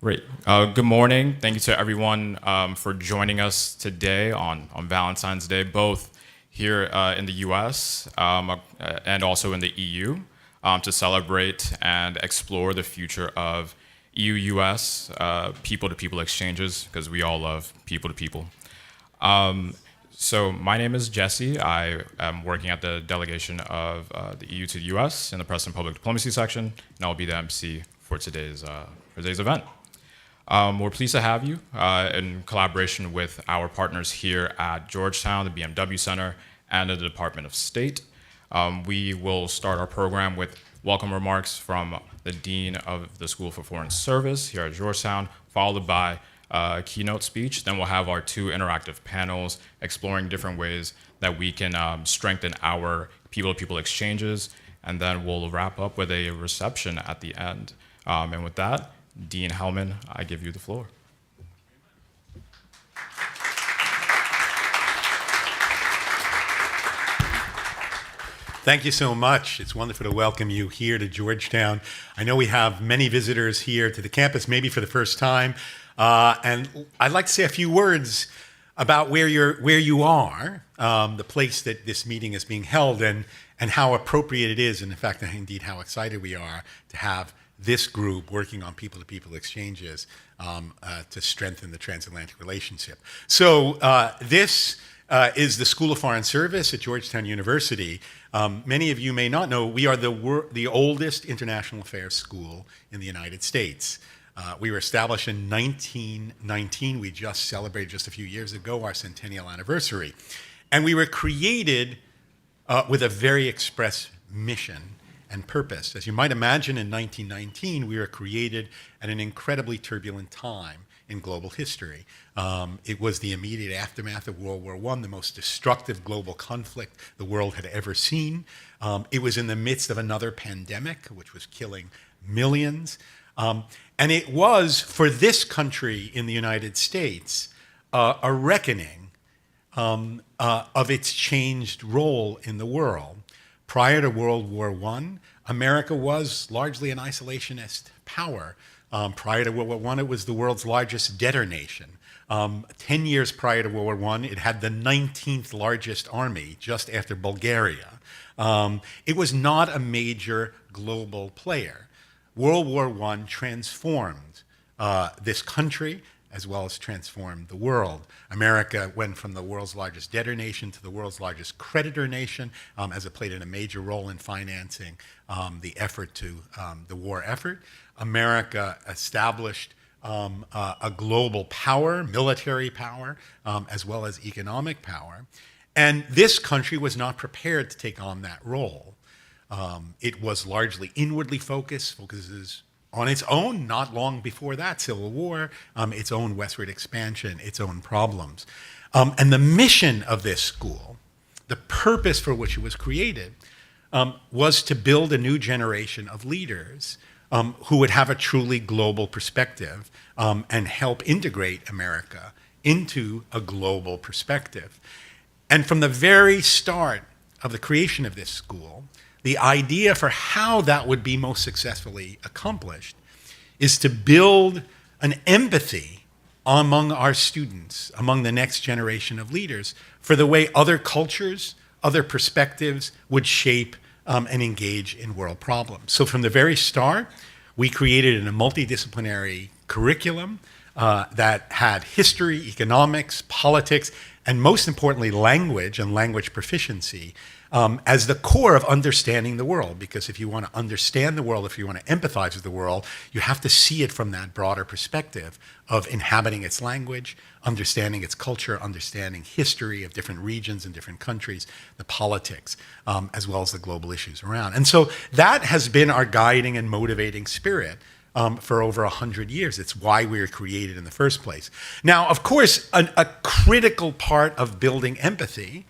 Great. Good morning. Thank you to everyone for joining us today on Valentine's Day, both here in the U.S. And also in the EU, to celebrate and explore the future of EU-U.S. People-to-people exchanges, because we all love people-to-people. So my name is Jesse. I am working at the delegation of the EU to the U.S. in the Press and Public Diplomacy section, and I'll be the MC for today's event. We're pleased to have you in collaboration with our partners here at Georgetown, the BMW Center, and the Department of State. We will start our program with welcome remarks from the Dean of the School for Foreign Service here at Georgetown, followed by a keynote speech. Then we'll have our two interactive panels exploring different ways that we can strengthen our people-to-people exchanges, and then we'll wrap up with a reception at the end. And with that, Dean Hellman, I give you the floor. Thank you so much. It's wonderful to welcome you here to Georgetown. I know we have many visitors here to the campus, maybe for the first time. And I'd like to say a few words about where you are, the place that this meeting is being held, and how appropriate it is, and in fact, indeed, how excited we are to have this group working on people-to-people exchanges to strengthen the transatlantic relationship. So this is the School of Foreign Service at Georgetown University. Many of you may not know, we are the oldest international affairs school in the United States. We were established in 1919. We just celebrated just a few years ago our centennial anniversary. And we were created with a very express mission and purpose. As you might imagine, in 1919, we were created at an incredibly turbulent time in global history. It was the immediate aftermath of World War I, the most destructive global conflict the world had ever seen. It was in the midst of another pandemic, which was killing millions. And it was, for this country in the United States, a reckoning of its changed role in the world. Prior to World War I, America was largely an isolationist power. Prior to World War I, it was the world's largest debtor nation. 10 years prior to World War I, it had the 19th largest army, just after Bulgaria. It was not a major global player. World War I transformed this country, as well as transformed the world. America went from the world's largest debtor nation to the world's largest creditor nation, as it played a major role in financing the effort to the war effort. America established a global power, military power, as well as economic power. And this country was not prepared to take on that role. It was largely inwardly focuses on its own, not long before that, Civil War, its own westward expansion, its own problems. And the mission of this school, the purpose for which it was created, was to build a new generation of leaders who would have a truly global perspective and help integrate America into a global perspective. And from the very start of the creation of this school, the idea for how that would be most successfully accomplished is to build an empathy among our students, among the next generation of leaders, for the way other cultures, other perspectives would shape and engage in world problems. So from the very start, we created a multidisciplinary curriculum that had history, economics, politics, and most importantly, language and language proficiency as the core of understanding the world. Because if you want to understand the world, if you want to empathize with the world, you have to see it from that broader perspective of inhabiting its language, understanding its culture, understanding history of different regions and different countries, the politics, as well as the global issues around. And so that has been our guiding and motivating spirit for over 100 years. It's why we were created in the first place. Now, of course, a critical part of building empathy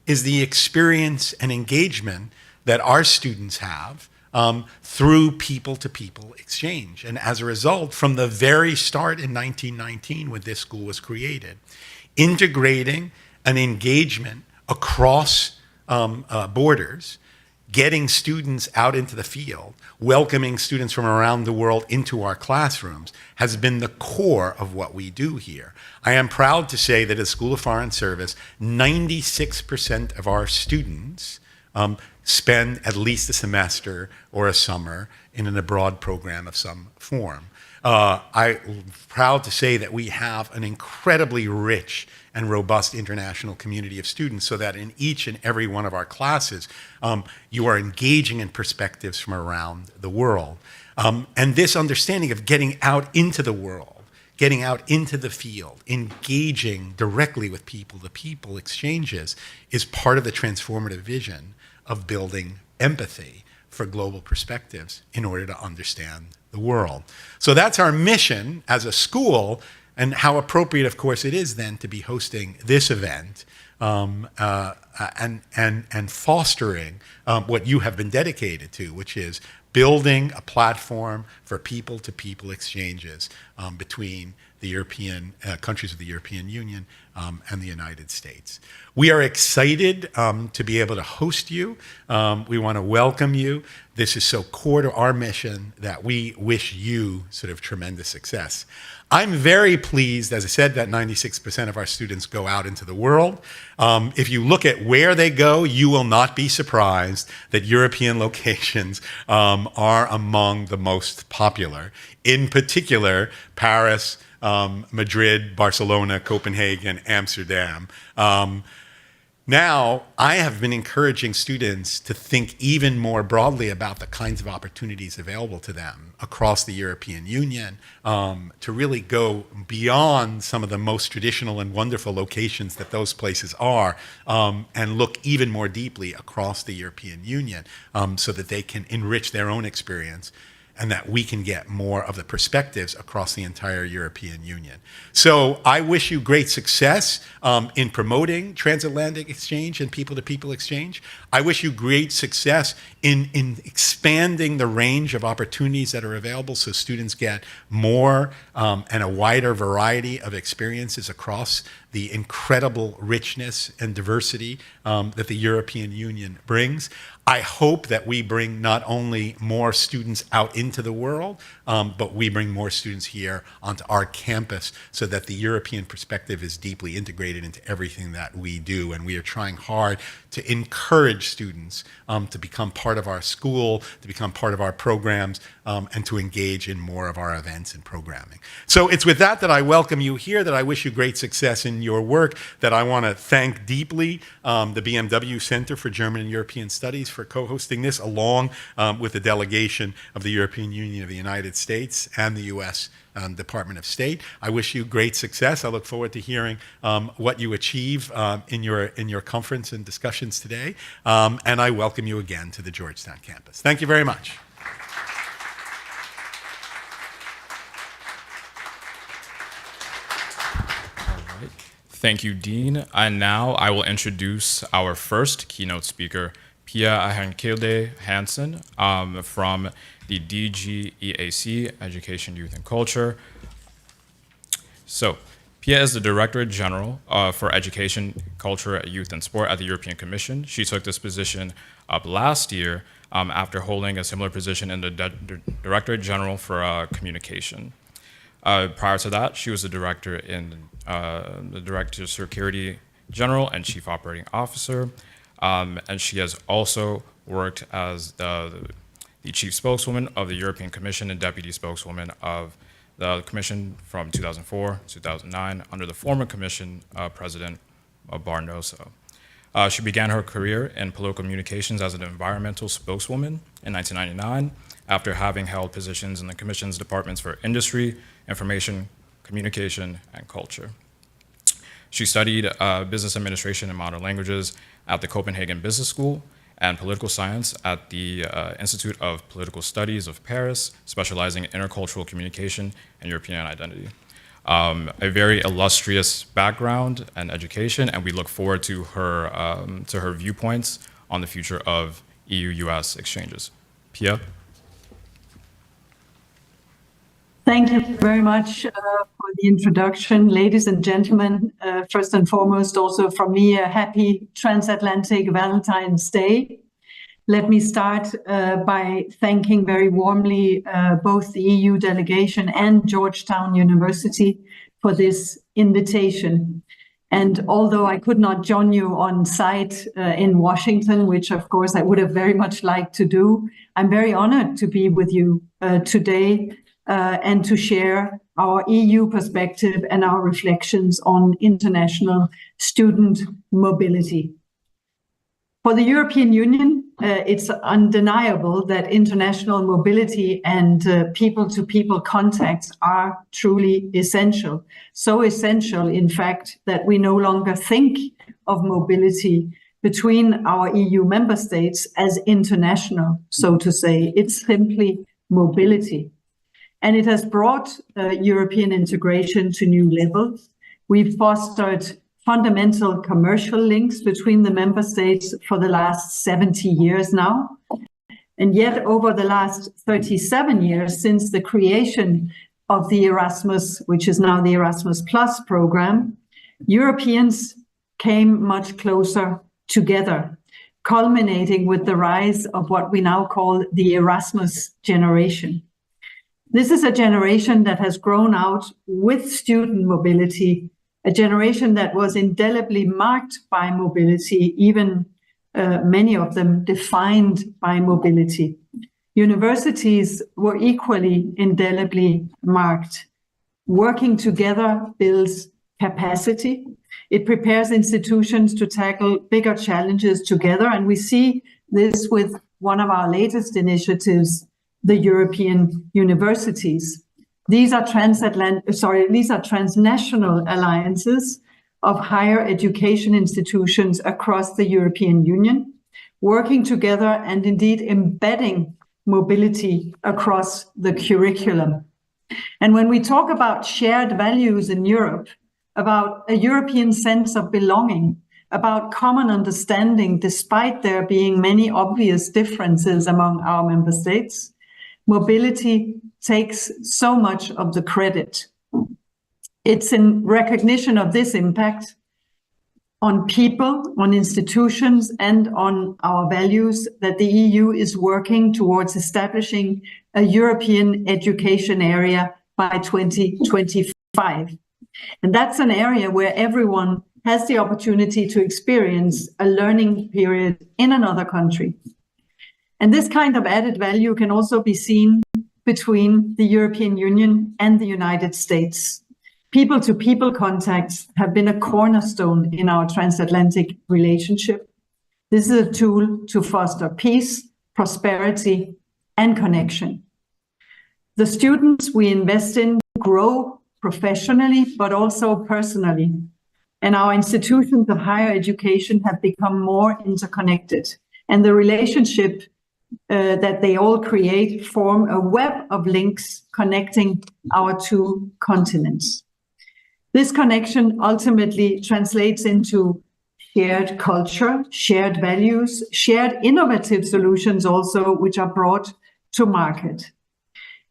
is the experience and engagement that our students have through people-to-people exchange. And as a result, from the very start in 1919, when this school was created, integrating an engagement across borders getting students out into the field, welcoming students from around the world into our classrooms has been the core of what we do here. I am proud to say that at School of Foreign Service, 96% of our students spend at least a semester or a summer in an abroad program of some form. I'm proud to say that we have an incredibly rich and robust international community of students, so that in each and every one of our classes, you are engaging in perspectives from around the world. And this understanding of getting out into the world, getting out into the field, engaging directly with people-to-people exchanges is part of the transformative vision of building empathy for global perspectives in order to understand the world. So that's our mission as a school, and how appropriate, of course, it is then to be hosting this event and fostering what you have been dedicated to, which is building a platform for people-to-people exchanges between the European countries of the European Union and the United States. We are excited to be able to host you. We want to welcome you. This is so core to our mission that we wish you sort of tremendous success. I'm very pleased, as I said, that 96% of our students go out into the world. If you look at where they go, you will not be surprised that European locations are among the most popular. In particular, Paris, Madrid, Barcelona, Copenhagen, Amsterdam. Now, I have been encouraging students to think even more broadly about the kinds of opportunities available to them across the European Union, to really go beyond some of the most traditional and wonderful locations that those places are, and look even more deeply across the European Union, so that they can enrich their own experience, and that we can get more of the perspectives across the entire European Union. So I wish you great success in promoting transatlantic exchange and people-to-people exchange. I wish you great success in expanding the range of opportunities that are available, so students get more and a wider variety of experiences across the incredible richness and diversity that the European Union brings. I hope that we bring not only more students out into the world, but we bring more students here onto our campus, so that the European perspective is deeply integrated into everything that we do. And we are trying hard to encourage students to become part of our school, to become part of our programs, and to engage in more of our events and programming. So it's with that that I welcome you here, that I wish you great success in your work, that I want to thank deeply the BMW Center for German and European Studies for co-hosting this, along with the delegation of the European Union of the United States and the U.S. Department of State. I wish you great success. I look forward to hearing what you achieve in your conference and discussions today. And I welcome you again to the Georgetown campus. Thank you very much. Thank you, Dean. And now I will introduce our first keynote speaker, Pia Ahenkilde Hansen, from the DGEAC, Education, Youth, and Culture. So, Pia is the Director General for Education, Culture, Youth, and Sport at the European Commission. She took this position up last year after holding a similar position in the Director General for Communication. Prior to that, she was the Director in the Director of Security General and Chief Operating Officer, and she has also worked as the Chief Spokeswoman of the European Commission and Deputy Spokeswoman of the Commission from 2004 to 2009 under the former Commission President Barroso. She began her career in political communications as an environmental spokeswoman in 1999, after having held positions in the Commission's departments for industry, information, communication, and culture. She studied business administration and modern languages at the Copenhagen Business School and political science at the Institute of Political Studies of Paris, specializing in intercultural communication and European identity. A very illustrious background and education, and we look forward to her viewpoints on the future of EU-U.S. exchanges. Pia? Thank you very much for the introduction, ladies and gentlemen. First and foremost, also from me, a happy transatlantic Valentine's Day. Let me start by thanking very warmly both the EU delegation and Georgetown University for this invitation. And although I could not join you on site in Washington, which of course I would have very much liked to do, I'm very honored to be with you today and to share our EU perspective and our reflections on international student mobility. For the European Union, it's undeniable that international mobility and people-to-people contacts are truly essential. So essential, in fact, that we no longer think of mobility between our EU member states as international, so to say. It's simply mobility. And it has brought European integration to new levels. We've fostered fundamental commercial links between the member states for the last 70 years now. And yet over the last 37 years since the creation of the Erasmus, which is now the Erasmus Plus program, Europeans came much closer together, culminating with the rise of what we now call the Erasmus generation. This is a generation that has grown out with student mobility, a generation that was indelibly marked by mobility, even many of them defined by mobility. Universities were equally indelibly marked. Working together builds capacity. It prepares institutions to tackle bigger challenges together. And we see this with one of our latest initiatives, the European universities. These are transnational alliances of higher education institutions across the European Union, working together and indeed embedding mobility across the curriculum. And when we talk about shared values in Europe, about a European sense of belonging, about common understanding, despite there being many obvious differences among our member states, mobility takes so much of the credit. It's in recognition of this impact on people, on institutions, and on our values that the EU is working towards establishing a European education area by 2025. And that's an area where everyone has the opportunity to experience a learning period in another country. And this kind of added value can also be seen between the European Union and the United States. People-to-people contacts have been a cornerstone in our transatlantic relationship. This is a tool to foster peace, prosperity, and connection. The students we invest in grow professionally, but also personally. And our institutions of higher education have become more interconnected. And the relationship that they all create form a web of links connecting our two continents. This connection ultimately translates into shared culture, shared values, shared innovative solutions also, which are brought to market.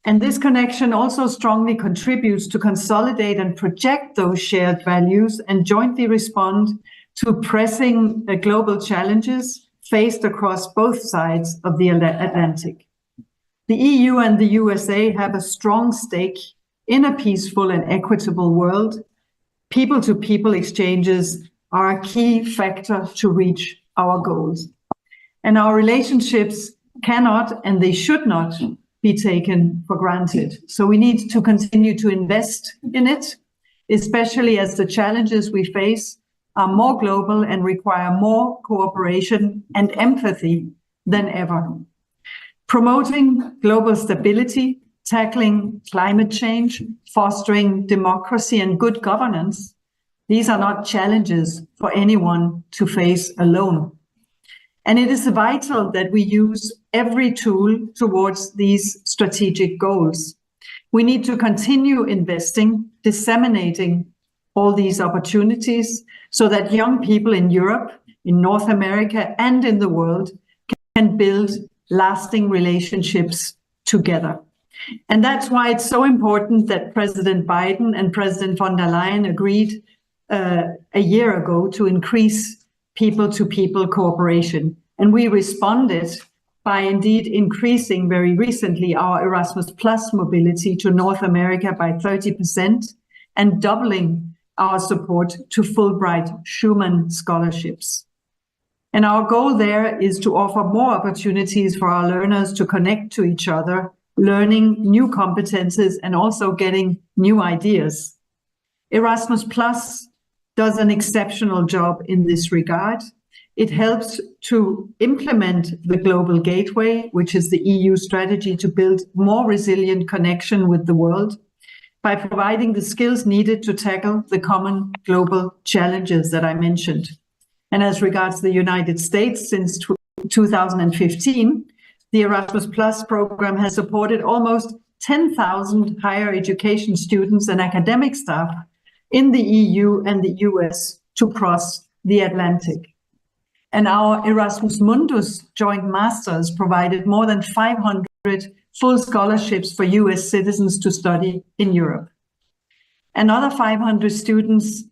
And this connection also strongly contributes to consolidate and project those shared values and jointly respond to pressing global challenges faced across both sides of the Atlantic. The EU and the USA have a strong stake in a peaceful and equitable world. People-to-people exchanges are a key factor to reach our goals. And our relationships cannot and they should not be taken for granted. So we need to continue to invest in it, especially as the challenges we face are more global and require more cooperation and empathy than ever. Promoting global stability, tackling climate change, fostering democracy and good governance, these are not challenges for anyone to face alone. And it is vital that we use every tool towards these strategic goals. We need to continue investing, disseminating all these opportunities so that young people in Europe, in North America, and in the world can build lasting relationships together. And that's why it's so important that President Biden and President von der Leyen agreed a year ago to increase people-to-people cooperation. And we responded by indeed increasing very recently our Erasmus Plus mobility to North America by 30% and doubling our support to Fulbright Schumann scholarships. And our goal there is to offer more opportunities for our learners to connect to each other, learning new competences and also getting new ideas. Erasmus Plus does an exceptional job in this regard. It helps to implement the Global Gateway, which is the EU strategy to build more resilient connection with the world, by providing the skills needed to tackle the common global challenges that I mentioned. And as regards the United States, since 2015, the Erasmus Plus program has supported almost 10,000 higher education students and academic staff in the EU and the US to cross the Atlantic. And our Erasmus Mundus joint masters provided more than 500 full scholarships for US citizens to study in Europe. Another 500 students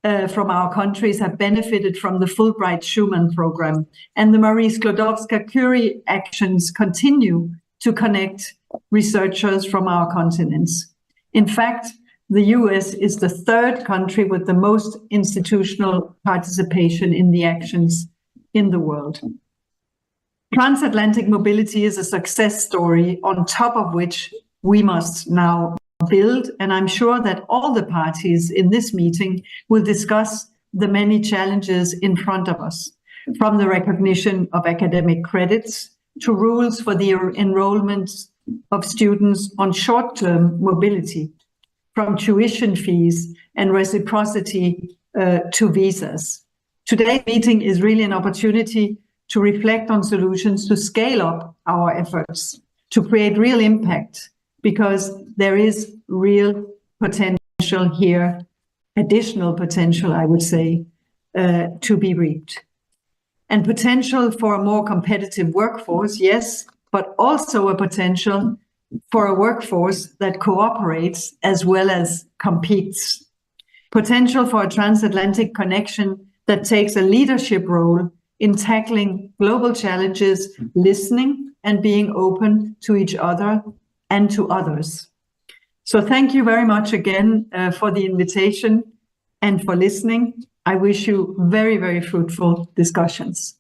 from our countries have benefited from the Fulbright Schumann program, and the Marie Sklodowska-Curie actions continue to connect researchers from our continents. In fact, the US is the third country with the most institutional participation in the actions in the world. Transatlantic mobility is a success story on top of which we must now build, and I'm sure that all the parties in this meeting will discuss the many challenges in front of us, from the recognition of academic credits to rules for the enrollment of students on short-term mobility, from tuition fees and reciprocity to visas. Today's meeting is really an opportunity to reflect on solutions to scale up our efforts, to create real impact, because there is real potential here, additional potential, I would say, to be reaped. And potential for a more competitive workforce, yes, but also a potential for a workforce that cooperates as well as competes. Potential for a transatlantic connection that takes a leadership role in tackling global challenges, listening and being open to each other and to others. So thank you very much again for the invitation and for listening. I wish you very, very fruitful discussions.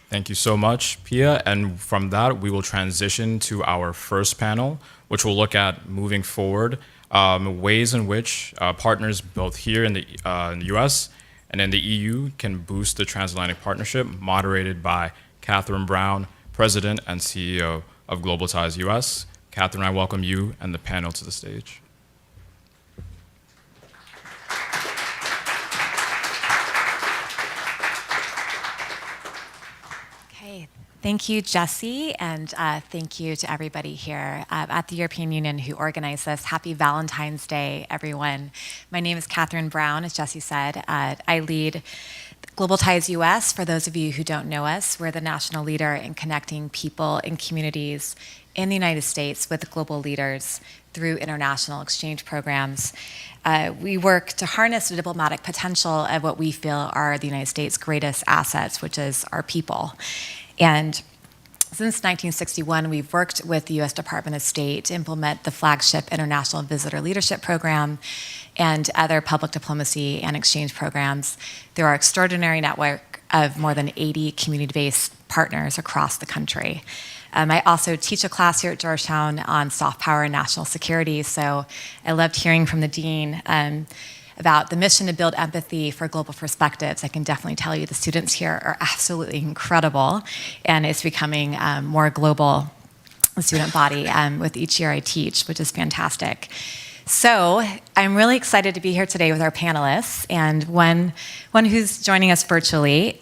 Thank you so much, Pia. And from that, we will transition to our first panel, which will look at moving forward, ways in which partners both here in the US and in the EU can boost the transatlantic partnership, moderated by Catherine Brown, President and CEO of Global Ties US. Catherine, I welcome you and the panel to the stage. Thank you, Jesse, and thank you to everybody here at the European Union who organized this. Happy Valentine's Day, everyone. My name is Catherine Brown, as Jesse said. I lead Global Ties US. For those of you who don't know us, we're the national leader in connecting people and communities in the United States with global leaders through international exchange programs. We work to harness the diplomatic potential of what we feel are the United States' greatest assets, which is our people. And since 1961, we've worked with the U.S. Department of State to implement the flagship International Visitor Leadership Program and other public diplomacy and exchange programs through our extraordinary network of more than 80 community-based partners across the country. I also teach a class here at Georgetown on soft power and national security, so I loved hearing from the dean about the mission to build empathy for global perspectives. I can definitely tell you the students here are absolutely incredible, and it's becoming more global student body with each year I teach, which is fantastic. So I'm really excited to be here today with our panelists, and one who's joining us virtually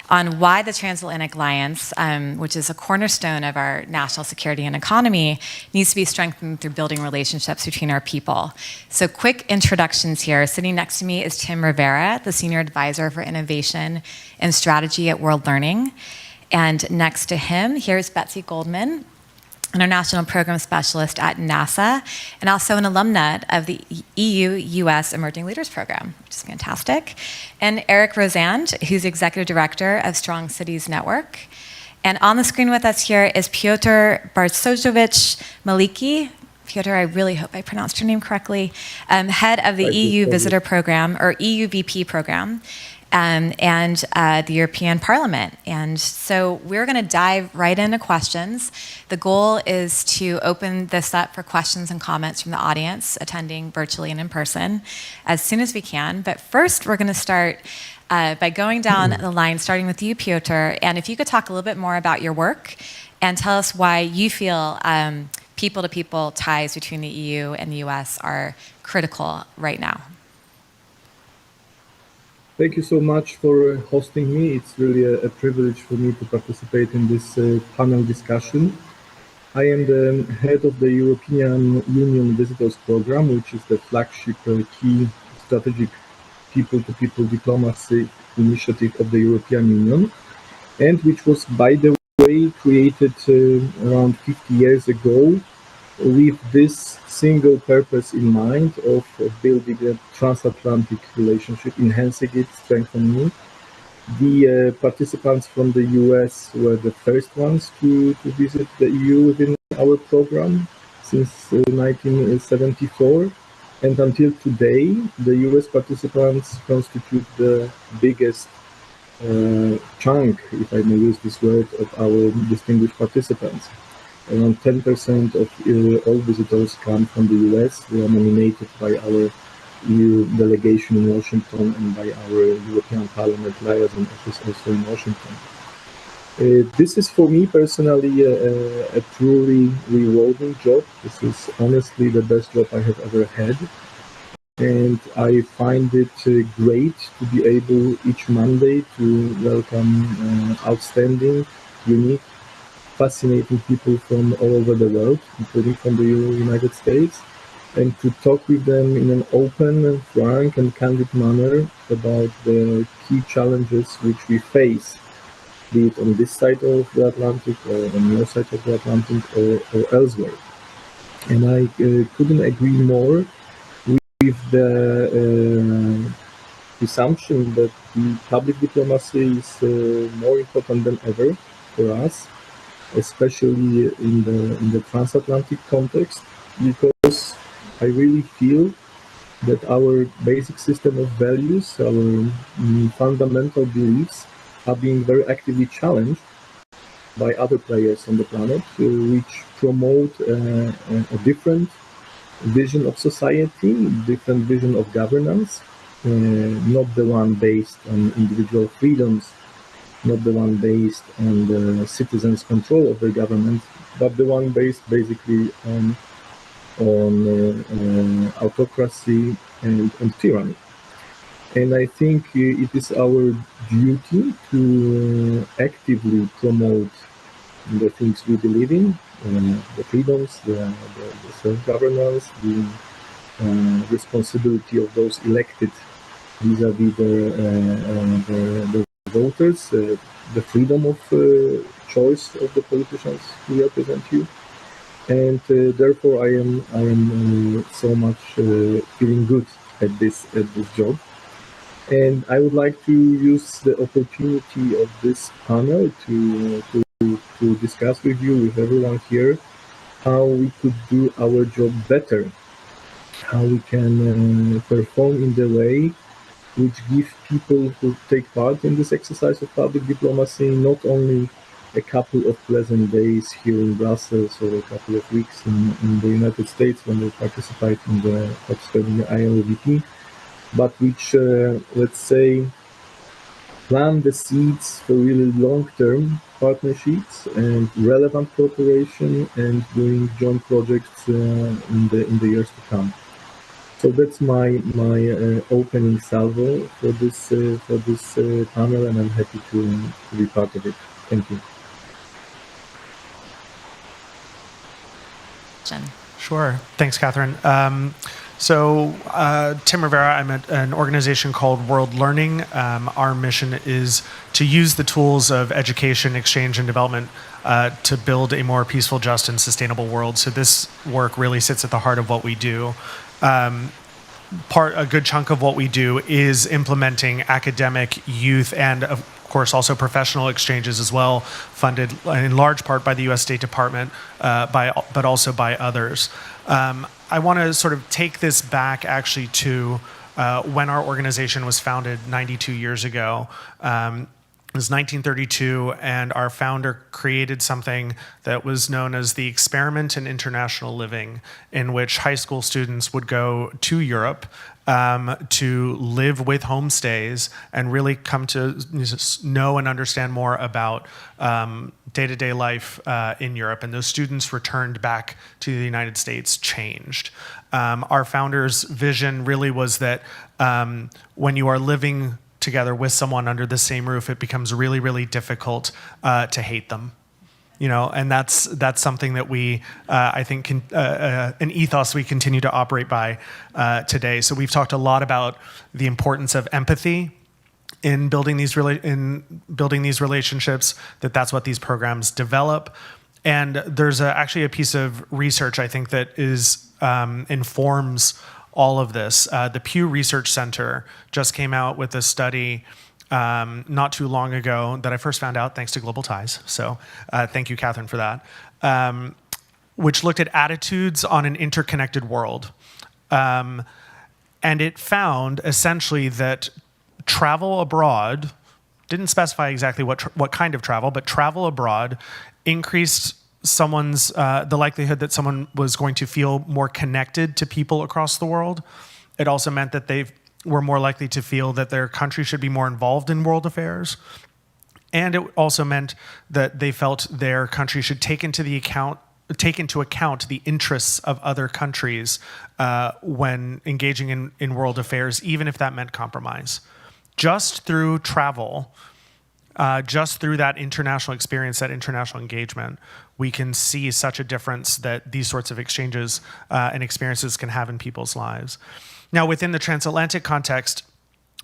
on why the Transatlantic Alliance, which is a cornerstone of our national security and economy, needs to be strengthened through building relationships between our people. So quick introductions here. Sitting next to me is Tim Rivera, the Senior Advisor for Innovation and Strategy at World Learning. And next to him, here's Betsy Goldman, International Program Specialist at NASA, and also an alumna of the EU-U.S. Emerging Leaders Program, which is fantastic. And Eric Rosand, who's Executive Director of Strong Cities Network. And on the screen with us here is Piotr Bartosowicz Maliki. Piotr, I really hope I pronounced your name correctly. Head of the EU Visitor Program, or EU VP Program, and the European Parliament. And so we're going to dive right into questions. The goal is to open this up for questions and comments from the audience attending virtually and in person as soon as we can. But first, we're going to start by going down the line, starting with you, Piotr. And if you could talk a little bit more about your work and tell us why you feel people-to-people ties between the EU and the US are critical right now. Thank you so much for hosting me. It's really a privilege for me to participate in this panel discussion. I am the head of the European Union Visitors Program, which is the flagship key strategic people-to-people diplomacy initiative of the European Union, and which was, by the way, created around 50 years ago with this single purpose in mind of building a transatlantic relationship, enhancing it, strengthening it. The participants from the US were the first ones to visit the EU within our program since 1974. And until today, the US participants constitute the biggest chunk, if I may use this word, of our distinguished participants. Around 10% of all visitors come from the US. We are nominated by our EU delegation in Washington and by our European Parliament liaison office also in Washington. This is for me personally a truly rewarding job. This is honestly the best job I have ever had. And I find it great to be able each Monday to welcome outstanding, unique, fascinating people from all over the world, including from the United States, and to talk with them in an open, frank, and candid manner about the key challenges which we face, be it on this side of the Atlantic or on your side of the Atlantic or elsewhere. And I couldn't agree more with the assumption that the public diplomacy is more important than ever for us, especially in the transatlantic context, because I really feel that our basic system of values, our fundamental beliefs, are being very actively challenged by other players on the planet, which promote a different vision of society, different vision of governance, not the one based on individual freedoms, not the one based on the citizens' control of their government, but the one based basically on autocracy and tyranny. And I think it is our duty to actively promote the things we believe in, the freedoms, the self-governance, the responsibility of those elected vis-a-vis the voters, the freedom of choice of the politicians who represent you, and therefore I am so much feeling good at this job. And I would like to use the opportunity of this panel to discuss with you, with everyone here, how we could do our job better, how we can perform in the way which give people who take part in this exercise of public diplomacy not only a couple of pleasant days here in Brussels or a couple of weeks in the United States when they participate in the ILVP, but which, let's say, plant the seeds for really long-term partnerships and relevant cooperation and doing joint projects in the years to come. So that's my opening salvo for this panel, and I'm happy to be part of it. Thank you. Sure. Thanks, Catherine. So, Tim Rivera, I'm at an organization called World Learning. Our mission is to use the tools of education, exchange, and development to build a more peaceful, just, and sustainable world. So this work really sits at the heart of what we do. A good chunk of what we do is implementing academic, youth, and of course also professional exchanges as well, funded in large part by the U.S. State Department, but also by others. I want to sort of take this back actually to when our organization was founded 92 years ago. It was 1932, and our founder created something that was known as the Experiment in International Living, in which high school students would go to Europe to live with homestays and really come to know and understand more about day-to-day life in Europe. And those students returned back to the United States changed. Our founder's vision really was that when you are living together with someone under the same roof, it becomes really, really difficult to hate them. And that's something that we, I think, an ethos we continue to operate by today. So we've talked a lot about the importance of empathy in building these relationships. That's what these programs develop. And there's actually a piece of research I think that informs all of this. The Pew Research Center just came out with a study not too long ago that I first found out thanks to Global Ties. So thank you, Catherine, for that. Which looked at attitudes on an interconnected world. And it found essentially that travel abroad, didn't specify exactly what kind of travel, but travel abroad increased the likelihood that someone was going to feel more connected to people across the world. It also meant that they were more likely to feel that their country should be more involved in world affairs. And it also meant that they felt their country should take into account the interests of other countries when engaging in world affairs, even if that meant compromise. Just through travel, just through that international experience, that international engagement, we can see such a difference that these sorts of exchanges and experiences can have in people's lives. Now, within the transatlantic context,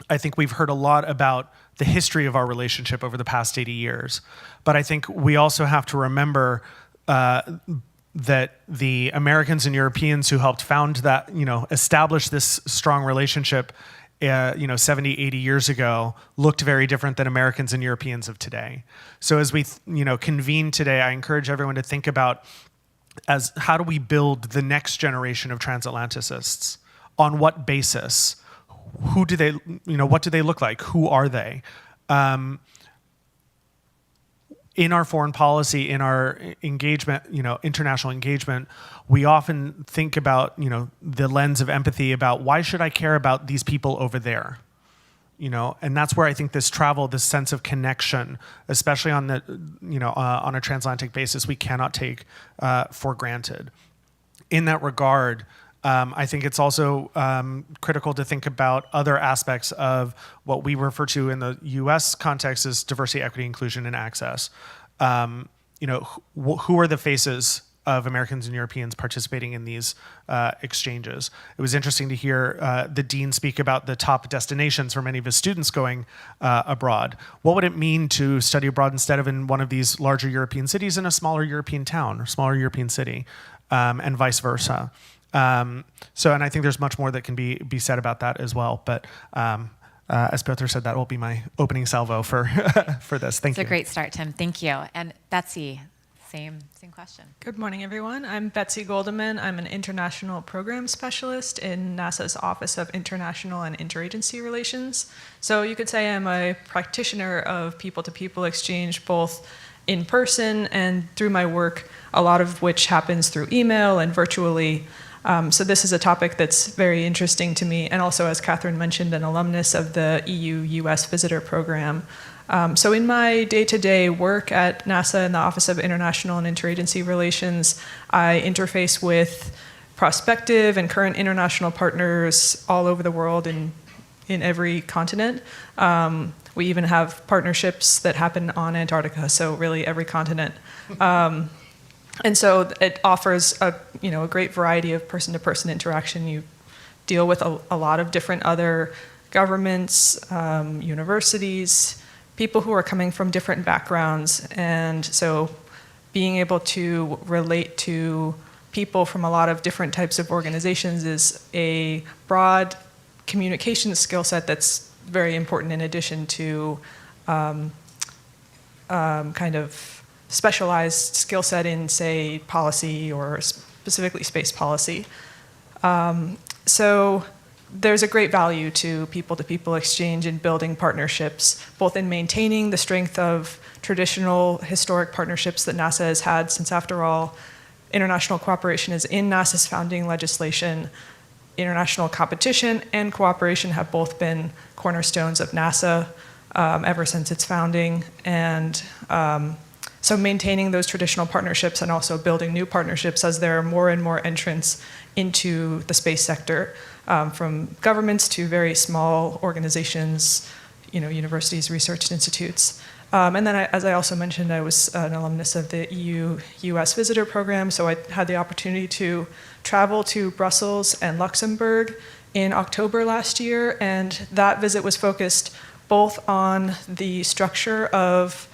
I think we've heard a lot about the history of our relationship over the past 80 years. But I think we also have to remember that the Americans and Europeans who helped found that, establish this strong relationship 70, 80 years ago looked very different than Americans and Europeans of today. So as we, convene today, I encourage everyone to think about as how do we build the next generation of transatlanticists? On what basis? Who do they, what do they look like? Who are they? In our foreign policy, in our engagement, international engagement, we often think about, the lens of empathy about why should I care about these people over there? And that's where I think this travel, this sense of connection, especially on the, on a transatlantic basis, we cannot take for granted. In that regard, I think it's also critical to think about other aspects of what we refer to in the U.S. context as diversity, equity, inclusion, and access. Who are the faces of Americans and Europeans participating in these exchanges? It was interesting to hear the dean speak about the top destinations for many of his students going abroad. What would it mean to study abroad instead of in one of these larger European cities in a smaller European town or smaller European city, and vice versa? And I think there's much more that can be said about that as well. But as Piotr said, that will be my opening salvo for this. Thank you. It's a great start, Tim. Thank you. And Betsy, same question. Good morning, everyone. I'm Betsy Goldeman. I'm an international program specialist in NASA's Office of International and Interagency Relations. So you could say I'm a practitioner of people-to-people exchange, both in person and through my work, a lot of which happens through email and virtually. So this is a topic that's very interesting to me, and also, as Catherine mentioned, an alumnus of the EU-U.S. visitor program. So in my day-to-day work at NASA in the Office of International and Interagency Relations, I interface with prospective and current international partners all over the world in every continent. We even have partnerships that happen on Antarctica, so really every continent. And so it offers a great variety of person-to-person interaction. You deal with a lot of different other governments, universities, people who are coming from different backgrounds. And so being able to relate to people from a lot of different types of organizations is a broad communication skill set that's very important, in addition to kind of specialized skill set in, say, policy or specifically space policy. So there's a great value to people exchange and building partnerships, both in maintaining the strength of traditional historic partnerships that NASA has had, since after all, international cooperation is in NASA's founding legislation. International competition and cooperation have both been cornerstones of NASA ever since its founding. And so maintaining those traditional partnerships and also building new partnerships as there are more and more entrants into the space sector, from governments to very small organizations, universities, research institutes. And then, as I also mentioned, I was an alumnus of the EU-U.S. visitor program, so I had the opportunity to travel to Brussels and Luxembourg in October last year, and that visit was focused both on the structure of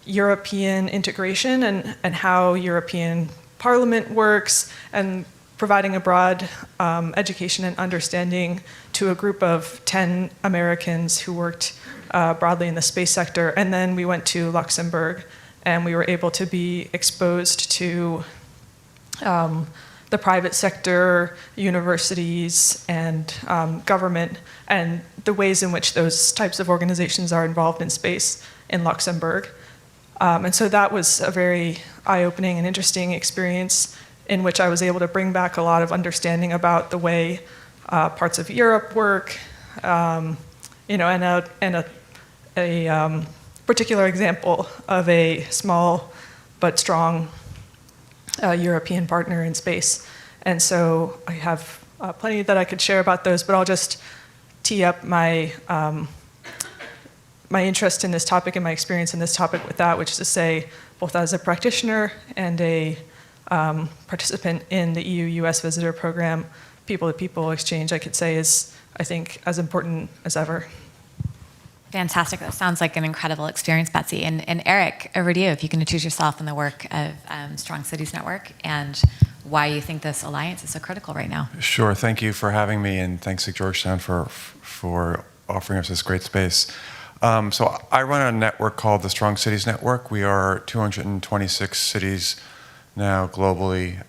European integration and how European Parliament works, and providing a broad education and understanding to a group of 10 Americans who worked broadly in the space sector. And then we went to Luxembourg, and we were able to be exposed to the private sector, universities, and government, and the ways in which those types of organizations are involved in space in Luxembourg. And so that was a very eye-opening and interesting experience, in which I was able to bring back a lot of understanding about the way parts of Europe work, and a particular example of a small but strong European partner in space. And so I have plenty that I could share about those, but I'll just tee up my my interest in this topic and my experience in this topic with that, which is to say, both as a practitioner and a participant in the EU-U.S. visitor program, people-to-people exchange, I could say, is, I think, as important as ever. Fantastic. That sounds like an incredible experience, Betsy. And Eric, over to you, if you can introduce yourself in the work of Strong Cities Network and why you think this alliance is so critical right now. Sure. Thank you for having me, and thanks to Georgetown for offering us this great space. So I run a network called the Strong Cities Network. We are 226 cities now globally,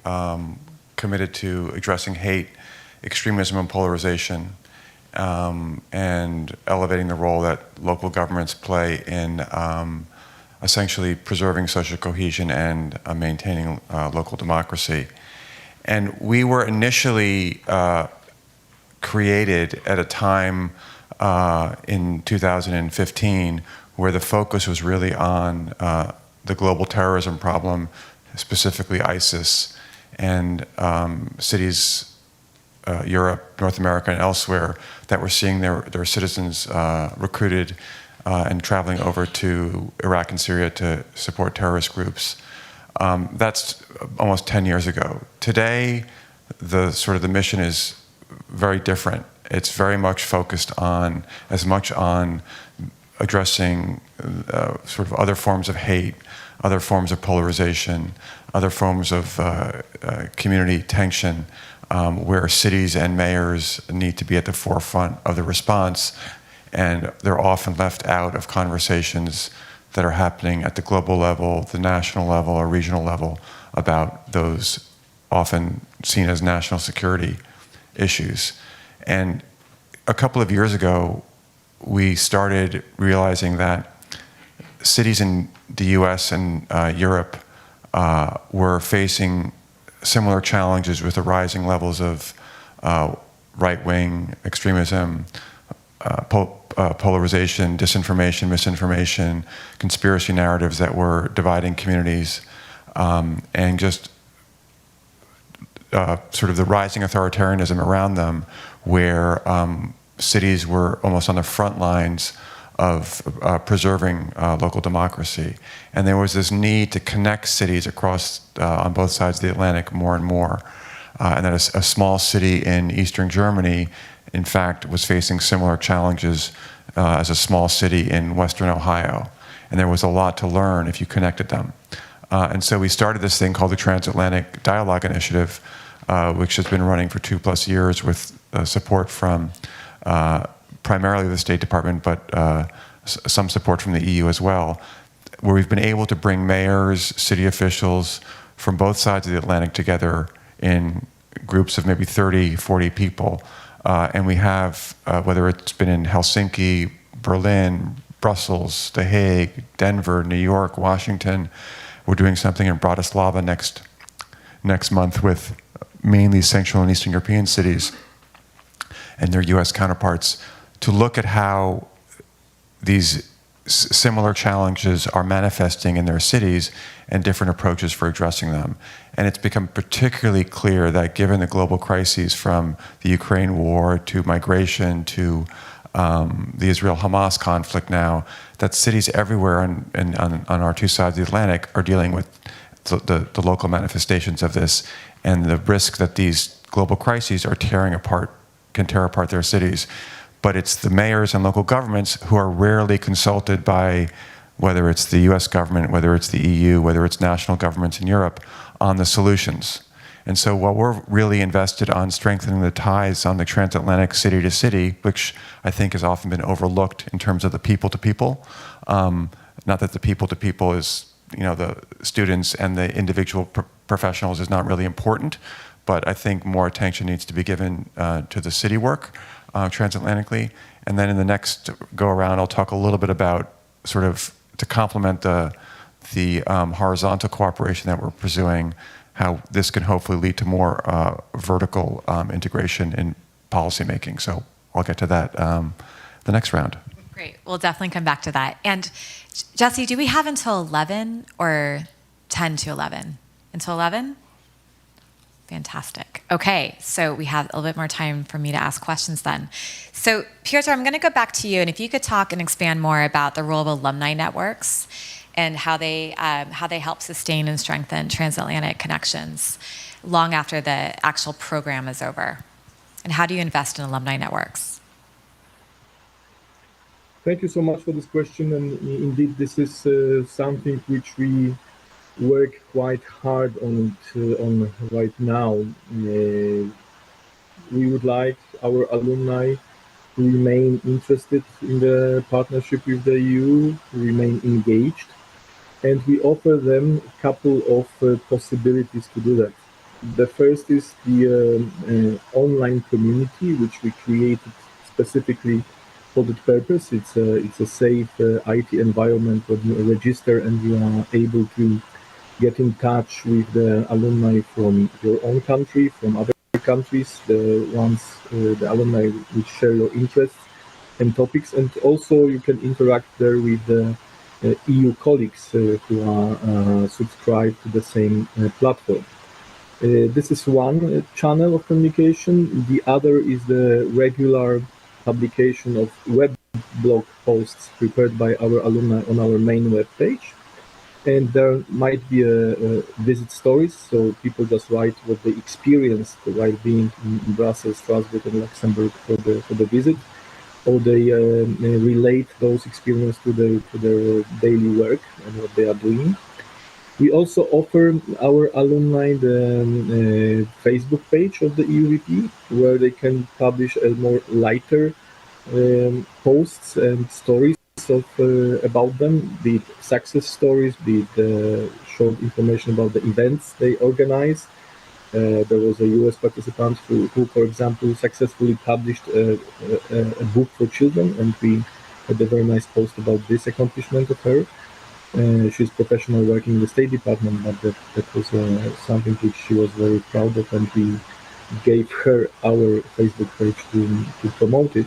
committed to addressing hate, extremism, and polarization, and elevating the role that local governments play in essentially preserving social cohesion and maintaining local democracy. And we were initially created at a time in 2015 where the focus was really on the global terrorism problem, specifically ISIS, and cities, Europe, North America, and elsewhere that were seeing their citizens recruited and traveling over to Iraq and Syria to support terrorist groups. That's almost 10 years ago. Today, the mission is very different. It's very much focused on, as much on addressing sort of other forms of hate, other forms of polarization, other forms of community tension, where cities and mayors need to be at the forefront of the response, and they're often left out of conversations that are happening at the global level, the national level, or regional level about those often seen as national security issues. And a couple of years ago, we started realizing that cities in the US and Europe were facing similar challenges with the rising levels of right-wing extremism, polarization, disinformation, misinformation, conspiracy narratives that were dividing communities, and just sort of the rising authoritarianism around them, where cities were almost on the front lines of preserving local democracy. And there was this need to connect cities across, on both sides of the Atlantic more and more. and that a small city in eastern Germany, in fact, was facing similar challenges as a small city in western Ohio. And there was a lot to learn if you connected them. And so we started this thing called the Transatlantic Dialogue Initiative, which has been running for 2+ years with support from primarily the State Department, but some support from the EU as well, where we've been able to bring mayors, city officials from both sides of the Atlantic together in groups of maybe 30, 40 people. And we have, whether it's been in Helsinki, Berlin, Brussels, The Hague, Denver, New York, Washington. We're doing something in Bratislava next month with mainly Central and Eastern European cities and their US counterparts to look at how these similar challenges are manifesting in their cities and different approaches for addressing them. And it's become particularly clear that given the global crises from the Ukraine war to migration to the Israel-Hamas conflict now, that cities everywhere on our two sides of the Atlantic are dealing with the local manifestations of this and the risk that these global crises are can tear apart their cities. But it's the mayors and local governments who are rarely consulted by whether it's the US government, whether it's the EU, whether it's national governments in Europe on the solutions. And so while we're really invested on strengthening the ties on the transatlantic city to city, which I think has often been overlooked in terms of the people to people, not that the people to people is, the students and the individual professionals is not really important, but I think more attention needs to be given to the city work transatlantically. And then in the next go around, I'll talk a little bit about sort of to complement the horizontal cooperation that we're pursuing, how this can hopefully lead to more vertical integration in policymaking. So I'll get to that the next round. Great. We'll definitely come back to that. And Jesse, do we have until 11 or 10 to 11? Until 11? Fantastic. Okay, so we have a little bit more time for me to ask questions then. So Piotr, I'm going to go back to you, and if you could talk and expand more about the role of alumni networks and how they help sustain and strengthen transatlantic connections long after the actual program is over. And how do you invest in alumni networks? Thank you so much for this question. And indeed, this is something which we work quite hard on right now. We would like our alumni to remain interested in the partnership with the EU, to remain engaged, and we offer them a couple of possibilities to do that. The first is the online community, which we created specifically for that purpose. It's a safe IT environment where you register and you are able to get in touch with the alumni from your own country, from other countries, the alumni which share your interests and topics. And also you can interact there with the EU colleagues who are subscribed to the same platform. This is one channel of communication. The other is the regular publication of web blog posts prepared by our alumni on our main web page. And there might be visit stories, so people just write what they experienced while being in Brussels, Strasbourg, and Luxembourg for the visit, or they relate those experiences to their daily work and what they are doing. We also offer our alumni the Facebook page of the EUVP, where they can publish a more lighter posts and stories about them, be it success stories, be it short information about the events they organize. There was a US participant who, for example, successfully published a book for children, and we had a very nice post about this accomplishment of her. She's professional working in the State Department, but that was something which she was very proud of, and we gave her our Facebook page to promote it.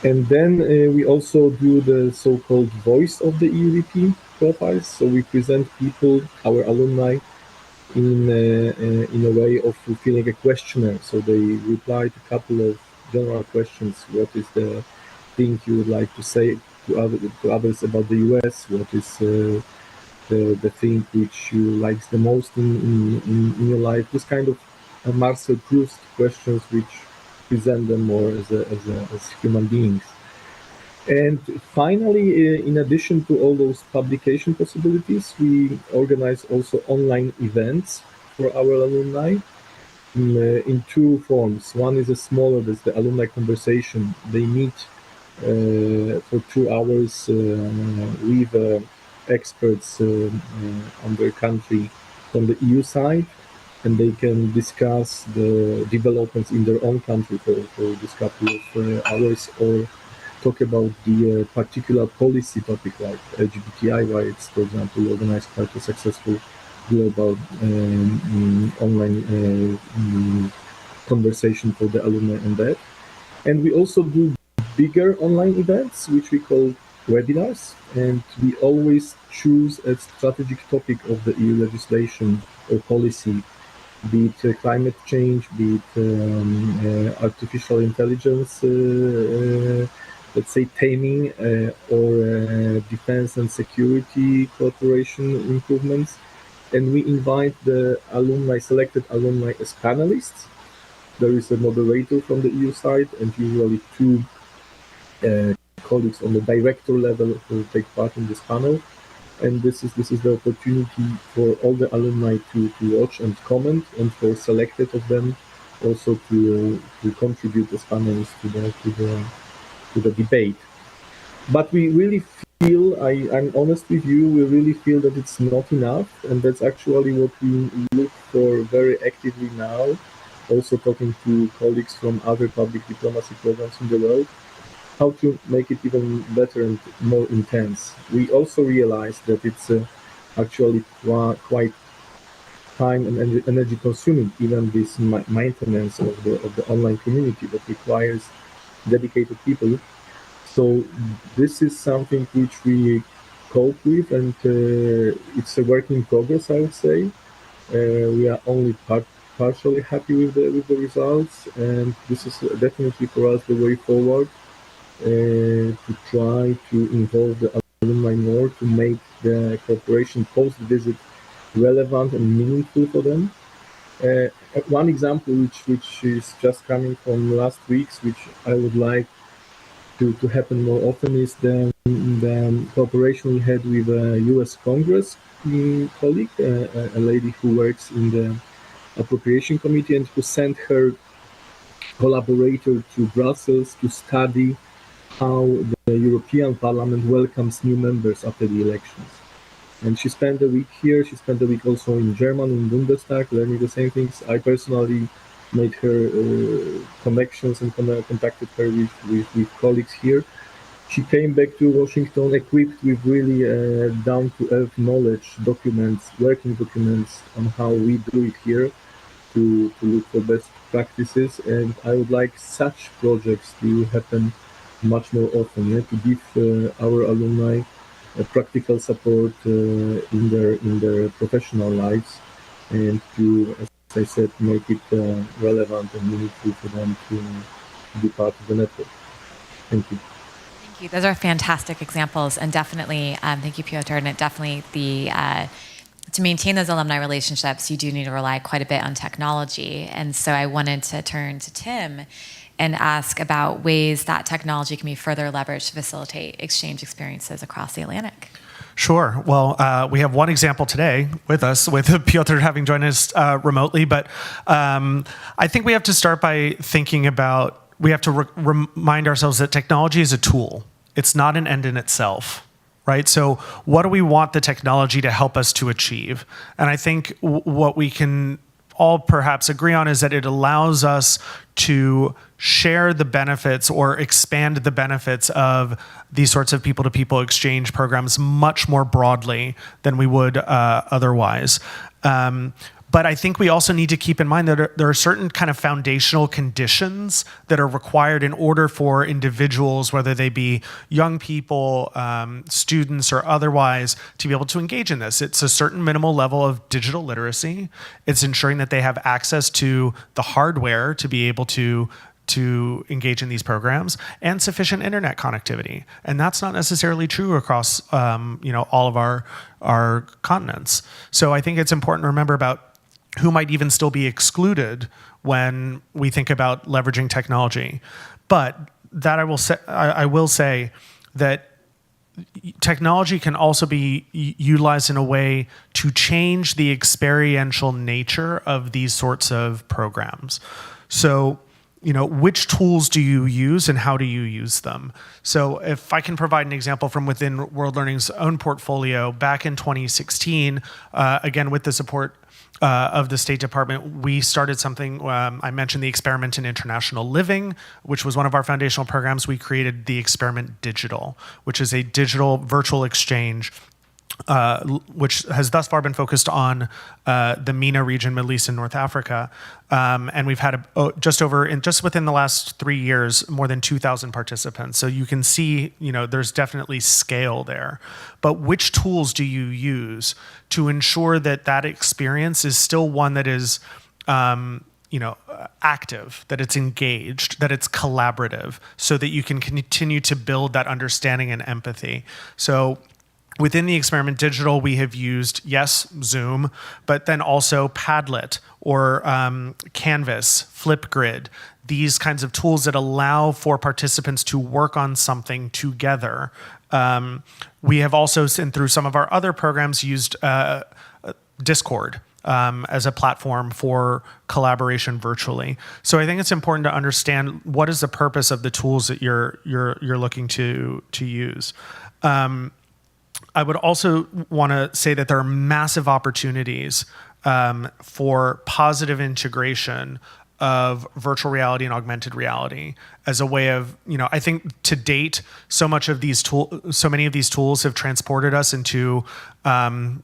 And then we also do the so-called voice of the EUVP profiles. So we present people, our alumni, in a way of fulfilling a questionnaire. So they reply to a couple of general questions. What is the thing you would like to say to others about the US? What is the thing which you like the most in your life? This kind of Marcel Proust questions which present them more as human beings. And finally, in addition to all those publication possibilities, we organize also online events for our alumni in two forms. One is a smaller, that's the alumni conversation. They meet for 2 hours with experts on their country from the EU side, and they can discuss the developments in their own country for this couple of hours, or talk about the particular policy topic like LGBTI rights, for example. We organized quite a successful global online conversation for the alumni on that. And we also do bigger online events, which we call webinars, and we always choose a strategic topic of the EU legislation or policy, be it climate change, be it artificial intelligence, let's say taming, or defense and security cooperation improvements. And we invite the alumni, selected alumni, as panelists. There is a moderator from the EU side, and usually two colleagues on the director level who take part in this panel. And this is the opportunity for all the alumni to watch and comment, and for selected of them also to contribute as panelists to the debate. But we really feel, I'm honest with you, we really feel that it's not enough, and that's actually what we look for very actively now, also talking to colleagues from other public diplomacy programs in the world, how to make it even better and more intense. We also realize that it's actually quite time and energy consuming, even this maintenance of the online community that requires dedicated people. So this is something which we cope with, and it's a work in progress, I would say. We are only partially happy with the results, and this is definitely for us the way forward, to try to involve the alumni more, to make the cooperation post-visit relevant and meaningful for them. One example which is just coming from last week's, which I would like to happen more often, is the cooperation we had with a U.S. Congress colleague, a lady who works in the appropriation committee, and who sent her collaborator to Brussels to study how the European Parliament welcomes new members after the elections. And she spent a week here. She spent a week also in Germany, in Bundestag, learning the same things. I personally made her connections and contacted her with colleagues here. She came back to Washington equipped with really down-to-earth knowledge, documents, working documents on how we do it here, to look for best practices. And I would like such projects to happen much more often, to give our alumni practical support in their professional lives, and to, as I said, make it relevant and meaningful for them to be part of the network. Thank you. Thank you. Those are fantastic examples, and definitely, thank you, Piotr. And it definitely to maintain those alumni relationships, you do need to rely quite a bit on technology. And so I wanted to turn to Tim and ask about ways that technology can be further leveraged to facilitate exchange experiences across the Atlantic. Sure. Well, we have one example today with us, with Piotr having joined us remotely. But I think we have to start by thinking about, we have to remind ourselves that technology is a tool. It's not an end in itself, right? So what do we want the technology to help us to achieve? And I think what we can all perhaps agree on is that it allows us to share the benefits or expand the benefits of these sorts of people-to-people exchange programs much more broadly than we would otherwise. But I think we also need to keep in mind that there are certain kind of foundational conditions that are required in order for individuals, whether they be young people, students, or otherwise, to be able to engage in this. It's a certain minimal level of digital literacy. It's ensuring that they have access to the hardware to be able to engage in these programs, and sufficient internet connectivity. And that's not necessarily true across all of our continents. So I think it's important to remember about who might even still be excluded when we think about leveraging technology. But that I will say that technology can also be utilized in a way to change the experiential nature of these sorts of programs. So, which tools do you use and how do you use them? So if I can provide an example from within World Learning's own portfolio, back in 2016, again, with the support of the State Department, we started something, I mentioned the Experiment in International Living, which was one of our foundational programs. We created the Experiment Digital, which is a digital virtual exchange which has thus far been focused on the MENA region, Middle East and North Africa. And we've had just within the last 3 years, more than 2,000 participants. So you can see, there's definitely scale there. But which tools do you use to ensure that that experience is still one that is active, that it's engaged, that it's collaborative, so that you can continue to build that understanding and empathy? So within the Experiment Digital, we have used, yes, Zoom, but then also Padlet or Canvas, Flipgrid, these kinds of tools that allow for participants to work on something together. We have also, through some of our other programs, used Discord as a platform for collaboration virtually. So I think it's important to understand what is the purpose of the tools that you're looking to use. I would also want to say that there are massive opportunities for positive integration of virtual reality and augmented reality as a way of, I think to date, so many of these tools have transported us into, Mark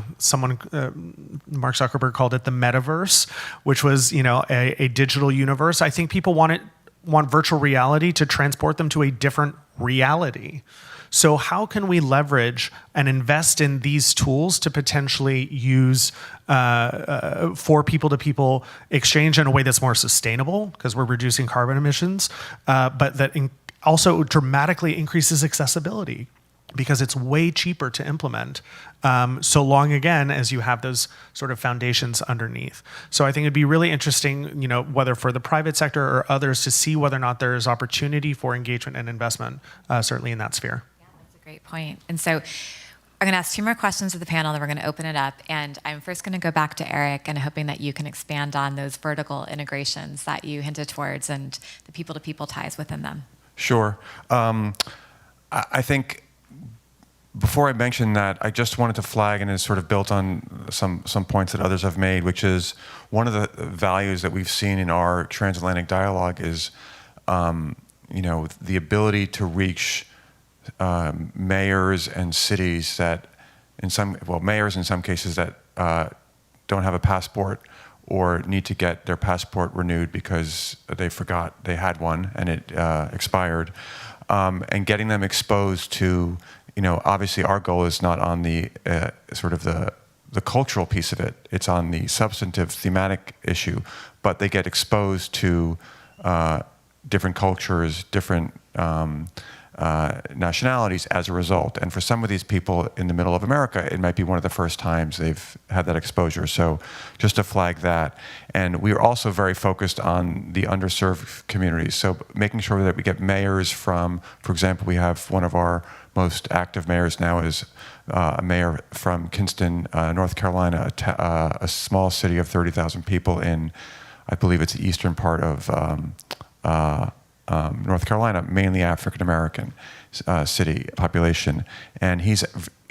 Zuckerberg called it the metaverse, which was, a digital universe. I think people want virtual reality to transport them to a different reality. So how can we leverage and invest in these tools to potentially use for people-to-people exchange in a way that's more sustainable, because we're reducing carbon emissions, but that also dramatically increases accessibility, because it's way cheaper to implement, so long, again, as you have those sort of foundations underneath. So I think it'd be really interesting, whether for the private sector or others, to see whether or not there is opportunity for engagement and investment, certainly in that sphere. Great point. And so I'm going to ask 2 more questions of the panel, then we're going to open it up. And I'm first going to go back to Eric and hoping that you can expand on those vertical integrations that you hinted towards and the people-to-people ties within them. Sure. I think before I mention that, I just wanted to flag, and it's sort of built on some points that others have made, which is one of the values that we've seen in our transatlantic dialogue is, the ability to reach mayors and cities that, mayors in some cases that don't have a passport or need to get their passport renewed because they forgot they had one and it expired, and getting them exposed to, obviously our goal is not on the sort of the cultural piece of it, it's on the substantive thematic issue, but they get exposed to different cultures, different nationalities as a result. And for some of these people in the middle of America, it might be one of the first times they've had that exposure. So just to flag that. And we are also very focused on the underserved communities. So making sure that we get mayors from, for example, we have one of our most active mayors now is a mayor from Kinston, North Carolina, a small city of 30,000 people in, I believe it's the eastern part of North Carolina, mainly African-American city population. And he's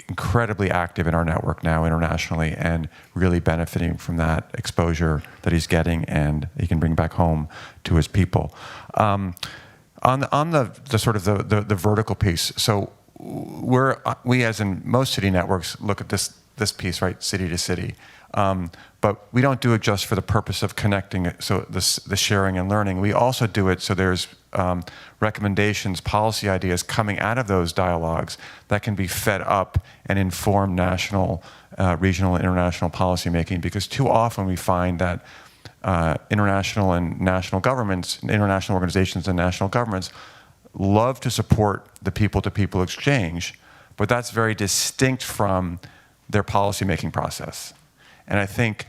incredibly active in our network now internationally and really benefiting from that exposure that he's getting and he can bring back home to his people. On the sort of the vertical piece, so we as in most city networks look at this piece, right, city to city. But we don't do it just for the purpose of connecting, so the sharing and learning. We also do it so there's recommendations, policy ideas coming out of those dialogues that can be fed up and inform national, regional, and international policymaking. Because too often we find that international and national governments, international organizations and national governments love to support the people-to-people exchange, but that's very distinct from their policymaking process. And I think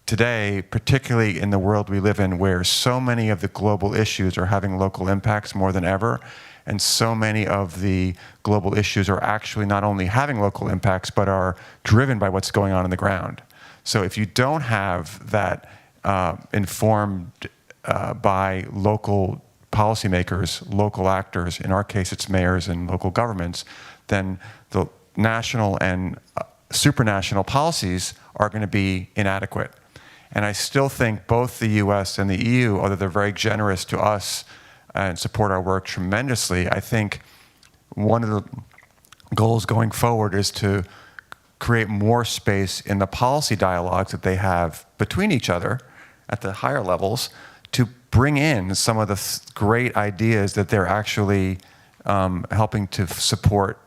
today, particularly in the world we live in, where so many of the global issues are having local impacts more than ever, and so many of the global issues are actually not only having local impacts, but are driven by what's going on the ground. So if you don't have that informed by local policymakers, local actors, in our case it's mayors and local governments, then the national and supranational policies are going to be inadequate. And I still think both the US and the EU, although they're very generous to us and support our work tremendously, I think one of the goals going forward is to create more space in the policy dialogues that they have between each other at the higher levels to bring in some of the great ideas that they're actually helping to support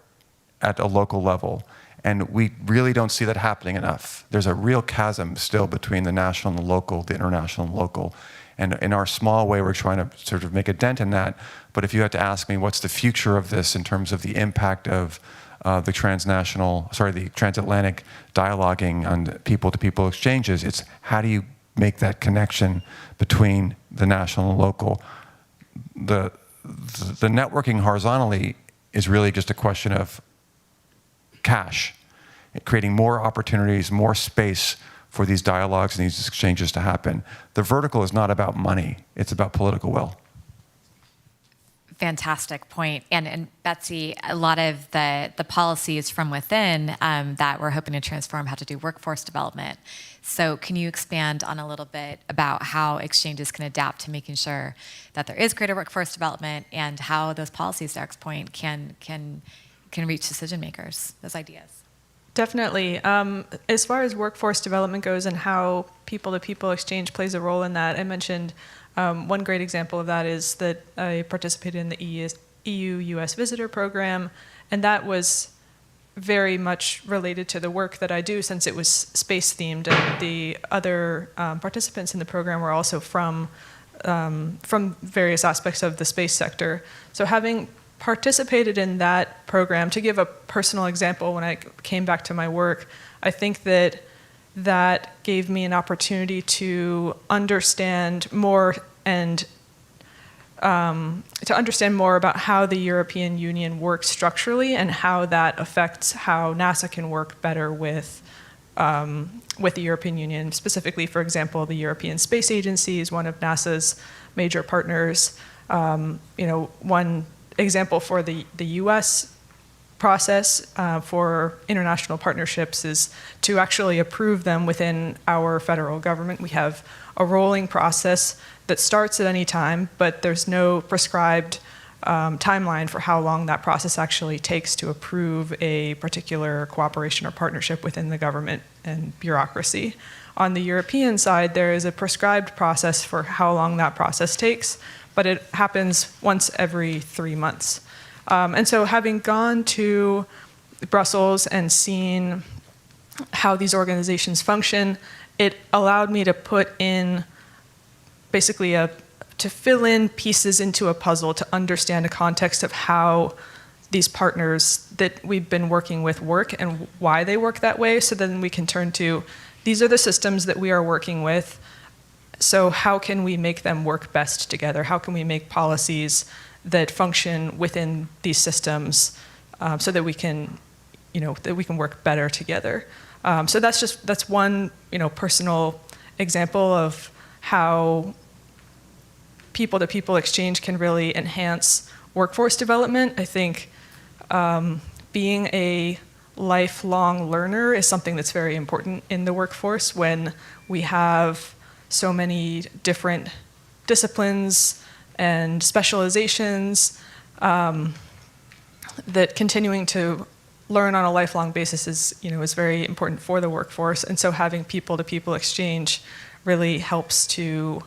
at a local level. And we really don't see that happening enough. There's a real chasm still between the national and the local, the international and local. And in our small way, we're trying to sort of make a dent in that. But if you had to ask me what's the future of this in terms of the impact of the transatlantic dialoguing on people-to-people exchanges, it's how do you make that connection between the national and local? The networking horizontally is really just a question of cash, creating more opportunities, more space for these dialogues and these exchanges to happen. The vertical is not about money, it's about political will. Fantastic point. And Betsy, a lot of the policies from within that we're hoping to transform have to do workforce development. So can you expand on a little bit about how exchanges can adapt to making sure that there is greater workforce development and how those policies, to Eric's point, can reach decision makers, those ideas? Definitely. As far as workforce development goes and how people-to-people exchange plays a role in that, I mentioned one great example of that is that I participated in the EU-U.S. visitor program, and that was very much related to the work that I do since it was space-themed, and the other participants in the program were also from various aspects of the space sector. So having participated in that program, to give a personal example, when I came back to my work, I think that gave me an opportunity to understand more and to understand more about how the European Union works structurally and how that affects how NASA can work better with the European Union. Specifically, for example, the European Space Agency is one of NASA's major partners. One example for the U.S. process for international partnerships is to actually approve them within our federal government. We have a rolling process that starts at any time, but there's no prescribed timeline for how long that process actually takes to approve a particular cooperation or partnership within the government and bureaucracy. On the European side, there is a prescribed process for how long that process takes, but it happens once every 3 months. And so having gone to Brussels and seen how these organizations function, it allowed me to put in basically to fill in pieces into a puzzle to understand the context of how these partners that we've been working with work and why they work that way. So then we can turn to, these are the systems that we are working with. So how can we make them work best together? How can we make policies that function within these systems so that we can, work better together? So that's one, personal example of how people-to-people exchange can really enhance workforce development. I think being a lifelong learner is something that's very important in the workforce when we have so many different disciplines and specializations that continuing to learn on a lifelong basis is very important for the workforce. And so having people-to-people exchange really helps to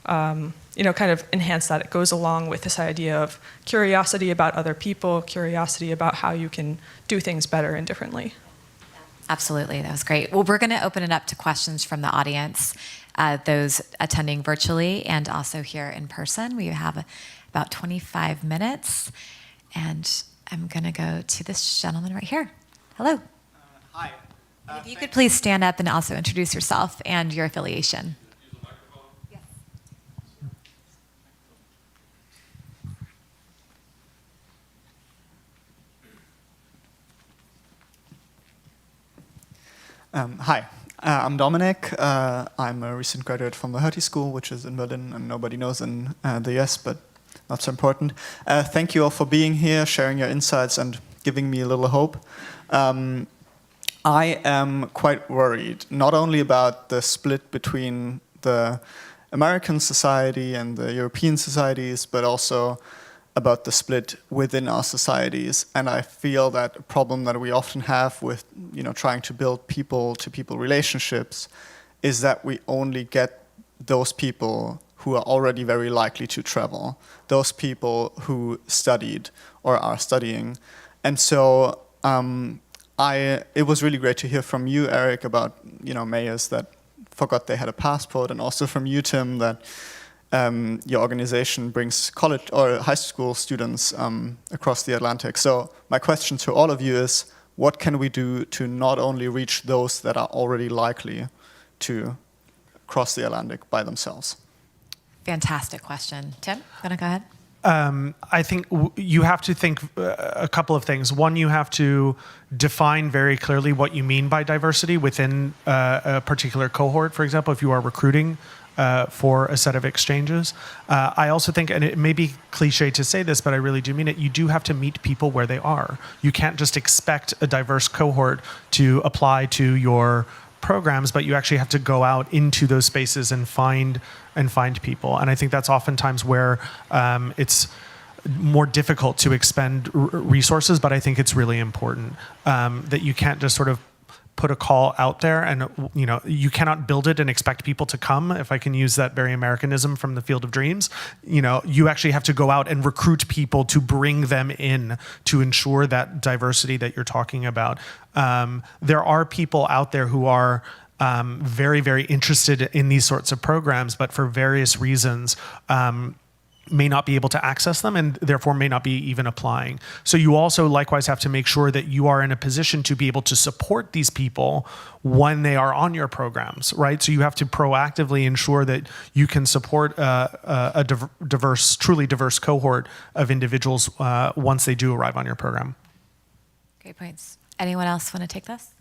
kind of enhance that. It goes along with this idea of curiosity about other people, curiosity about how you can do things better and differently. Absolutely, that was great. Well, we're going to open it up to questions from the audience, those attending virtually and also here in person. We have about 25 minutes, and I'm going to go to this gentleman right here. Hello. Hi. If you could please stand up and also introduce yourself and your affiliation. Hi, I'm Dominic. I'm a recent graduate from the Hertie School, which is in Berlin, and nobody knows in the US, but not so important. Thank you all for being here, sharing your insights, and giving me a little hope. I am quite worried, not only about the split between the American society and the European societies, but also about the split within our societies. And I feel that a problem that we often have with trying to build people-to-people relationships is that we only get those people who are already very likely to travel, those people who studied or are studying. And so it was really great to hear from you, Eric, about mayors that forgot they had a passport, and also from you, Tim, that your organization brings college or high school students across the Atlantic. So my question to all of you is, what can we do to not only reach those that are already likely to cross the Atlantic by themselves? Fantastic question. Tim, want to go ahead? I think you have to think a couple of things. One, you have to define very clearly what you mean by diversity within a particular cohort. For example, if you are recruiting for a set of exchanges. I also think, and it may be cliche to say this, but I really do mean it, you do have to meet people where they are. You can't just expect a diverse cohort to apply to your programs, but you actually have to go out into those spaces and find people. And I think that's oftentimes where it's more difficult to expend resources, but I think it's really important that you can't just sort of put a call out there, and you cannot build it and expect people to come, if I can use that very Americanism from the Field of Dreams. You actually have to go out and recruit people to bring them in to ensure that diversity that you're talking about. There are people out there who are very, very interested in these sorts of programs, but for various reasons may not be able to access them and therefore may not be even applying. So you also likewise have to make sure that you are in a position to be able to support these people when they are on your programs, right? So you have to proactively ensure that you can support a truly diverse cohort of individuals once they do arrive on your program. Great points. Anyone else want to take this?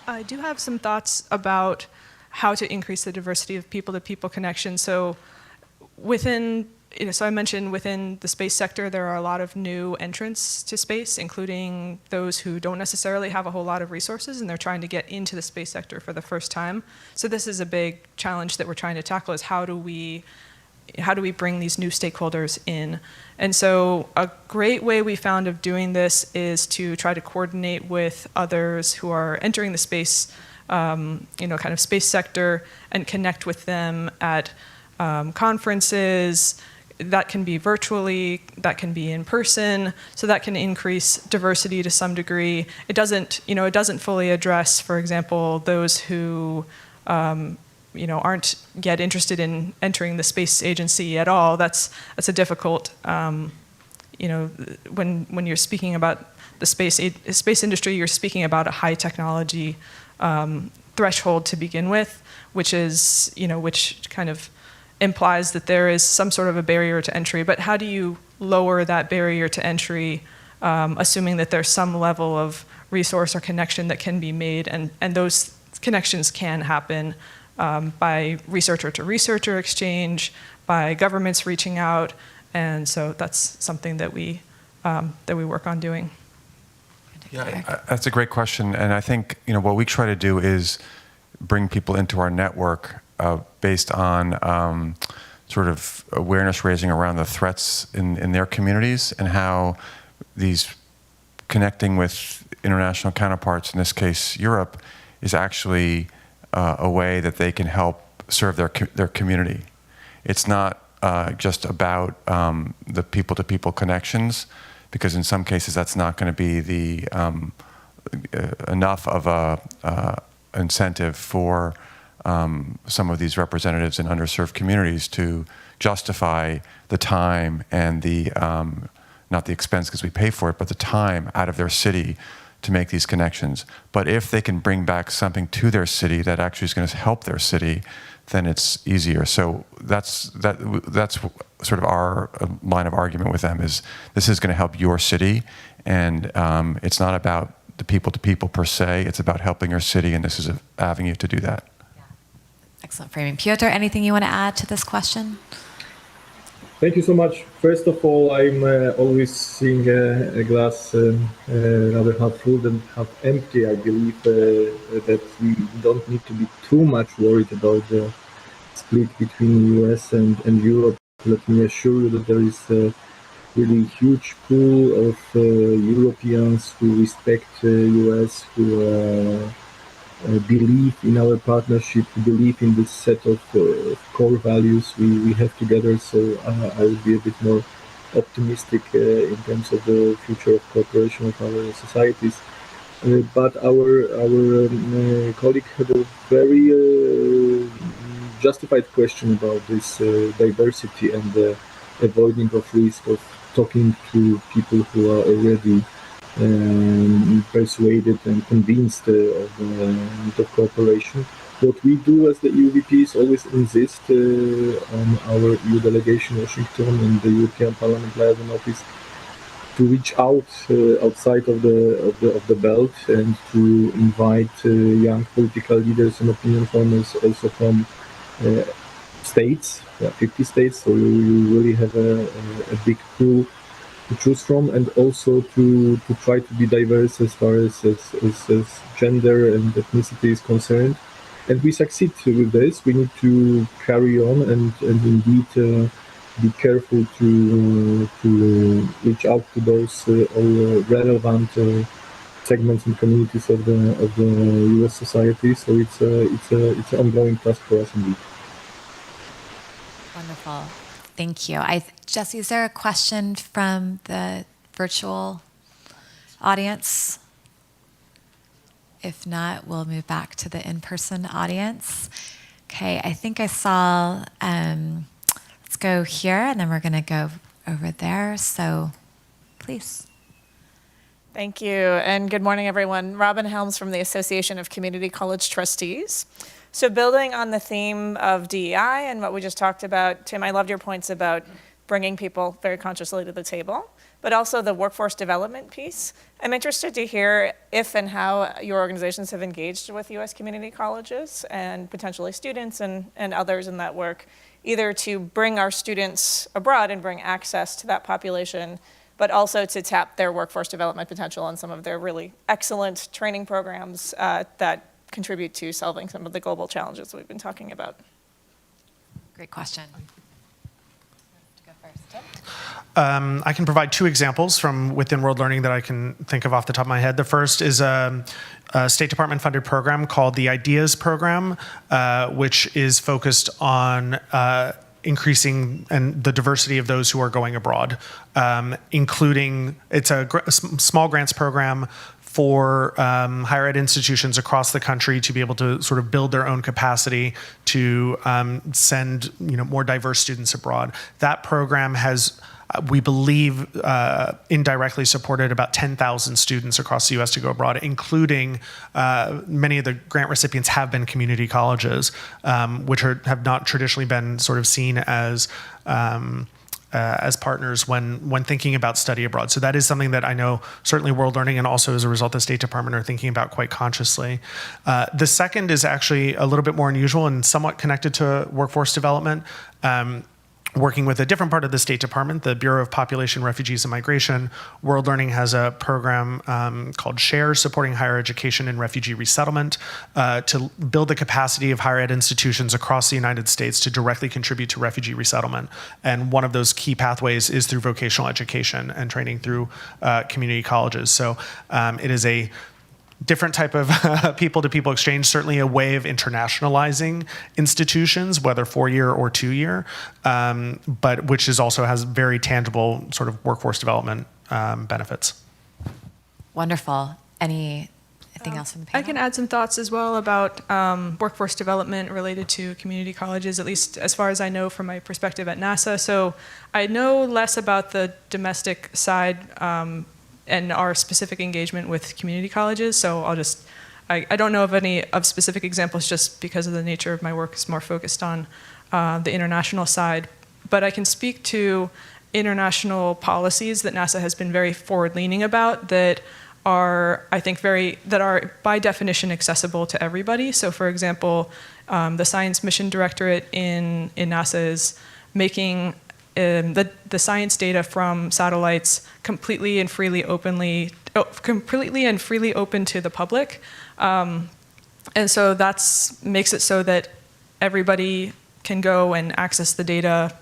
I do have some thoughts about how to increase the diversity of people-to-people connection. So I mentioned within the space sector, there are a lot of new entrants to space, including those who don't necessarily have a whole lot of resources, and they're trying to get into the space sector for the first time. So this is a big challenge that we're trying to tackle, is how do we bring these new stakeholders in? And so a great way we found of doing this is to try to coordinate with others who are entering the space, kind of space sector, and connect with them at conferences. That can be virtually, that can be in person, so that can increase diversity to some degree. It doesn't fully address, for example, those who aren't yet interested in entering the space agency at all. That's a difficult, when you're speaking about the space industry, you're speaking about a high technology threshold to begin with, which kind of implies that there is some sort of a barrier to entry. But how do you lower that barrier to entry, assuming that there's some level of resource or connection that can be made, and those connections can happen by researcher-to-researcher exchange, by governments reaching out, and so that's something that we work on doing. Yeah, that's a great question, and I think what we try to do is bring people into our network based on sort of awareness raising around the threats in their communities, and how these connecting with international counterparts, in this case Europe, is actually a way that they can help serve their community. It's not just about the people-to-people connections, because in some cases that's not going to be the enough of a incentive for some of these representatives in underserved communities to justify the time and the not the expense because we pay for it, but the time out of their city to make these connections. But if they can bring back something to their city that actually is going to help their city, then it's easier. So that's sort of our line of argument with them is this is going to help your city, and it's not about the people to people per se, it's about helping your city, and this is an avenue to do that. Yeah. Excellent framing. Piotr, anything you want to add to this question? Thank you so much. First of all, I'm always seeing a glass rather half full than half empty. I believe that we don't need to be too much worried about the split between US and Europe. Let me assure you that there is a really huge pool of Europeans who respect US, who believe in our partnership, believe in this set of core values we have together. So I would be a bit more optimistic in terms of the future of cooperation of our societies. But our colleague had a very justified question about this diversity and avoiding of risk of talking to people who are already persuaded and convinced of the need of cooperation. What we do as the EUVP is always insist on our EU delegation in Washington and the European Parliament liaison office to reach out outside of the belt and to invite young political leaders and opinion formers also from states, 50 states. So you really have a big pool to choose from, and also to try to be diverse as far as gender and ethnicity is concerned. And we succeed with this. We need to carry on and indeed be careful to reach out to those all relevant segments and communities of the US society. So it's an ongoing task for us indeed. Wonderful. Thank you. Jesse, is there a question from the virtual audience? If not, we'll move back to the in-person audience. Okay, I think I saw, let's go here, and then we're going to go over there. So please. Thank you, and good morning, everyone. Robin Helms from the Association of Community College Trustees. So building on the theme of DEI and what we just talked about, Tim, I loved your points about bringing people very consciously to the table, but also the workforce development piece. I'm interested to hear if and how your organizations have engaged with U.S. community colleges and potentially students and others in that work, either to bring our students abroad and bring access to that population, but also to tap their workforce development potential and some of their really excellent training programs that contribute to solving some of the global challenges that we've been talking about. Great question. I can provide two examples from within World Learning that I can think of off the top of my head. The first is a State Department funded program called the Ideas Program, which is focused on increasing and the diversity of those who are going abroad, including, it's a small grants program for higher ed institutions across the country to be able to sort of build their own capacity to send more diverse students abroad. That program has, we believe, indirectly supported about 10,000 students across the U.S. to go abroad, including many of the grant recipients have been community colleges, which have not traditionally been sort of seen as partners when thinking about study abroad. So that is something that I know certainly World Learning and also as a result the State Department are thinking about quite consciously. The second is actually a little bit more unusual and somewhat connected to workforce development. Working with a different part of the State Department, the Bureau of Population, Refugees, and Migration, World Learning has a program called SHARE, supporting higher education and refugee resettlement, to build the capacity of higher ed institutions across the United States to directly contribute to refugee resettlement. And one of those key pathways is through vocational education and training through community colleges. So it is a different type of people-to-people exchange, certainly a way of internationalizing institutions, whether 4-year or 2-year, but which is also has very tangible sort of workforce development benefits. Wonderful. Anything else from the panel? I can add some thoughts as well about workforce development related to community colleges, at least as far as I know from my perspective at NASA. So I know less about the domestic side, and our specific engagement with community colleges. So I don't know of any of specific examples just because of the nature of my work is more focused on the international side. But I can speak to international policies that NASA has been very forward-leaning about that are, I think, that are by definition accessible to everybody. So for example, the Science Mission Directorate in NASA is making the science data from satellites completely and freely open to the public. And so that makes it so that everybody can go and access the data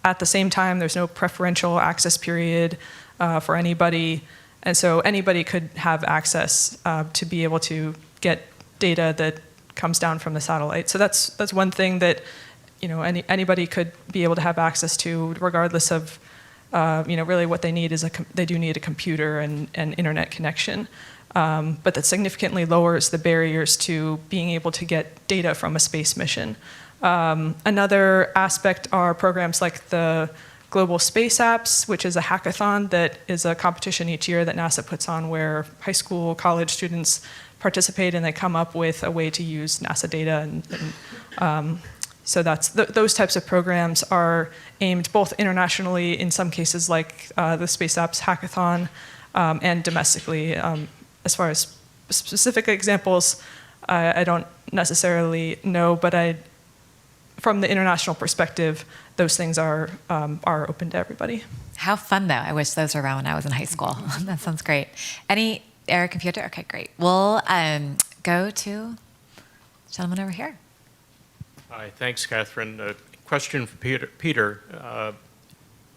at the same time. There's no preferential access period for anybody. And so anybody could have access to be able to get data that comes down from the satellite. So that's one thing that anybody could be able to have access to, regardless of really what they need is they do need a computer and internet connection. But that significantly lowers the barriers to being able to get data from a space mission. Another aspect are programs like the Global Space Apps, which is a hackathon that is a competition each year that NASA puts on where high school, college students participate and they come up with a way to use NASA data. So those types of programs are aimed both internationally, in some cases like the Space Apps Hackathon, and domestically. As far as specific examples, I don't necessarily know, but from the international perspective, those things are open to everybody. How fun, though. I wish those were around when I was in high school. That sounds great. Any Eric computer? Okay, great. We'll go to the gentleman over here. Hi, thanks, Catherine. A question for Peter.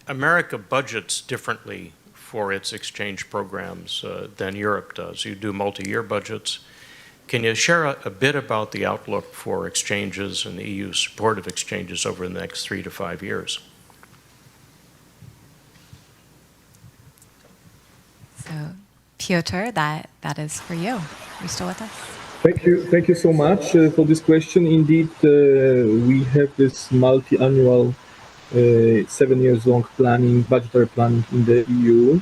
America budgets differently for its exchange programs than Europe does. You do multi-year budgets. Can you share a bit about the outlook for exchanges and the EU's support of exchanges over the next 3 to 5 years? So, Piotr, that is for you. Are you still with us? Thank you so much for this question. Indeed, we have this multi-annual 7 years long budgetary planning in the EU,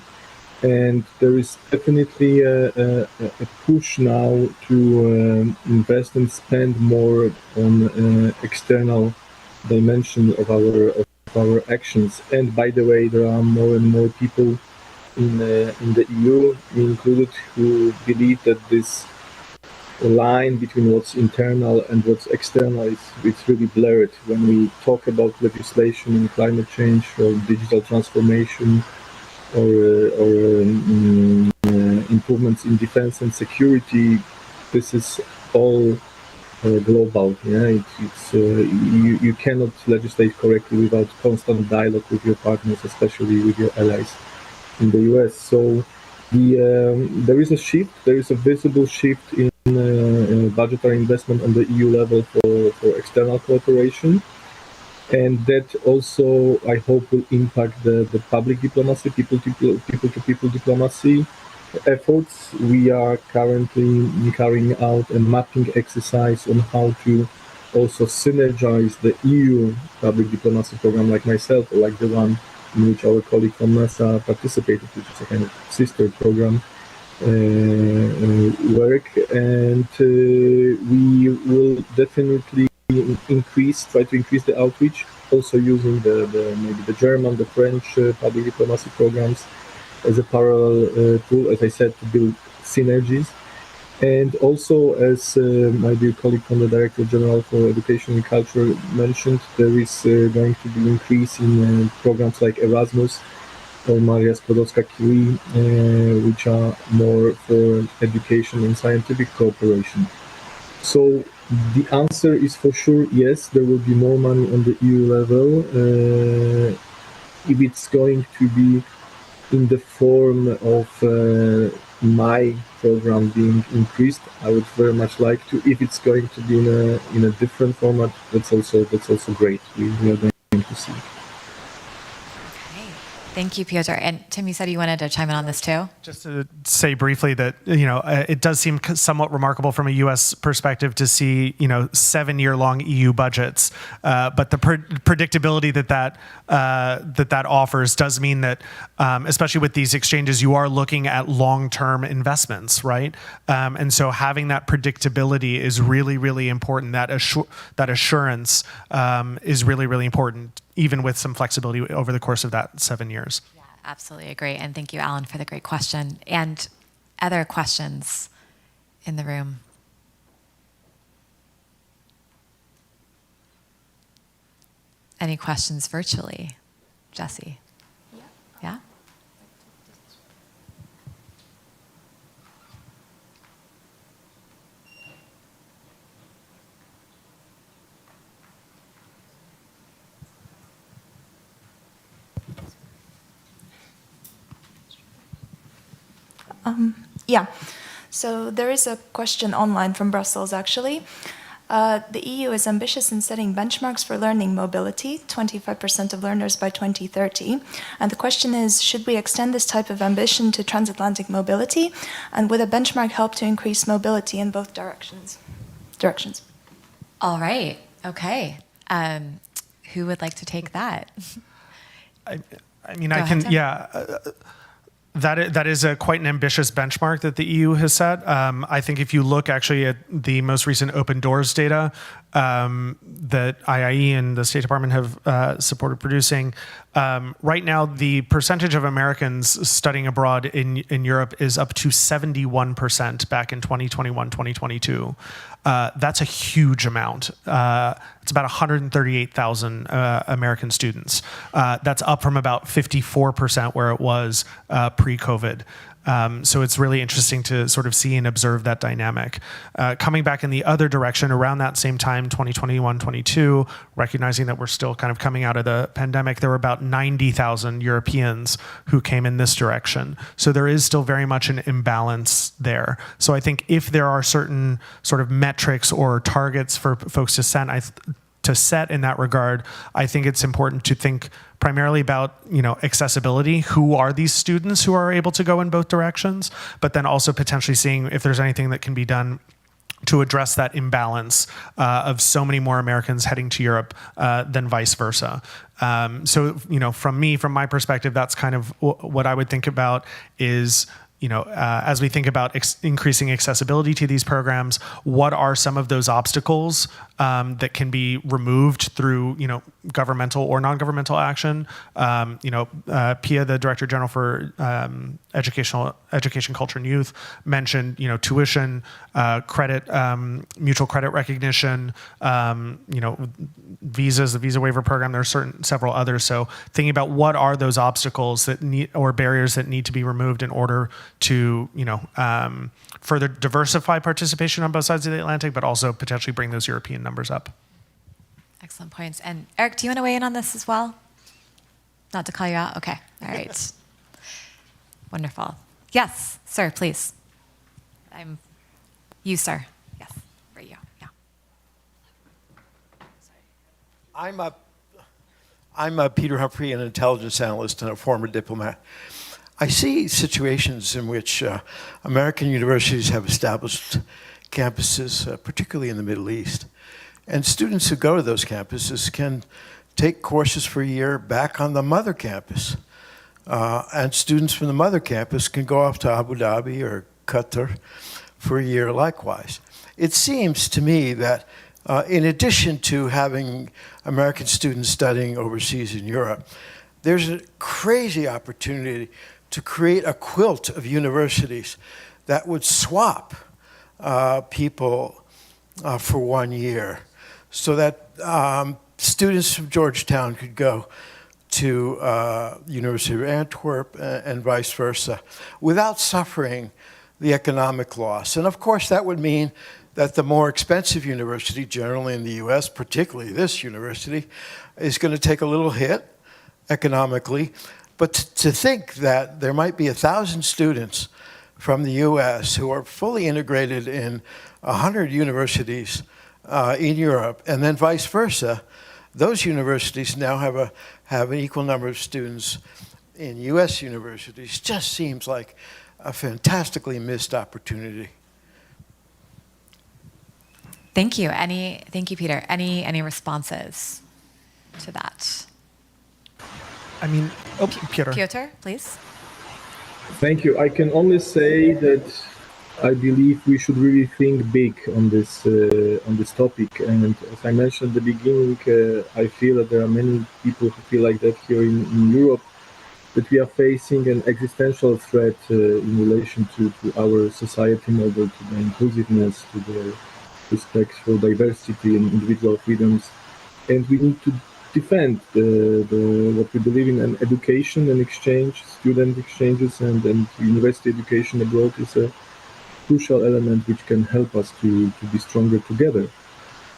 and there is definitely a push now to invest and spend more on external dimension of our actions. And by the way, there are more and more people in the EU, me included, who believe that this line between what's internal and what's external it's really blurred. When we talk about legislation and climate change or digital transformation or improvements in defense and security, this is all global. Yeah, you cannot legislate correctly without constant dialogue with your partners, especially with your allies in the US. So there is a shift. There is a visible shift in budgetary investment on the EU level for external cooperation, and that also I hope will impact the public diplomacy, people-to-people diplomacy efforts. We are currently carrying out a mapping exercise on how to also synergize the EU public diplomacy program, like myself, or like the one in which our colleague from NASA participated, which is a kind of sister program work, and we will definitely try to increase the outreach, also using maybe the German, the French public diplomacy programs as a parallel tool, as I said, to build synergies. And also, as my dear colleague from the Director General for Education and Culture mentioned, there is going to be increase in programs like Erasmus or Maria Skłodowska-Curie, which are more for education and scientific cooperation. So the answer is for sure yes, there will be more money on the EU level. If it's going to be in the form of my program being increased, I would very much like to. If it's going to be in a different format, that's also great. We are going to see. Okay. Thank you, Piotr. And Tim, you said you wanted to chime in on this too? Just to say briefly that, it does seem somewhat remarkable from a U.S. perspective to see, 7-year-long EU budgets. But the predictability that offers does mean that, especially with these exchanges, you are looking at long-term investments, right? And so having that predictability is really, really important. That assurance is really, really important, even with some flexibility over the course of that 7 years. Yeah, absolutely agree. And thank you, Alan, for the great question. And other questions in the room? Any questions virtually? Jesse? Yeah? Yeah, so there is a question online from Brussels, actually. The EU is ambitious in setting benchmarks for learning mobility, 25% of learners by 2030. And the question is, should we extend this type of ambition to transatlantic mobility? And would a benchmark help to increase mobility in both directions? All right. Okay. Who would like to take that? I Go can, ahead, Tim. yeah. That is quite an ambitious benchmark that the EU has set. I think if you look actually at the most recent Open Doors data that IIE and the State Department have supported producing, right now the percentage of Americans studying abroad in Europe is up to 71% back in 2021, 2022. That's a huge amount. It's about 138,000 American students. That's up from about 54% where it was pre-COVID. So it's really interesting to sort of see and observe that dynamic. Coming back in the other direction, around that same time, 2021, 22, recognizing that we're still kind of coming out of the pandemic, there were about 90,000 Europeans who came in this direction. So there is still very much an imbalance there. So I think if there are certain sort of metrics or targets for folks to set in that regard, I think it's important to think primarily about, accessibility. Who are these students who are able to go in both directions? But then also potentially seeing if there's anything that can be done to address that imbalance of so many more Americans heading to Europe than vice versa. So, from my perspective, that's kind of what I would think about is, as we think about increasing accessibility to these programs, what are some of those obstacles that can be removed through, governmental or non-governmental action? Pia, the Director General for Education, Culture, and Youth, mentioned, tuition, credit, mutual credit recognition, visas, the visa waiver program. There are several others. So thinking about what are those obstacles that or barriers that need to be removed in order to, further diversify participation on both sides of the Atlantic, but also potentially bring those European numbers up. Excellent points. And Eric, do you want to weigh in on this as well? Not to call you out? Okay. All right. Wonderful. Yes, sir, please. You, sir. Yes, for you. Yeah. I'm Peter Humphrey, an intelligence analyst and a former diplomat. I see situations in which American universities have established campuses, particularly in the Middle East, and students who go to those campuses can take courses for a year back on the mother campus. And students from the mother campus can go off to Abu Dhabi or Qatar for a year likewise. It seems to me that in addition to having American students studying overseas in Europe, there's a crazy opportunity to create a quilt of universities that would swap people for 1 year so that students from Georgetown could go to University of Antwerp and vice versa without suffering the economic loss. And of course that would mean that the more expensive university, generally in the US, particularly this university, is going to take a little hit economically. But to think that there might be 1,000 students from the US who are fully integrated in 100 universities in Europe, and then vice versa, those universities now have an equal number of students in U.S. universities just seems like a fantastically missed opportunity. Thank you. Thank you, Peter. Any responses to that? I mean, Peter. Piotr, please. Thank you. I can only say that I believe we should really think big on this topic. And as I mentioned at the beginning, I feel that there are many people who feel like that here in Europe, that we are facing an existential threat in relation to our society model, to the inclusiveness, to the respect for diversity and individual freedoms. And we need to defend what we believe in, and education and exchange, student exchanges and university education abroad is a crucial element which can help us to be stronger together.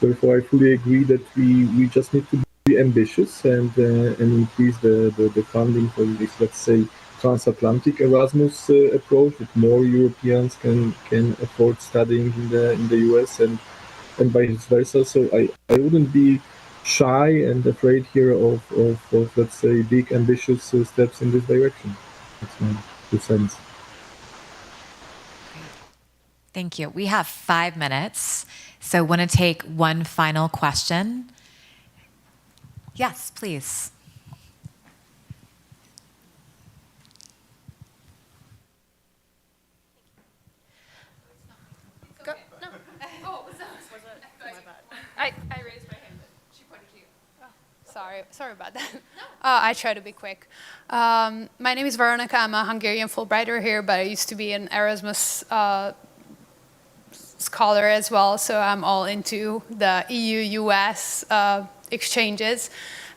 Therefore, I fully agree that we just need to be ambitious and increase the funding for this, let's say, transatlantic Erasmus approach, that more Europeans can afford studying in the US and vice versa. So I wouldn't be shy and afraid here of let's say, big ambitious steps in this direction. That's my 2 cents. Thank you. We have 5 minutes, so want to take one final question. Yes, please. Go. No. Oh, was it? My bad. I raised my hand, but she pointed to you. Oh, sorry about that. No. I try to be quick. My name is Veronica. I'm a Hungarian Fulbrighter here, but I used to be an Erasmus scholar as well, so I'm all into the EU-U.S. exchanges.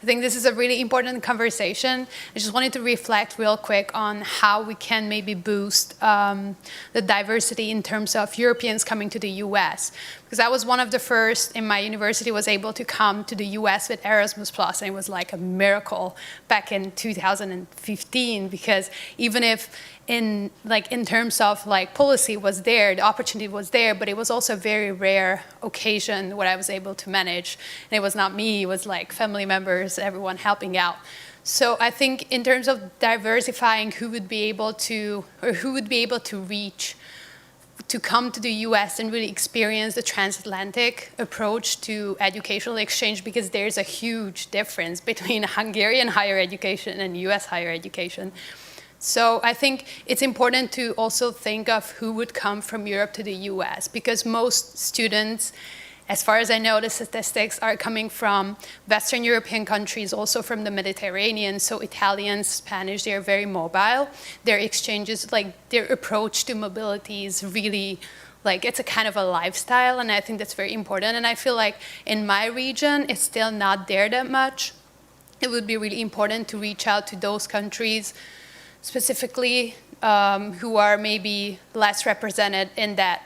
I think this is a really important conversation. I just wanted to reflect real quick on how we can maybe boost the diversity in terms of Europeans coming to the US. Because I was one of the first in my university was able to come to the US with Erasmus Plus, and it was like a miracle back in 2015, because even if in terms of like policy was there, the opportunity was there, but it was also a very rare occasion what I was able to manage. And it was not me, it was like family members, everyone helping out. So I think in terms of diversifying who would be able to reach to come to the US and really experience the transatlantic approach to educational exchange, because there's a huge difference between Hungarian higher education and US higher education. So I think it's important to also think of who would come from Europe to the US, because most students, as far as I know, the statistics are coming from Western European countries, also from the Mediterranean. So Italians, Spanish, they're very mobile. Their exchanges, like their approach to mobility is really, like it's a kind of a lifestyle, and I think that's very important. And I feel like in my region, it's still not there that much. It would be really important to reach out to those countries specifically who are maybe less represented in that,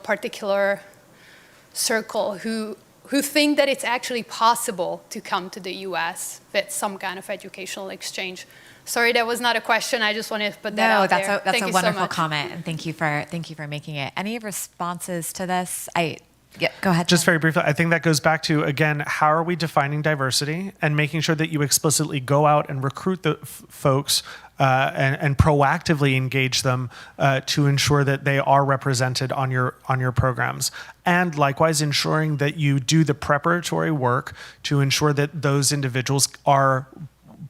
particular circle, who think that it's actually possible to come to the US with some kind of educational exchange. Sorry, that was not a question. I just wanted to put that out there. That's a wonderful comment, and thank you for making it. Any responses to this? Yeah, go ahead. Just very briefly, I think that goes back to, again, how are we defining diversity and making sure that you explicitly go out and recruit the folks and proactively engage them to ensure that they are represented on your programs. And likewise, ensuring that you do the preparatory work to ensure that those individuals are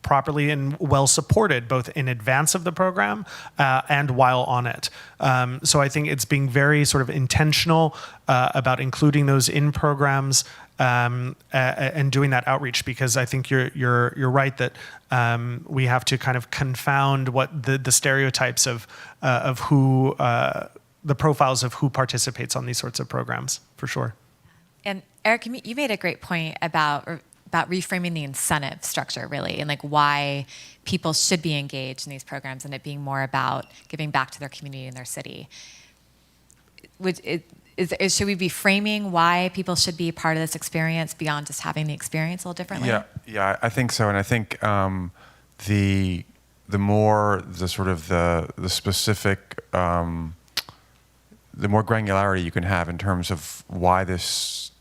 properly and well supported, both in advance of the program and while on it. So I think it's being very sort of intentional about including those in programs and doing that outreach, because I think you're right that we have to kind of confound what the stereotypes of who the profiles of who participates on these sorts of programs, for sure. And Eric, you made a great point about reframing the incentive structure, really, and like why people should be engaged in these programs, and it being more about giving back to their community and their city. Should we be framing why people should be part of this experience beyond just having the experience a little differently? Yeah, I think so, and I think the more the sort of the specific, the more granularity you can have in terms of why this,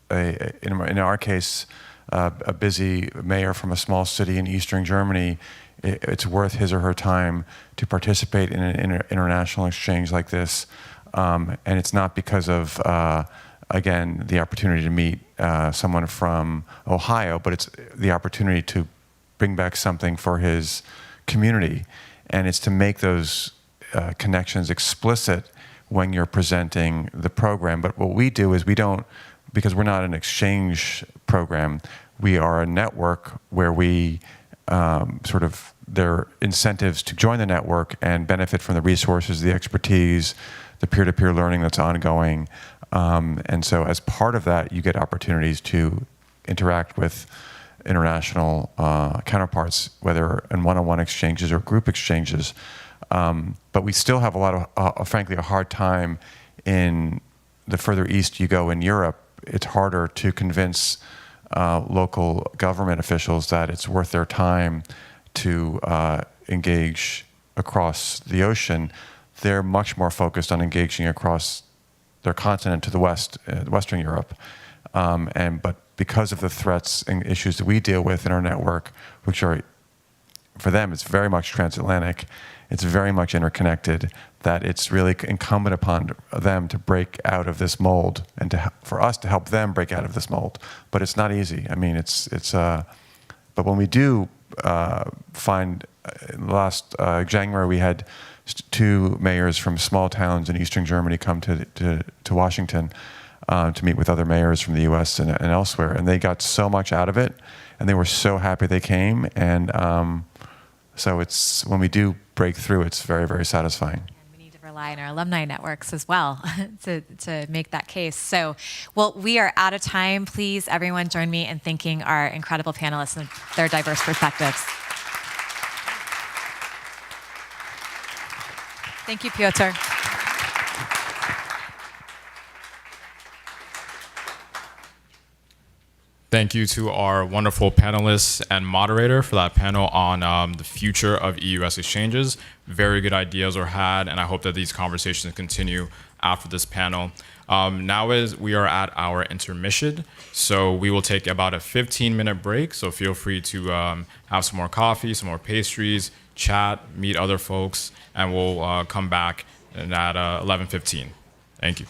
in our case, a busy mayor from a small city in eastern Germany, it's worth his or her time to participate in an international exchange like this. And it's not because of, again, the opportunity to meet someone from Ohio, but it's the opportunity to bring back something for his community. And it's to make those connections explicit when you're presenting the program. But what we do is we don't, because we're not an exchange program, we are a network where we there are incentives to join the network and benefit from the resources, the expertise, the peer-to-peer learning that's ongoing. And so as part of that, you get opportunities to interact with international counterparts, whether in one-on-one exchanges or group exchanges. But we still have a lot of, frankly, a hard time in the further east you go in Europe. It's harder to convince local government officials that it's worth their time to engage across the ocean. They're much more focused on engaging across their continent to the west, Western Europe. But because of the threats and issues that we deal with in our network, which are, for them, it's very much transatlantic, it's very much interconnected, that it's really incumbent upon them to break out of this mold and for us to help them break out of this mold. But it's not easy. I mean, but when we do find, last January we had 2 mayors from small towns in eastern Germany come to Washington to meet with other mayors from the U.S. and elsewhere, and they got so much out of it, and they were so happy they came, and so it's, when we do break through, it's very, very satisfying. We need to rely on our alumni networks as well to make that case. So, well, we are out of time. Please, everyone, join me in thanking our incredible panelists and their diverse perspectives. Thank you, Piotr. Thank you to our wonderful panelists and moderator for that panel on the future of EU-U.S. exchanges. Very good ideas were had, and I hope that these conversations continue after this panel. Now we are at our intermission, so we will take about a 15-minute break, so feel free to have some more coffee, some more pastries, chat, meet other folks, and we'll come back at 11:15. Thank you.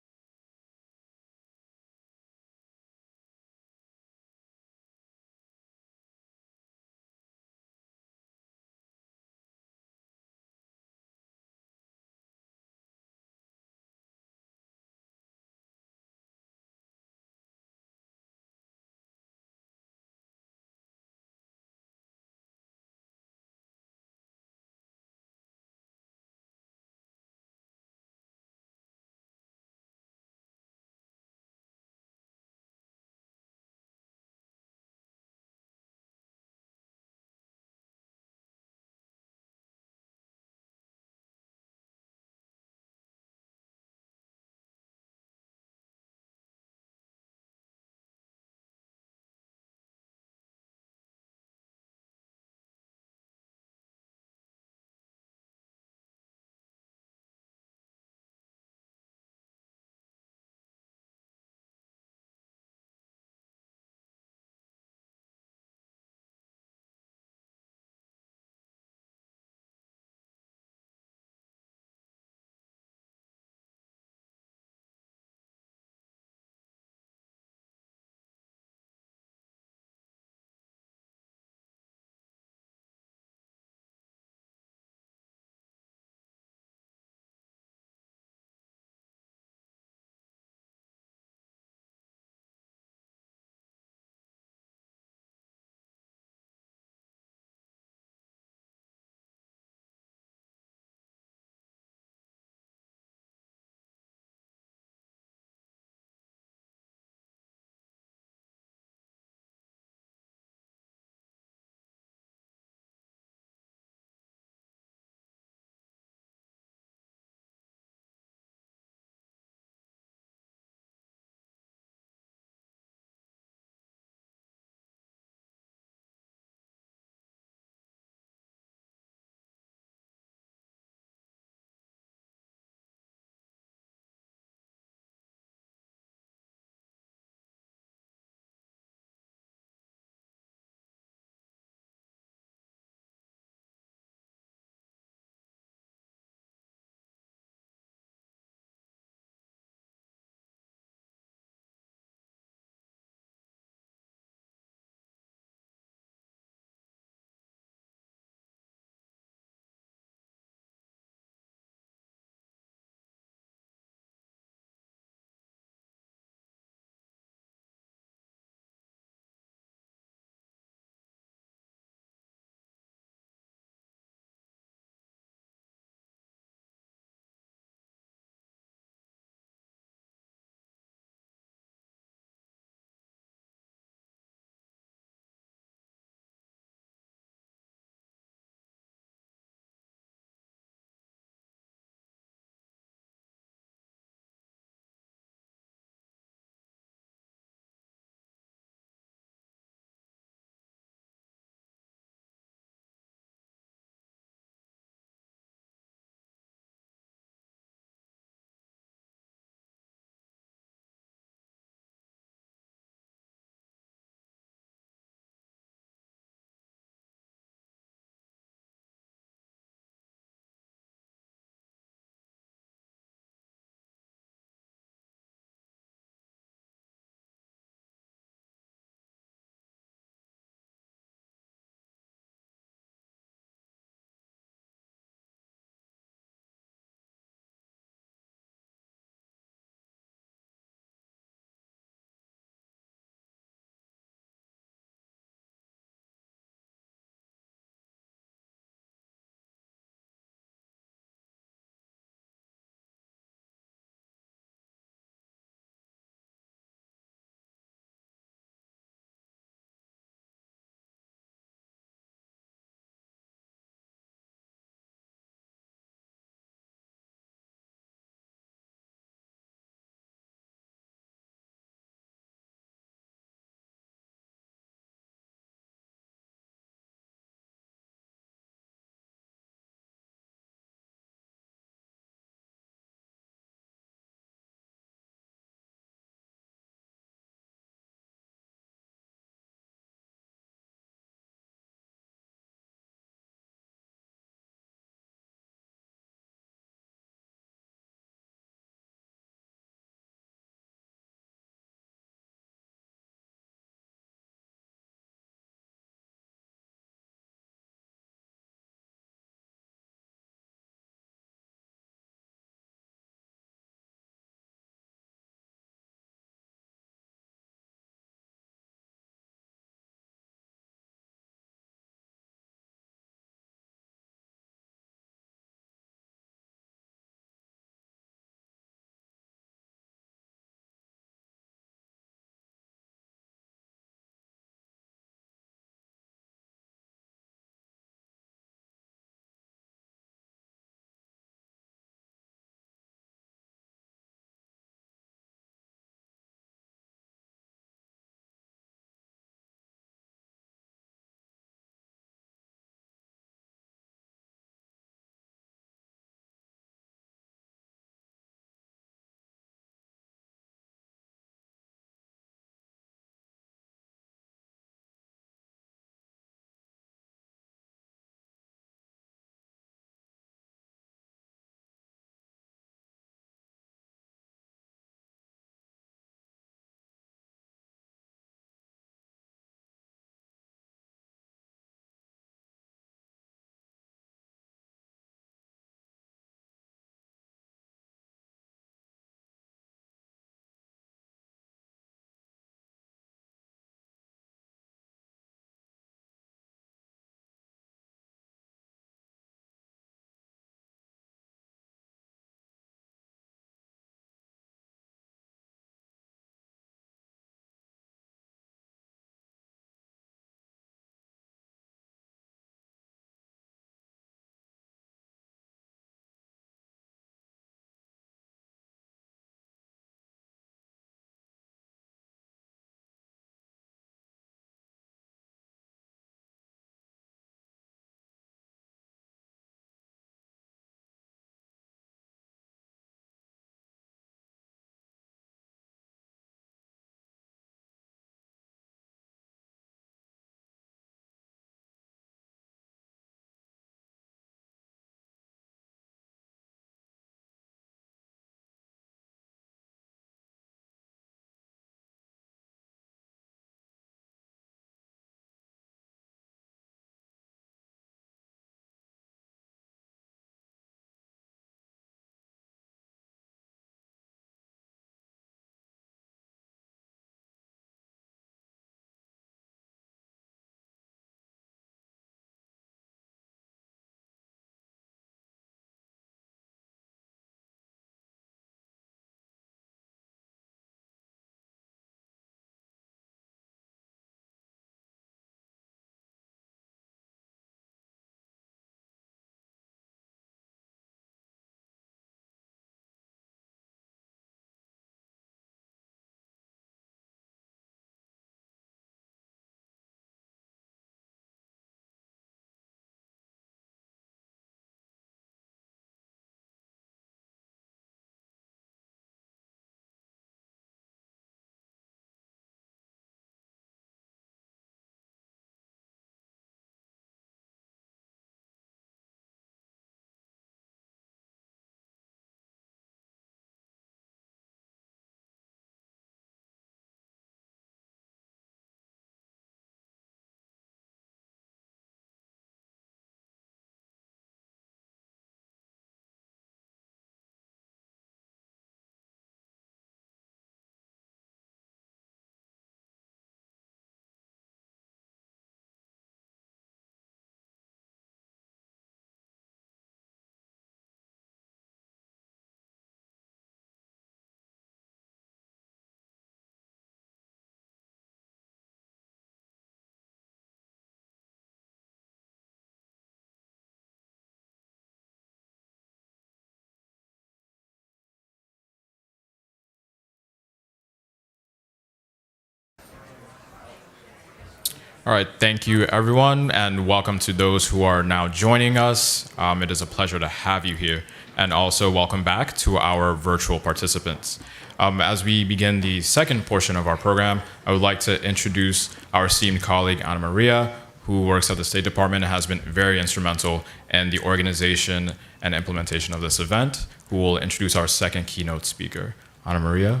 All right, thank you everyone, and welcome to those who are now joining us. It is a pleasure to have you here, and also welcome back to our virtual participants. As we begin the second portion of our program, I would like to introduce our esteemed colleague, Ana Maria, who works at the State Department and has been very instrumental in the organization and implementation of this event, who will introduce our second keynote speaker. Ana Maria.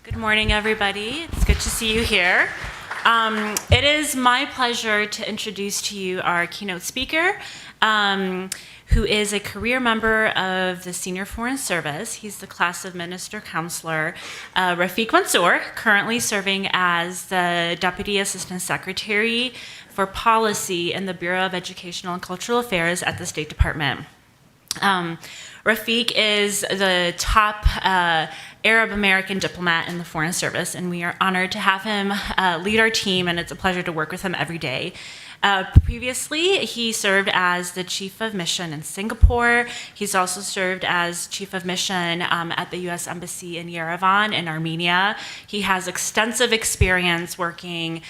Good morning, everybody. It's good to see you here. It is my pleasure to introduce to you our keynote speaker, who is a career member of the Senior Foreign Service. He's the class of Minister Counselor, Rafiq Mansour, currently serving as the Deputy Assistant Secretary for Policy in the Bureau of Educational and Cultural Affairs at the State Department. Rafiq is the top Arab American diplomat in the Foreign Service, and we are honored to have him lead our team, and it's a pleasure to work with him every day. Previously, he served as the Chief of Mission in Singapore. He's also served as Chief of Mission at the U.S. Embassy in Yerevan in Armenia. He has extensive experience working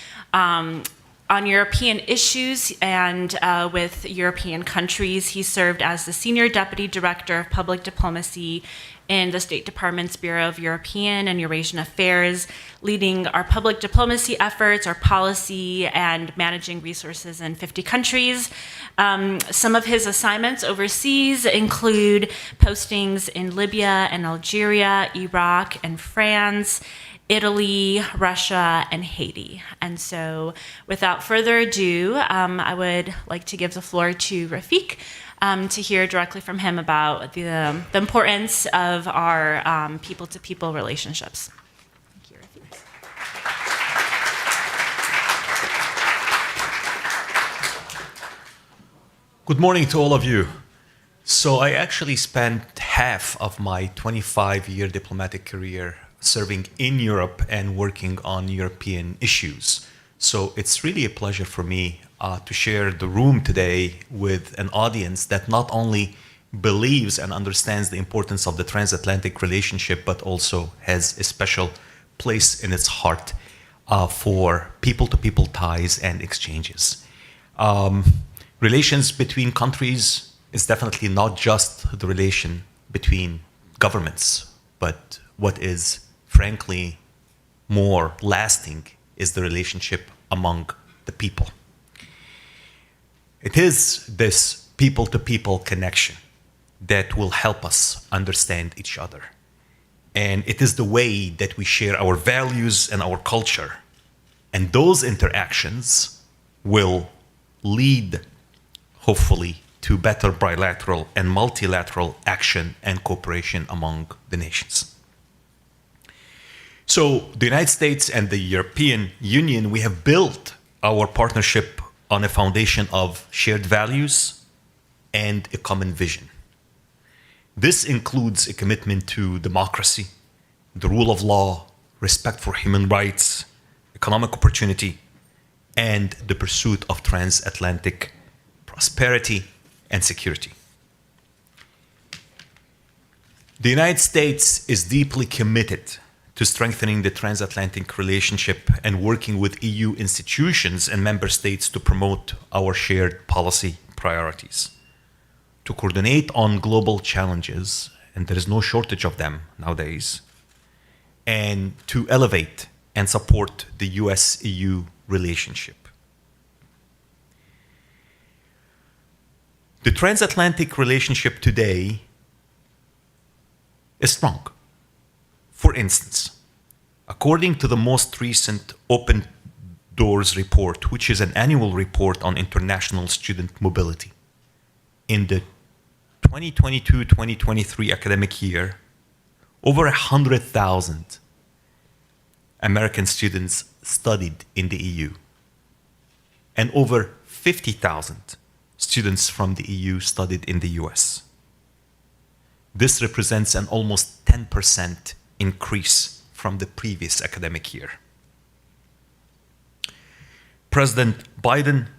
on European issues and with European countries. He served as the Senior Deputy Director of Public Diplomacy in the State Department's Bureau of European and Eurasian Affairs, leading our public diplomacy efforts, our policy, and managing resources in 50 countries. Some of his assignments overseas include postings in Libya and Algeria, Iraq and France, Italy, Russia, and Haiti. And so without further ado, I would like to give the floor to Rafiq to hear directly from him about the importance of our people-to-people relationships. Thank you, Rafiq. Good morning to all of you. So I actually spent half of my 25-year diplomatic career serving in Europe and working on European issues. So it's really a pleasure for me to share the room today with an audience that not only believes and understands the importance of the transatlantic relationship, but also has a special place in its heart for people-to-people ties and exchanges. Relations between countries is definitely not just the relation between governments, but what is frankly more lasting is the relationship among the people. It is this people-to-people connection that will help us understand each other. And it is the way that we share our values and our culture. And those interactions will lead, hopefully, to better bilateral and multilateral action and cooperation among the nations. So the United States and the European Union, we have built our partnership on a foundation of shared values and a common vision. This includes a commitment to democracy, the rule of law, respect for human rights, economic opportunity, and the pursuit of transatlantic prosperity and security. The United States is deeply committed to strengthening the transatlantic relationship and working with EU institutions and member states to promote our shared policy priorities, to coordinate on global challenges, and there is no shortage of them nowadays, and to elevate and support the US-EU relationship. The transatlantic relationship today is strong. For instance, according to the most recent Open Doors report, which is an annual report on international student mobility, in the 2022-2023 academic year, over 100,000 American students studied in the EU, and over 50,000 students from the EU studied in the US. This represents an almost 10% increase from the previous academic year. President Biden,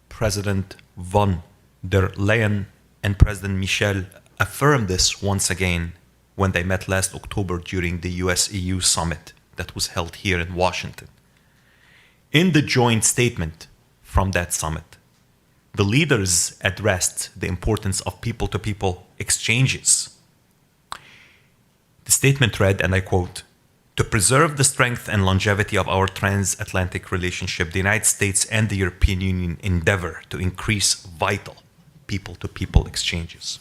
President von der Leyen, and President Michel affirmed this once again when they met last October during the US-EU summit that was held here in Washington. In the joint statement from that summit, the leaders addressed the importance of people-to-people exchanges. The statement read, and I quote, "To preserve the strength and longevity of our transatlantic relationship, the United States and the European Union endeavor to increase vital people-to-people exchanges."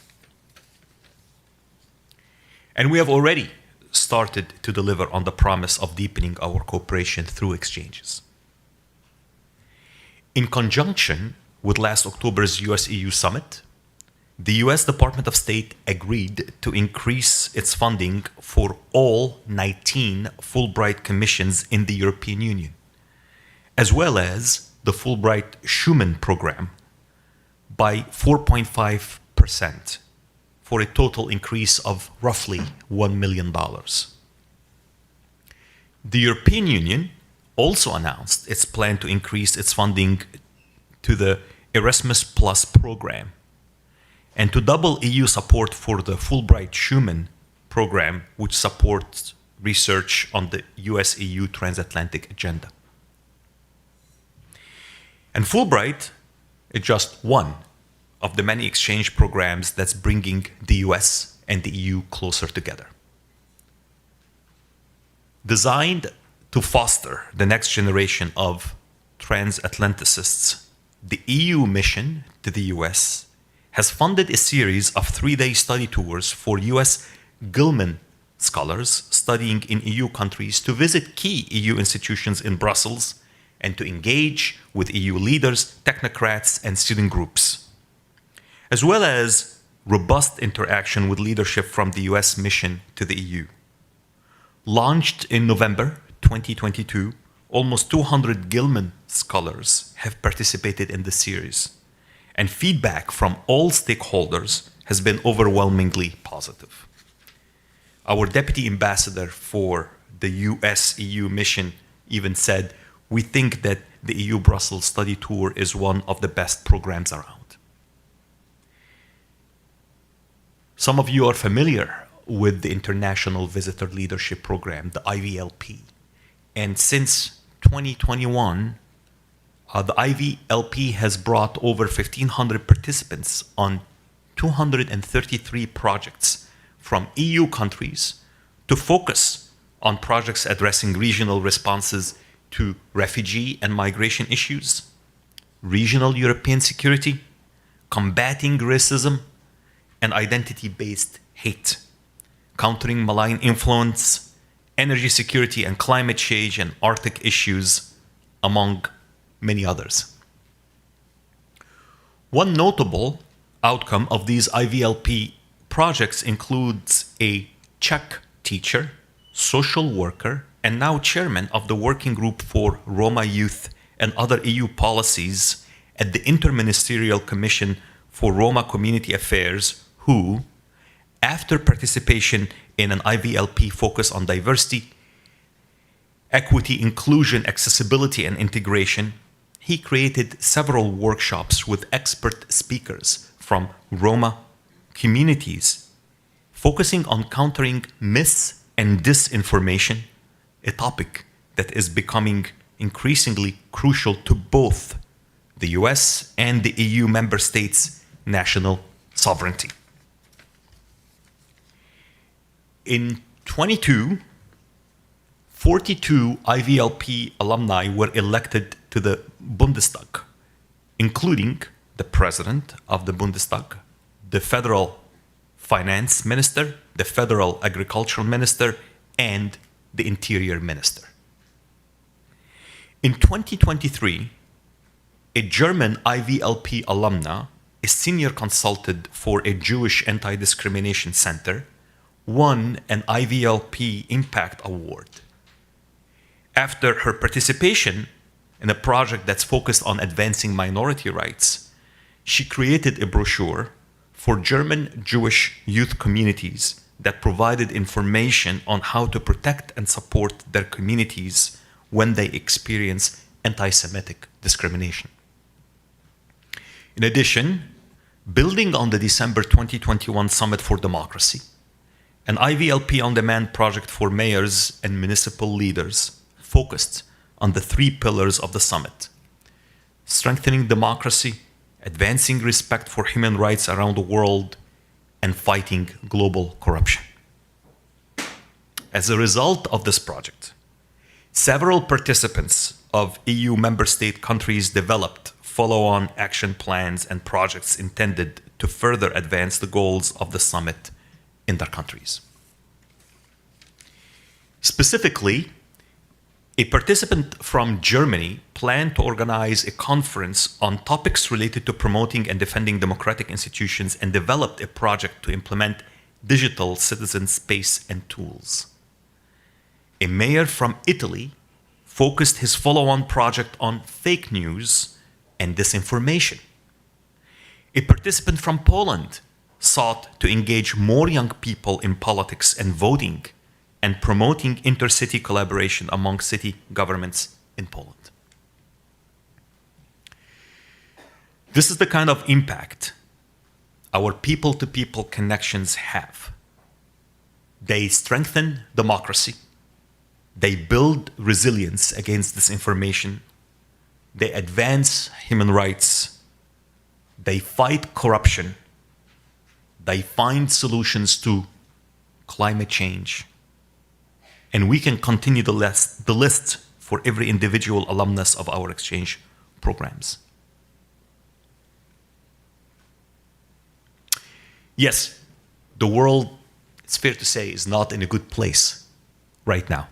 And we have already started to deliver on the promise of deepening our cooperation through exchanges. In conjunction with last October's US-EU summit, the US Department of State agreed to increase its funding for all 19 Fulbright commissions in the European Union, as well as the Fulbright-Schumann program by 4.5%, for a total increase of roughly $1 million. The European Union also announced its plan to increase its funding to the Erasmus Plus program and to double EU support for the Fulbright-Schumann program, which supports research on the US-EU transatlantic agenda. And Fulbright is just one of the many exchange programs that's bringing the US and the EU closer together. Designed to foster the next generation of transatlanticists, the EU mission to the US has funded a series of 3-day study tours for US Gilman scholars studying in EU countries to visit key EU institutions in Brussels and to engage with EU leaders, technocrats, and student groups, as well as robust interaction with leadership from the US mission to the EU. Launched in November 2022, almost 200 Gilman scholars have participated in the series, and feedback from all stakeholders has been overwhelmingly positive. Our deputy ambassador for the US-EU mission even said, "We think that the EU Brussels study tour is one of the best programs around." Some of you are familiar with the International Visitor Leadership Program, the IVLP. And since 2021, the IVLP has brought over 1,500 participants on 233 projects from EU countries to focus on projects addressing regional responses to refugee and migration issues, regional European security, combating racism and identity-based hate, countering malign influence, energy security and climate change and Arctic issues, among many others. One notable outcome of these IVLP projects includes a Czech teacher, social worker, and now chairman of the Working Group for Roma Youth and Other EU Policies at the Interministerial Commission for Roma Community Affairs, who, after participation in an IVLP focus on diversity, equity, inclusion, accessibility, and integration, he created several workshops with expert speakers from Roma communities, focusing on countering myths and disinformation, a topic that is becoming increasingly crucial to both the US and the EU member states' national sovereignty. In 42 IVLP alumni were elected to the Bundestag, including the president of the Bundestag, the federal finance minister, the federal agricultural minister, and the interior minister. In 2023, a German IVLP alumna, a senior consultant for a Jewish anti-discrimination center, won an IVLP Impact Award after her participation in a project that's focused on advancing minority rights. She created a brochure for German Jewish youth communities that provided information on how to protect and support their communities when they experience anti-Semitic discrimination. In addition, building on the December 2021 Summit for Democracy, an IVLP on-demand project for mayors and municipal leaders focused on the 3 pillars of the summit: strengthening democracy, advancing respect for human rights around the world, and fighting global corruption. As a result of this project, several participants of EU member state countries developed follow-on action plans and projects intended to further advance the goals of the summit in their countries. Specifically, a participant from Germany planned to organize a conference on topics related to promoting and defending democratic institutions and developed a project to implement digital citizen space and tools. A mayor from Italy focused his follow-on project on fake news and disinformation. A participant from Poland sought to engage more young people in politics and voting and promoting intercity collaboration among city governments in Poland. This is the kind of impact our people-to-people connections have. They strengthen democracy. They build resilience against disinformation. They advance human rights. They fight corruption. They find solutions to climate change. And we can continue the list for every individual alumnus of our exchange programs. Yes, the world, it's fair to say, is not in a good place right now.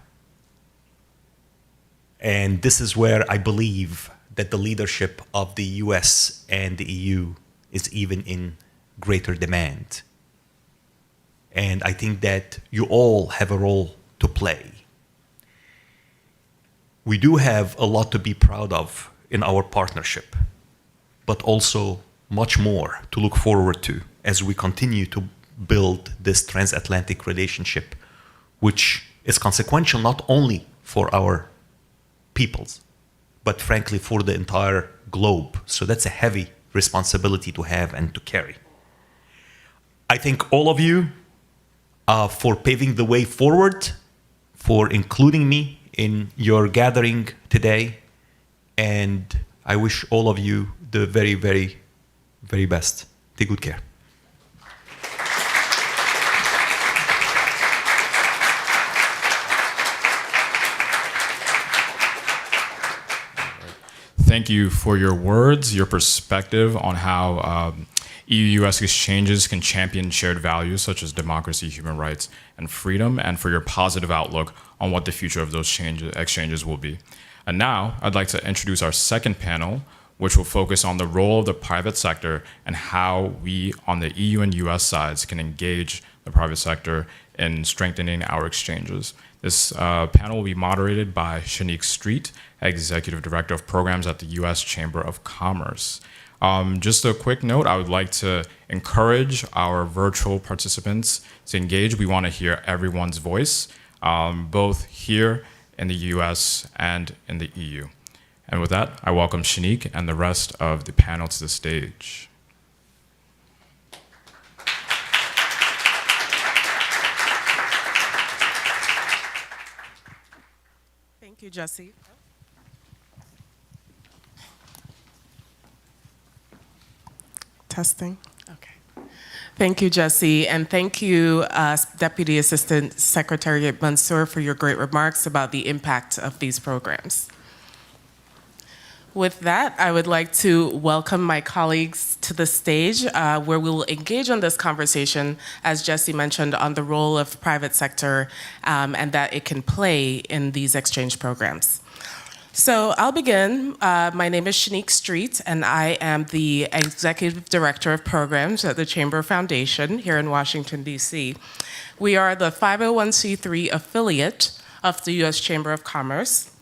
And this is where I believe that the leadership of the US and the EU is even in greater demand. And I think that you all have a role to play. We do have a lot to be proud of in our partnership, but also much more to look forward to as we continue to build this transatlantic relationship, which is consequential not only for our peoples, but frankly for the entire globe. So that's a heavy responsibility to have and to carry. I thank all of you for paving the way forward, for including me in your gathering today, and I wish all of you the very, very, very best. Take good care. Thank you for your words, your perspective on how EU-U.S. exchanges can champion shared values such as democracy, human rights, and freedom, and for your positive outlook on what the future of those exchanges will be. And now, I'd like to introduce our second panel, which will focus on the role of the private sector and how we, on the EU and U.S. sides, can engage the private sector in strengthening our exchanges. This panel will be moderated by Shanique Street, Executive Director of Programs at the U.S. Chamber of Commerce. Just a quick note, I would like to encourage our virtual participants to engage. We want to hear everyone's voice, both here in the U.S. and in the EU. And with that, I welcome Shanique and the rest of the panel to the stage. Thank you, Jesse. Testing. Okay. Thank you, Jesse, and thank you, Deputy Assistant Secretary Mansour, for your great remarks about the impact of these programs. With that, I would like to welcome my colleagues to the stage, where we will engage on this conversation, as Jesse mentioned, on the role of private sector and that it can play in these exchange programs. So I'll begin. My name is Shanique Street, and I am the Executive Director of Programs at the Chamber Foundation here in Washington, D.C. We are the 501c3 affiliate of the U.S. Chamber of Commerce.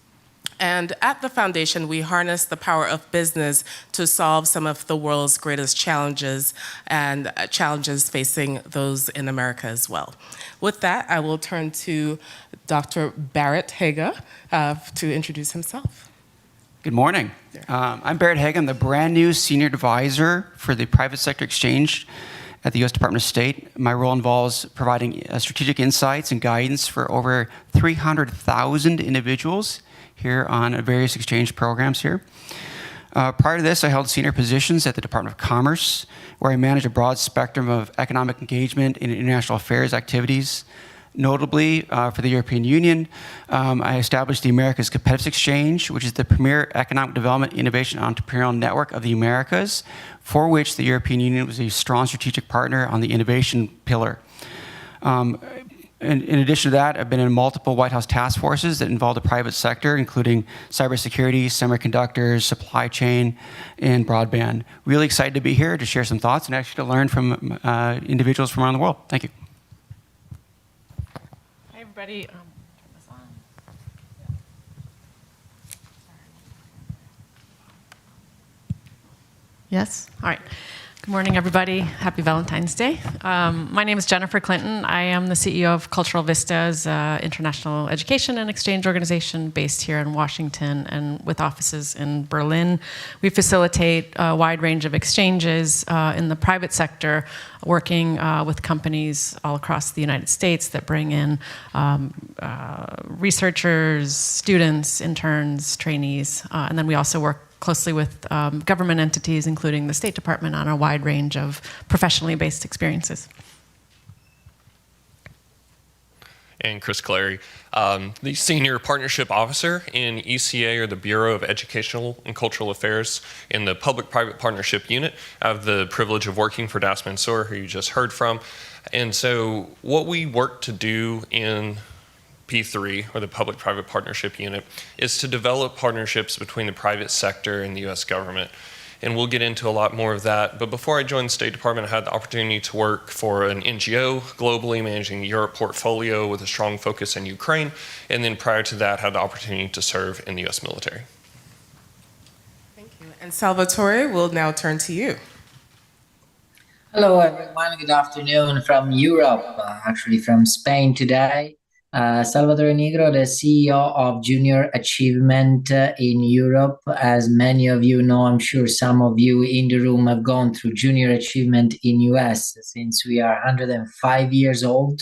And at the foundation, we harness the power of business to solve some of the world's greatest challenges and challenges facing those in America as well. With that, I will turn to Dr. Barrett Haga to introduce himself. Good morning. I'm Barrett Haga. I'm the brand new Senior Advisor for the Private Sector Exchange at the U.S. Department of State. My role involves providing strategic insights and guidance for over 300,000 individuals here on various exchange programs here. Prior to this, I held senior positions at the Department of Commerce, where I managed a broad spectrum of economic engagement in international affairs activities. Notably, for the European Union, I established the Americas Competitive Exchange, which is the premier economic development, innovation, and entrepreneurial network of the Americas, for which the European Union was a strong strategic partner on the innovation pillar. In addition to that, I've been in multiple White House task forces that involve the private sector, including cybersecurity, semiconductors, supply chain, and broadband. Really excited to be here to share some thoughts and actually to learn from individuals from around the world. Thank you. Hi, everybody. Turn this on. Yes? All right. Good morning, everybody. Happy Valentine's Day. My name is Jennifer Clinton. I am the CEO of Cultural Vistas, international education and exchange organization based here in Washington and with offices in Berlin. We facilitate a wide range of exchanges in the private sector, working with companies all across the United States that bring in researchers, students, interns, trainees, and then we also work closely with government entities, including the State Department, on a wide range of professionally based experiences. And Chris Clary, the Senior Partnership Officer in ECA, or the Bureau of Educational and Cultural Affairs, in the Public-Private Partnership Unit. I have the privilege of working for Das Mansour, who you just heard from. And so what we work to do in P3, or the Public-Private Partnership Unit, is to develop partnerships between the private sector and the U.S. government. And we'll get into a lot more of that. But before I joined the State Department, I had the opportunity to work for an NGO globally, managing the Europe portfolio with a strong focus in Ukraine. And then prior to that, had the opportunity to serve in the U.S. military. Thank you. And Salvatore, we'll now turn to you. Hello, everyone. Good afternoon from Europe, actually from Spain today. Salvatore Nigro, the CEO of Junior Achievement in Europe. As many of you know, I'm sure some of you in the room have gone through Junior Achievement in US since we are 105 years old,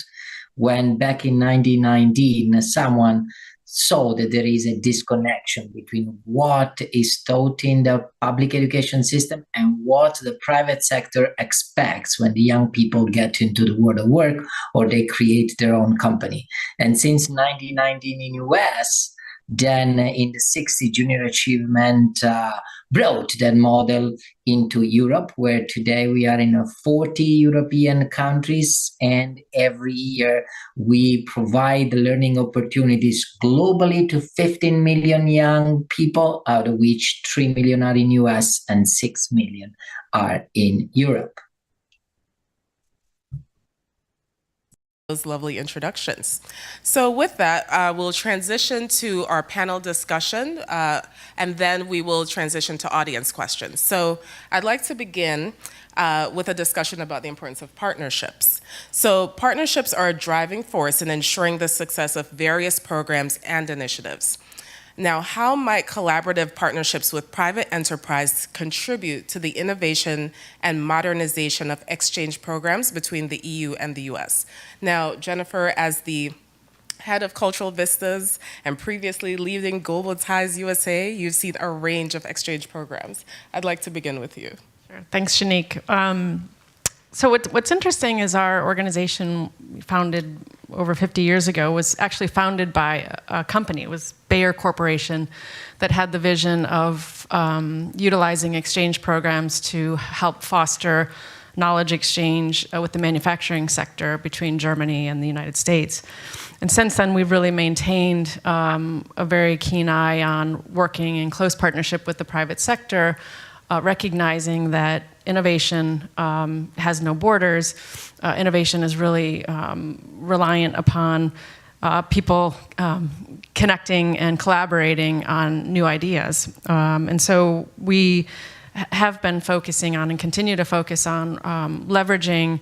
when back in 1919, someone saw that there is a disconnection between what is taught in the public education system and what the private sector expects when the young people get into the world of work or they create their own company. And since 1919 in US, then in the 60s, Junior Achievement brought that model into Europe, where today we are in 40 European countries, and every year we provide learning opportunities globally to 15 million young people, out of which 3 million are in US and 6 million are in Europe. Those lovely introductions. So with that, we'll transition to our panel discussion, and then we will transition to audience questions. So I'd like to begin with a discussion about the importance of partnerships. So partnerships are a driving force in ensuring the success of various programs and initiatives. Now, how might collaborative partnerships with private enterprise contribute to the innovation and modernization of exchange programs between the EU and the US? Now, Jennifer, as the head of Cultural Vistas and previously leading Global Ties USA, you've seen a range of exchange programs. I'd like to begin with you. Sure. Thanks, Shanique. So what's interesting is our organization, founded over 50 years ago, was actually founded by a company. It was Bayer Corporation that had the vision of utilizing exchange programs to help foster knowledge exchange with the manufacturing sector between Germany and the United States. And since then, we've really maintained a very keen eye on working in close partnership with the private sector, recognizing that innovation has no borders. Innovation is really reliant upon people connecting and collaborating on new ideas. And so we have been focusing on and continue to focus on leveraging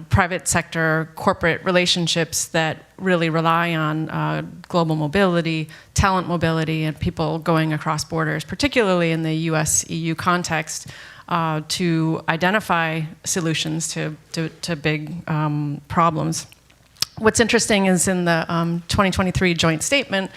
private sector corporate relationships that really rely on global mobility, talent mobility, and people going across borders, particularly in the US-EU context. to identify solutions to big problems. What's interesting is in the 2023 joint statement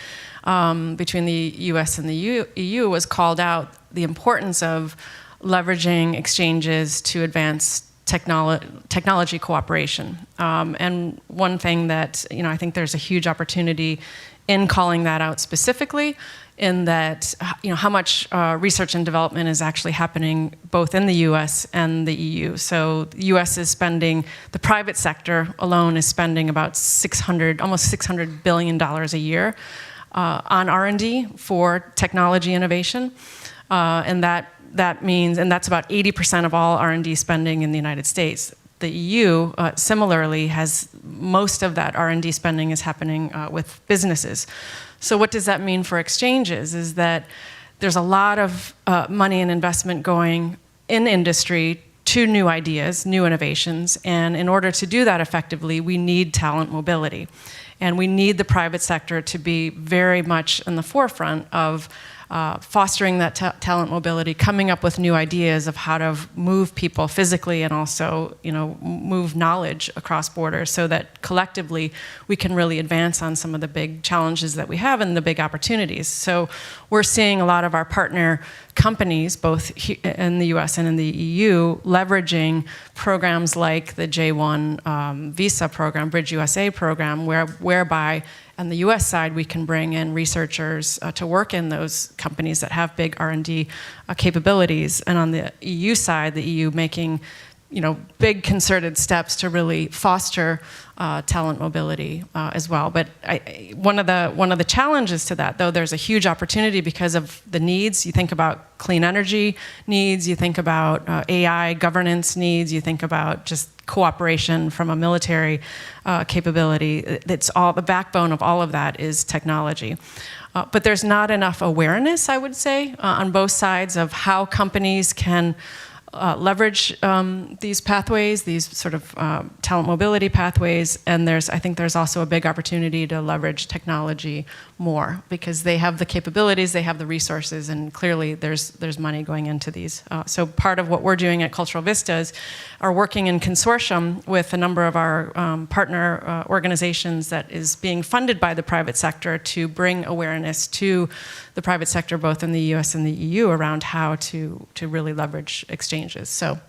between the US and the EU was called out the importance of leveraging exchanges to advance technology cooperation. And one thing that, I think there's a huge opportunity in calling that out specifically, in that, how much research and development is actually happening both in the US and the EU. So the US is spending, the private sector alone is spending about almost $600 billion a year on R&D for technology innovation. And that means, and that's about 80% of all R&D spending in the United States. The EU, similarly, has most of that R&D spending is happening with businesses. So what does that mean for exchanges? Is that there's a lot of money and investment going in industry to new ideas, new innovations, and in order to do that effectively, we need talent mobility. And we need the private sector to be very much in the forefront of fostering that talent mobility, coming up with new ideas of how to move people physically and also, move knowledge across borders so that collectively we can really advance on some of the big challenges that we have and the big opportunities. So we're seeing a lot of our partner companies, both in the US and in the EU, leveraging programs like the J1 visa program, Bridge USA program, whereby on the US side, we can bring in researchers to work in those companies that have big R&D capabilities. And on the EU side, the EU making big concerted steps to really foster talent mobility as well. But one of the challenges to that, though, there's a huge opportunity because of the needs. You think about clean energy needs, you think about AI governance needs, you think about just cooperation from a military capability. It's all the backbone of all of that is technology. But there's not enough awareness, I would say, on both sides of how companies can leverage these pathways, these sort of talent mobility pathways, and I think there's also a big opportunity to leverage technology more because they have the capabilities, they have the resources, and clearly there's money going into these. So part of what we're doing at Cultural Vistas are working in consortium with a number of our partner organizations that is being funded by the private sector to bring awareness to the private sector, both in the US and the EU, around how to really leverage exchanges. So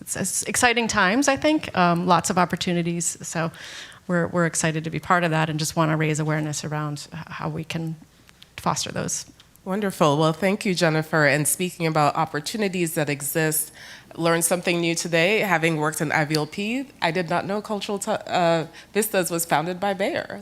it's exciting times, I think, lots of opportunities. So we're excited to be part of that and just want to raise awareness around how we can foster those. Wonderful. Well, thank you, Jennifer. And speaking about opportunities that exist, learned something new today, having worked in IVLP. I did not know Cultural Vistas was founded by Bayer.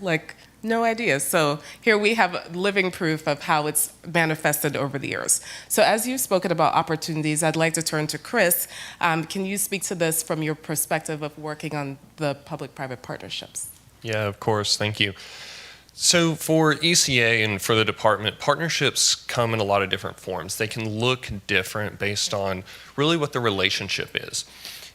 No idea. So here we have living proof of how it's manifested over the years. So as you've spoken about opportunities, I'd like to turn to Chris. Can you speak to this from your perspective of working on the public-private partnerships? Yeah, of course. Thank you. So for ECA and for the department, partnerships come in a lot of different forms. They can look different based on really what the relationship is.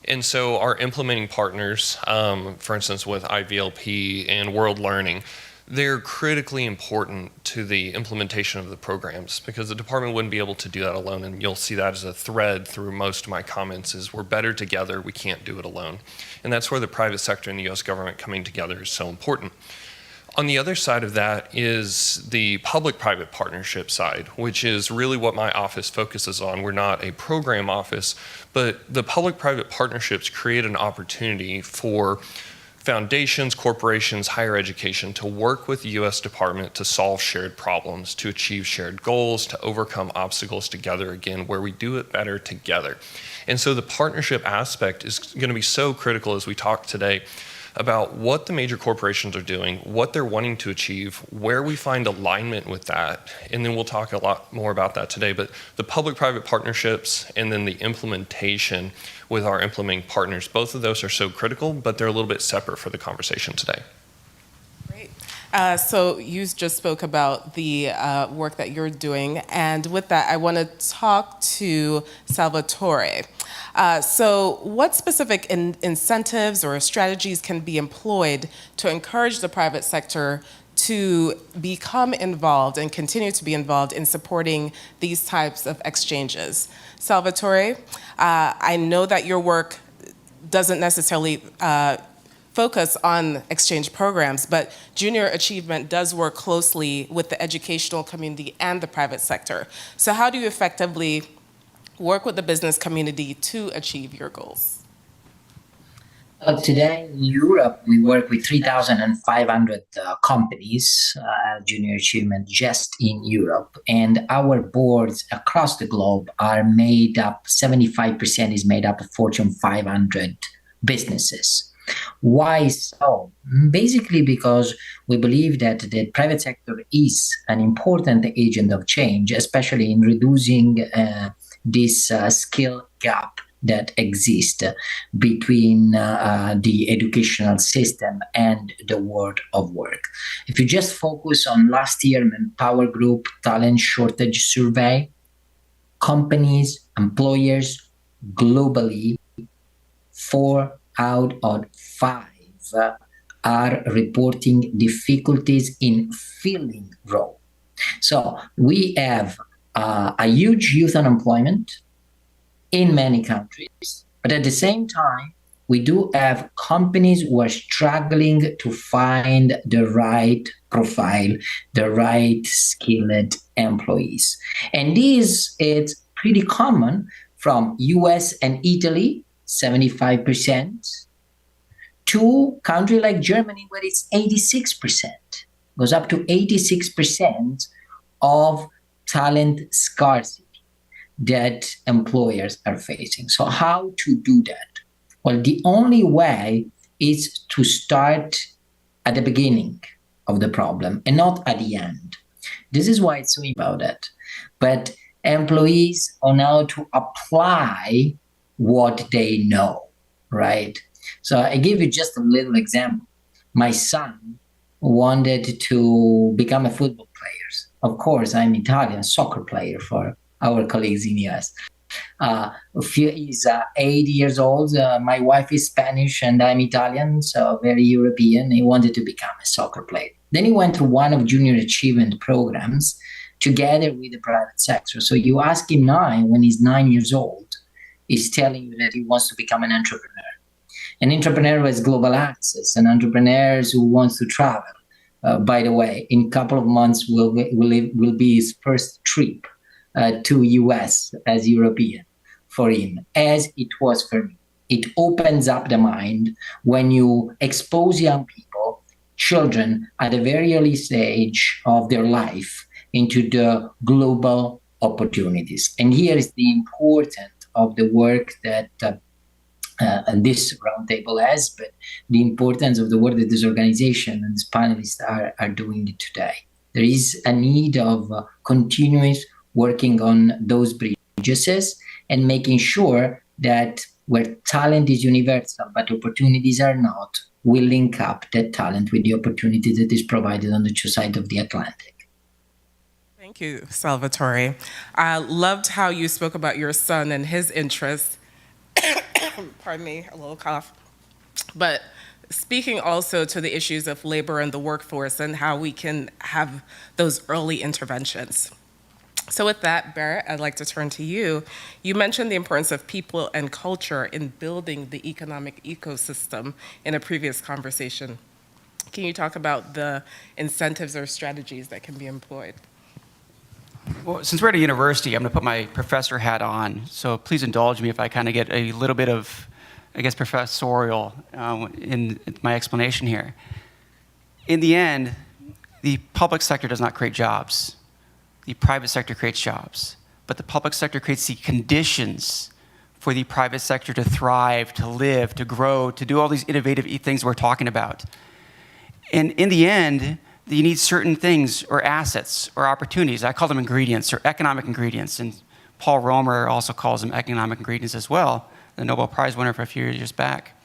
And so our implementing partners, for instance, with IVLP and World Learning, they're critically important to the implementation of the programs because the department wouldn't be able to do that alone. And you'll see that as a thread through most of my comments is we're better together, we can't do it alone. And that's where the private sector and the US government coming together is so important. On the other side of that is the public-private partnership side, which is really what my office focuses on. We're not a program office, but the public-private partnerships create an opportunity for foundations, corporations, higher education to work with the U.S. Department to solve shared problems, to achieve shared goals, to overcome obstacles together again, where we do it better together. And so the partnership aspect is going to be so critical as we talk today about what the major corporations are doing, what they're wanting to achieve, where we find alignment with that. And then we'll talk a lot more about that today. But the public-private partnerships and then the implementation with our implementing partners, both of those are so critical, but they're a little bit separate for the conversation today. Great. So you just spoke about the work that you're doing. And with that, I want to talk to Salvatore. So what specific incentives or strategies can be employed to encourage the private sector to become involved and continue to be involved in supporting these types of exchanges. Salvatore, I know that your work doesn't necessarily focus on exchange programs, but Junior Achievement does work closely with the educational community and the private sector. So how do you effectively work with the business community to achieve your goals? Today in Europe, we work with 3,500 companies, Junior Achievement, just in Europe. And our boards across the globe are made up, 75% is made up of Fortune 500 businesses. Why so? Basically because we believe that the private sector is an important agent of change, especially in reducing this skill gap that exists between the educational system and the world of work. If you just focus on last year Manpower Group talent shortage survey, companies, employers globally, 4 out of 5 are reporting difficulties in filling roles. So we have a huge youth unemployment in many countries, but at the same time, we do have companies who are struggling to find the right profile, the right skilled employees. And this is pretty common from US and Italy, 75%, to country like Germany, where it's 86%, goes up to 86% of talent scarcity that employers are facing. So how to do that? Well, the only way is to start at the beginning of the problem and not at the end. This is why it's so about that. But employees are now to apply what they know, right? So I give you just a little example. My son wanted to become a football player. Of course, I'm Italian, soccer player for our colleagues in the US. He's 8 years old. My wife is Spanish and I'm Italian, so very European. He wanted to become a soccer player. Then he went through one of Junior Achievement programs together with the private sector. So you ask him now, when he's 9 years old, he's telling you that he wants to become an entrepreneur. An entrepreneur who has global access, an entrepreneur who wants to travel. By the way, in a couple of months will be his first trip to U.S. as European for him, as it was for me. It opens up the mind when you expose young people, children, at a very early stage of their life into the global opportunities. And here is the importance of the work that this roundtable has, but the importance of the work that this organization and these panelists are doing today. There is a need of continuous working on those bridges and making sure that where talent is universal but opportunities are not, we link up that talent with the opportunity that is provided on the two sides of the Atlantic. Thank you, Salvatore. I loved how you spoke about your son and his interests. Pardon me, a little cough. But speaking also to the issues of labor and the workforce and how we can have those early interventions. So with that, Barrett, I'd like to turn to you. You mentioned the importance of people and culture in building the economic ecosystem in a previous conversation. Can you talk about the incentives or strategies that can be employed? Well, since we're at a university, I'm going to put my professor hat on. So please indulge me if I kind of get a little bit of, I guess, professorial in my explanation here. In the end, the public sector does not create jobs. The private sector creates jobs. But the public sector creates the conditions for the private sector to thrive, to live, to grow, to do all these innovative things we're talking about. And in the end, you need certain things or assets or opportunities. I call them ingredients or economic ingredients. And Paul Romer also calls them economic ingredients as well, the Nobel Prize winner for a few years back.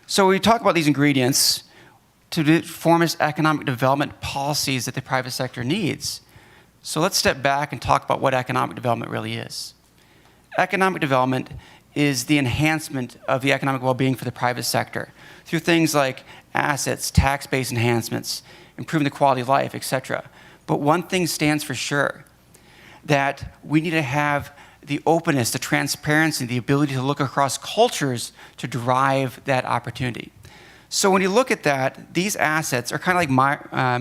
So we talk about these ingredients to form its economic development policies that the private sector needs. So let's step back and talk about what economic development really is. Economic development is the enhancement of the economic well-being for the private sector through things like assets, tax-based enhancements, improving the quality of life, etc. But one thing stands for sure, that we need to have the openness, the transparency, the ability to look across cultures to drive that opportunity. So when you look at that, these assets are kind of like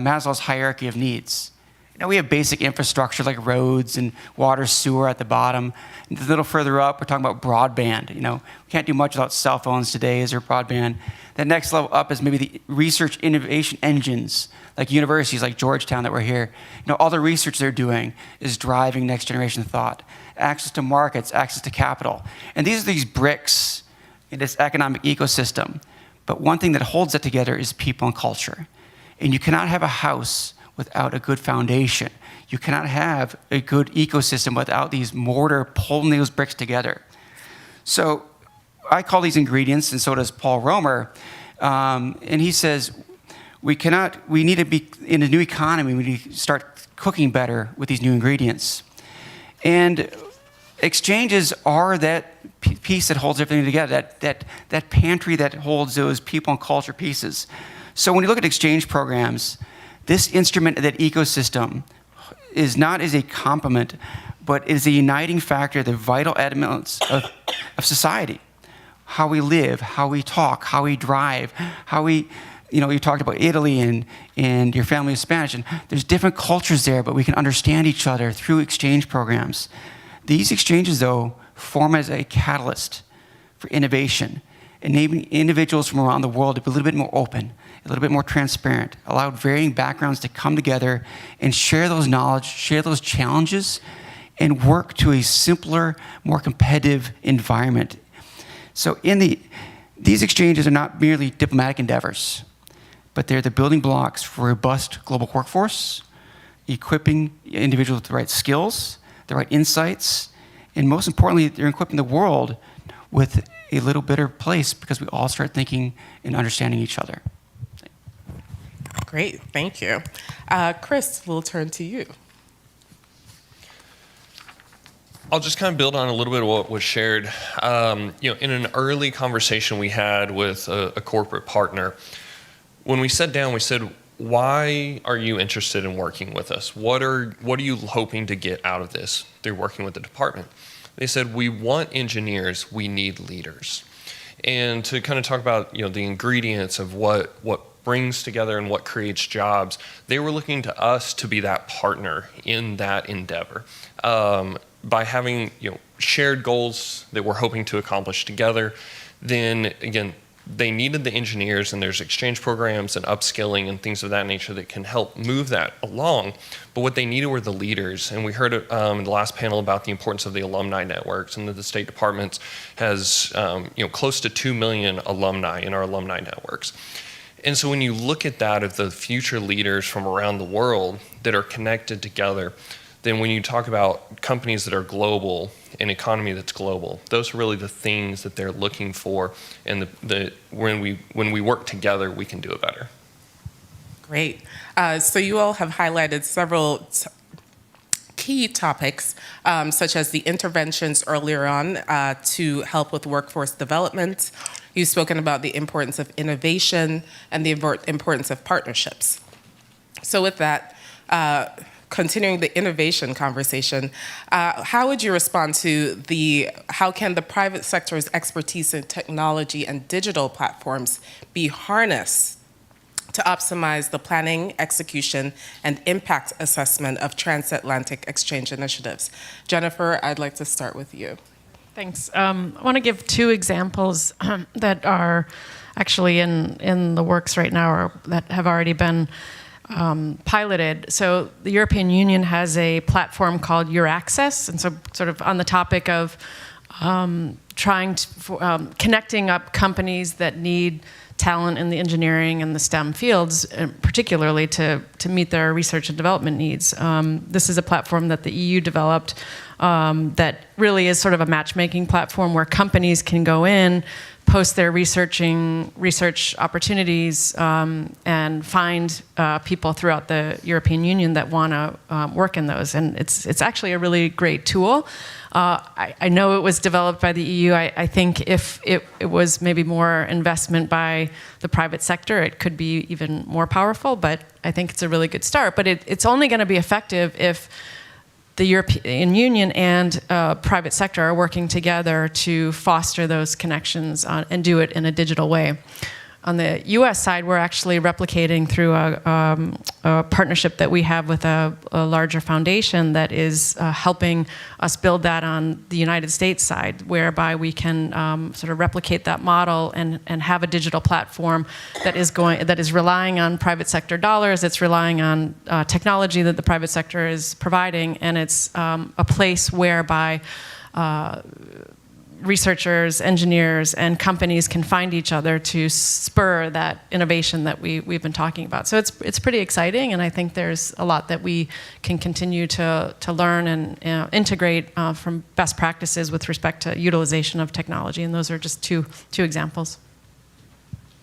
Maslow's hierarchy of needs. You know, we have basic infrastructure like roads and water, sewer at the bottom. And a little further up, we're talking about broadband. You know, we can't do much without cell phones today. Is there broadband? The next level up is maybe the research innovation engines, like universities like Georgetown that we're here. You know, all the research they're doing is driving next generation thought. Access to markets, access to capital. And these are these bricks in this economic ecosystem. But one thing that holds that together is people and culture. And you cannot have a house without a good foundation. You cannot have a good ecosystem without these mortar pulling those bricks together. So I call these ingredients, and so does Paul Romer. And he says, we need to be in a new economy, we need to start cooking better with these new ingredients. And exchanges are that piece that holds everything together, that pantry that holds those people and culture pieces. So when you look at exchange programs, this instrument, that ecosystem, is not as a complement, but is a uniting factor, the vital elements of society. How we live, how we talk, how we drive, how we, you know, you talked about Italy and your family is Spanish, and there's different cultures there, but we can understand each other through exchange programs. These exchanges, though, form as a catalyst for innovation, enabling individuals from around the world to be a little bit more open, a little bit more transparent, allow varying backgrounds to come together and share those knowledge, share those challenges, and work to a simpler, more competitive environment. So these exchanges are not merely diplomatic endeavors, but they're the building blocks for a robust global workforce, equipping individuals with the right skills, the right insights, and most importantly, they're equipping the world with a little better place because we all start thinking and understanding each other. Great, thank you. Chris, we'll turn to you. I'll just kind of build on a little bit of what was shared. You know, in an early conversation we had with a corporate partner, when we sat down, we said, why are you interested in working with us? What are you hoping to get out of this through working with the department? They said, we want engineers, we need leaders. And to kind of talk about, you know, the ingredients of what brings together and what creates jobs, they were looking to us to be that partner in that endeavor. By having, you know, shared goals that we're hoping to accomplish together, then again, they needed the engineers, and there's exchange programs and upskilling and things of that nature that can help move that along. But what they needed were the leaders. And we heard in the last panel about the importance of the alumni networks, and that the State Department has you know, close to 2 million alumni in our alumni networks. And so when you look at that, of the future leaders from around the world that are connected together, then when you talk about companies that are global, an economy that's global, those are really the things that they're looking for. And when we work together, we can do it better. Great. So you all have highlighted several key topics, such as the interventions earlier on to help with workforce development. You've spoken about the importance of innovation and the importance of partnerships. So with that, continuing the innovation conversation, how would you respond to how can the private sector's expertise in technology and digital platforms be harnessed to optimize the planning, execution, and impact assessment of transatlantic exchange initiatives? Jennifer, I'd like to start with you. Thanks. I want to give two examples that are actually in the works right now, or that have already been piloted. So the European Union has a platform called Euraccess, and so sort of on the topic of connecting up companies that need talent in the engineering and the STEM fields, particularly to meet their research and development needs. This is a platform that the EU developed that really is sort of a matchmaking platform where companies can go in, post their research opportunities and find people throughout the European Union that want to work in those. And it's actually a really great tool. I know it was developed by the EU. I think if it was maybe more investment by the private sector, it could be even more powerful, but I think it's a really good start. But it's only going to be effective if the European Union and private sector are working together to foster those connections and do it in a digital way. On the U.S. side, we're actually replicating through a partnership that we have with a larger foundation that is helping us build that on the United States side, whereby we can sort of replicate that model and have a digital platform that is relying on private sector dollars. It's relying on technology that the private sector is providing, and it's a place whereby researchers, engineers, and companies can find each other to spur that innovation that we've been talking about. So it's pretty exciting, and I think there's a lot that we can continue to learn and integrate from best practices with respect to utilization of technology, and those are just two examples.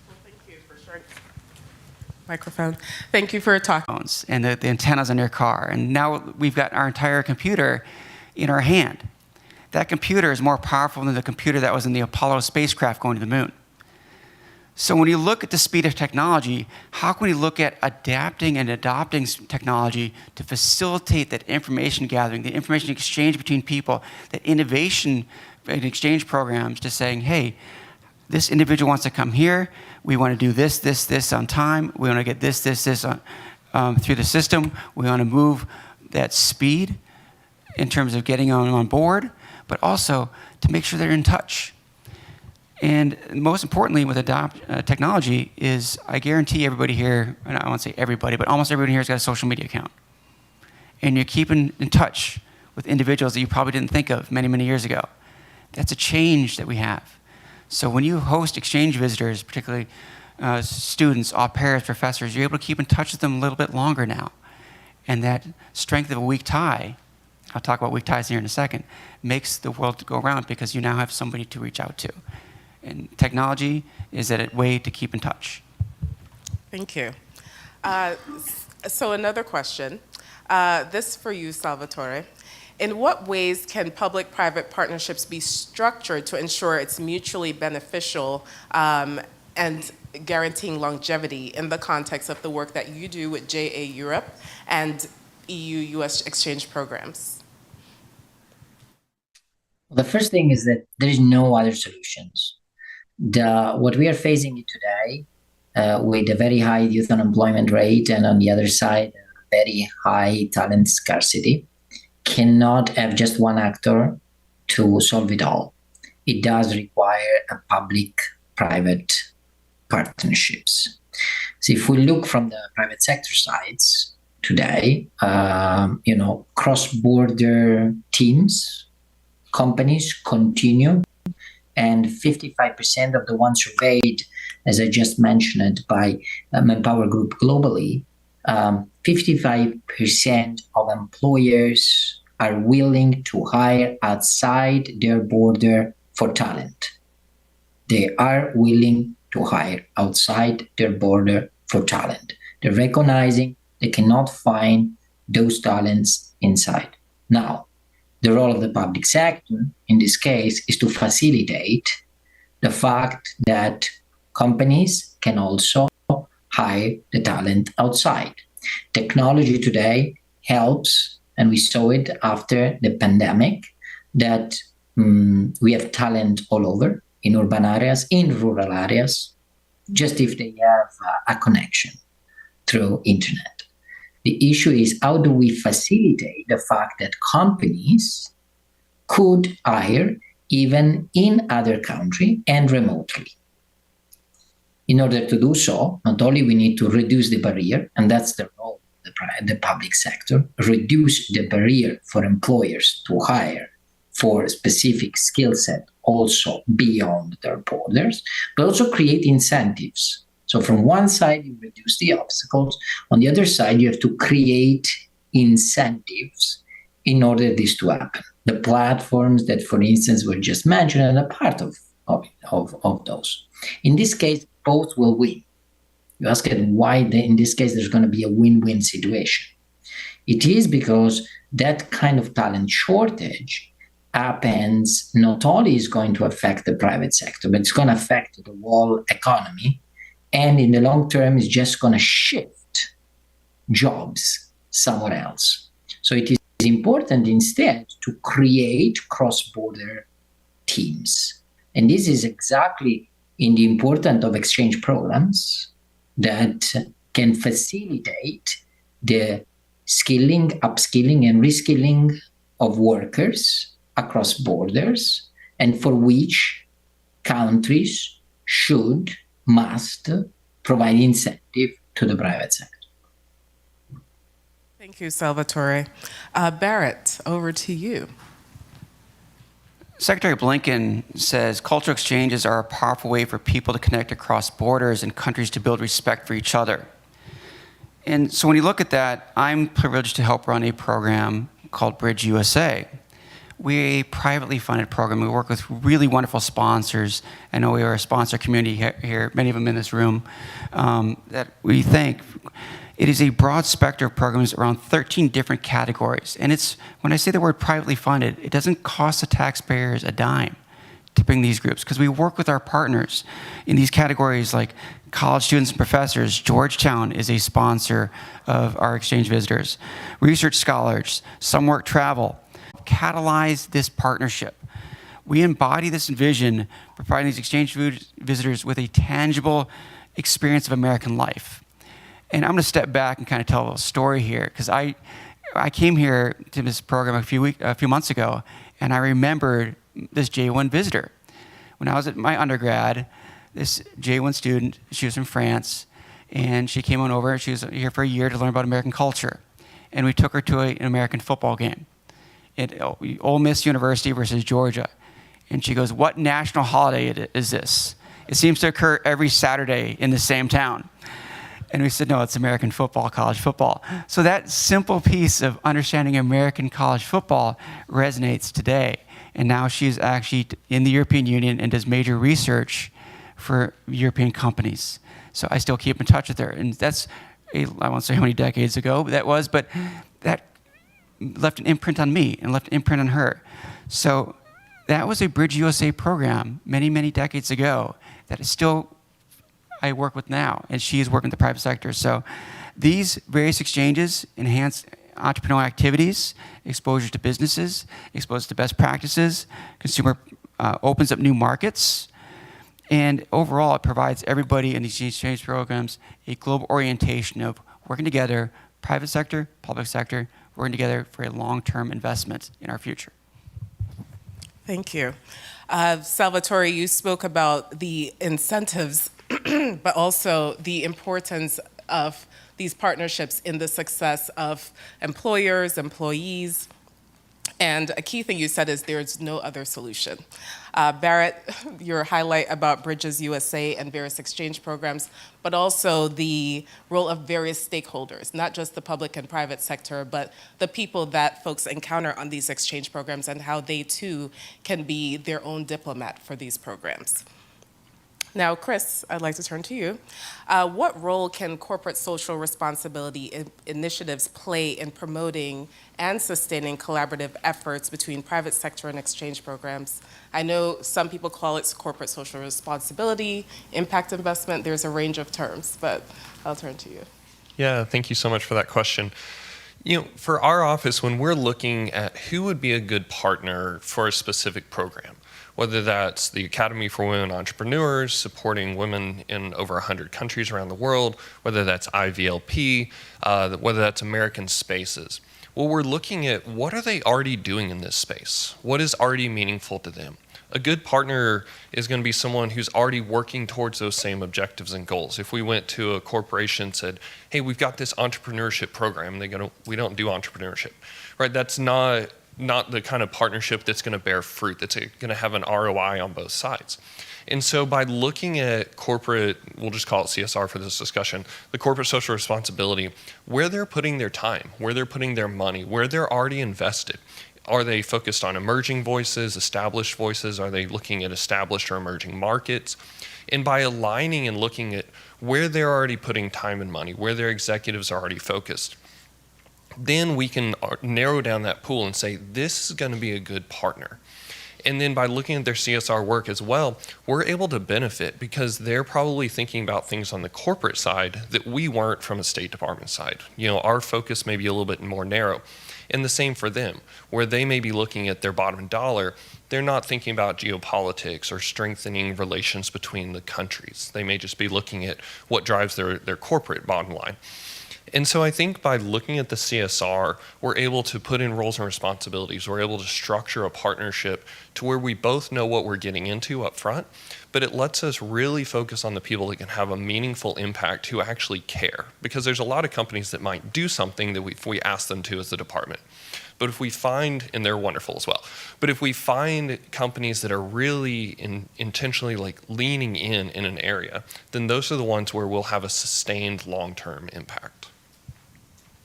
Well, thank you for sharing. Microphone. Thank you for talking. And the antennas on your car, and now we've got our entire computer in our hand. That computer is more powerful than the computer that was in the Apollo spacecraft going to the moon. So when you look at the speed of technology, how can we look at adapting and adopting technology to facilitate that information gathering, the information exchange between people, that innovation and exchange programs to saying, hey, this individual wants to come here, we want to do this on time, we want to get this on, through the system, we want to move that speed in terms of getting on board, but also to make sure they're in touch. And most importantly with technology is, I guarantee everybody here, and I won't say everybody, but almost everybody here has got a social media account. And you're keeping in touch with individuals that you probably didn't think of many, many years ago. That's a change that we have. So when you host exchange visitors, particularly students, au pairs, professors, you're able to keep in touch with them a little bit longer now. And that strength of a weak tie, I'll talk about weak ties here in a second, makes the world go round because you now have somebody to reach out to. And technology is a way to keep in touch. Thank you. So another question, this for you, Salvatore. In what ways can public-private partnerships be structured to ensure it's mutually beneficial and guaranteeing longevity in the context of the work that you do with JA Europe and EU-U.S. exchange programs? The first thing is that there is no other solutions. What we are facing today with a very high youth unemployment rate and on the other side, very high talent scarcity, cannot have just one actor to solve it all. It does require a public-private partnerships. So if we look from the private sector sides today, cross-border teams, companies continue, and 55% of the ones surveyed, as I just mentioned, by Manpower Group globally, 55% of employers are willing to hire outside their border for talent. They are willing to hire outside their border for talent. They're recognizing they cannot find those talents inside. Now, the role of the public sector in this case is to facilitate the fact that companies can also hire the talent outside. Technology today helps, and we saw it after the pandemic, that we have talent all over, in urban areas, in rural areas, just if they have a connection through internet. The issue is, how do we facilitate the fact that companies could hire even in other countries and remotely? In order to do so, not only we need to reduce the barrier, and that's the role of the public sector, reduce the barrier for employers to hire for a specific skill set also beyond their borders, but also create incentives. So from one side, you reduce the obstacles. On the other side, you have to create incentives in order this to happen. The platforms that, for instance, were just mentioned are a part of of those. In this case, both will win. You asked why in this case there's going to be a win-win situation. It is because that kind of talent shortage happens, not only is going to affect the private sector, but it's going to affect the whole economy. And in the long term, it's just going to shift jobs somewhere else. So it is important instead to create cross-border teams. And this is exactly in the importance of exchange programs that can facilitate the skilling, upskilling, and reskilling of workers across borders, and for which countries must provide incentive to the private sector. Thank you, Salvatore. Barrett, over to you. Secretary Blinken says cultural exchanges are a powerful way for people to connect across borders and countries to build respect for each other. And so when you look at that, I'm privileged to help run a program called Bridge USA. We're a privately funded program. We work with really wonderful sponsors. I know we are a sponsor community here, many of them in this room, that we thank. It is a broad spectrum of programs around 13 different categories. And it's, when I say the word privately funded, it doesn't cost the taxpayers a dime to bring these groups, because we work with our partners in these categories like college students and professors. Georgetown is a sponsor of our exchange visitors. Research scholars, some work travel. Catalyze this partnership. We embody this vision, providing these exchange visitors with a tangible experience of American life. And I'm going to step back and kind of tell a little story here, because I came here to this program a few months ago, and I remembered this J1 visitor. When I was at my undergrad, this J1 student, she was from France, and she came on over. She was here for a year to learn about American culture. And we took her to an American football game at Ole Miss University versus Georgia. And she goes, "What national holiday is this? It seems to occur every Saturday in the same town." And we said, "No, it's American football, college football." So that simple piece of understanding American college football resonates today. And now she's actually in the European Union and does major research for European companies. So I still keep in touch with her. And that's, I won't say how many decades ago that was, but that left an imprint on me and left an imprint on her. So that was a Bridge USA program many, many decades ago that is still I work with now, and she is working in the private sector. So these various exchanges enhance entrepreneurial activities, exposure to businesses, exposure to best practices, consumer opens up new markets, and overall it provides everybody in these exchange programs a global orientation of working together, private sector, public sector, working together for a long-term investment in our future. Thank you. Salvatore, you spoke about the incentives but also the importance of these partnerships in the success of employers, employees. And a key thing you said is there's no other solution. Barrett, your highlight about Bridges USA and various exchange programs, but also the role of various stakeholders, not just the public and private sector, but the people that folks encounter on these exchange programs and how they too can be their own diplomat for these programs. Now, Chris, I'd like to turn to you. What role can corporate social responsibility initiatives play in promoting and sustaining collaborative efforts between private sector and exchange programs? I know some people call it corporate social responsibility, impact investment. There's a range of terms, but I'll turn to you. Yeah, thank you so much for that question. You know, for our office, when we're looking at who would be a good partner for a specific program, whether that's the Academy for Women Entrepreneurs, supporting women in over 100 countries around the world, whether that's IVLP, whether that's American Spaces. Well, we're looking at what are they already doing in this space? What is already meaningful to them? A good partner is going to be someone who's already working towards those same objectives and goals. If we went to a corporation and said, "Hey, we've got this entrepreneurship program," they go, "We don't do entrepreneurship," right? That's not the kind of partnership that's going to bear fruit, that's going to have an ROI on both sides. And so by looking at corporate, we'll just call it CSR for this discussion, the corporate social responsibility, where they're putting their time, where they're putting their money, where they're already invested, Are they focused on emerging voices, established voices? Are they looking at established or emerging markets? And by aligning and looking at where they're already putting time and money, where their executives are already focused, then we can narrow down that pool and say, this is going to be a good partner. And then by looking at their CSR work as well, we're able to benefit because they're probably thinking about things on the corporate side that we weren't from a State Department side. You know, our focus may be a little bit more narrow. And the same for them, where they may be looking at their bottom dollar, they're not thinking about geopolitics or strengthening relations between the countries. They may just be looking at what drives their corporate bottom line. And so I think by looking at the CSR, we're able to put in roles and responsibilities. We're able to structure a partnership to where we both know what we're getting into up front, but it lets us really focus on the people that can have a meaningful impact who actually care. Because there's a lot of companies that might do something that if we ask them to as the department. But if we find, and they're wonderful as well, but if we find companies that are really intentionally like leaning in an area, then those are the ones where we'll have a sustained long-term impact.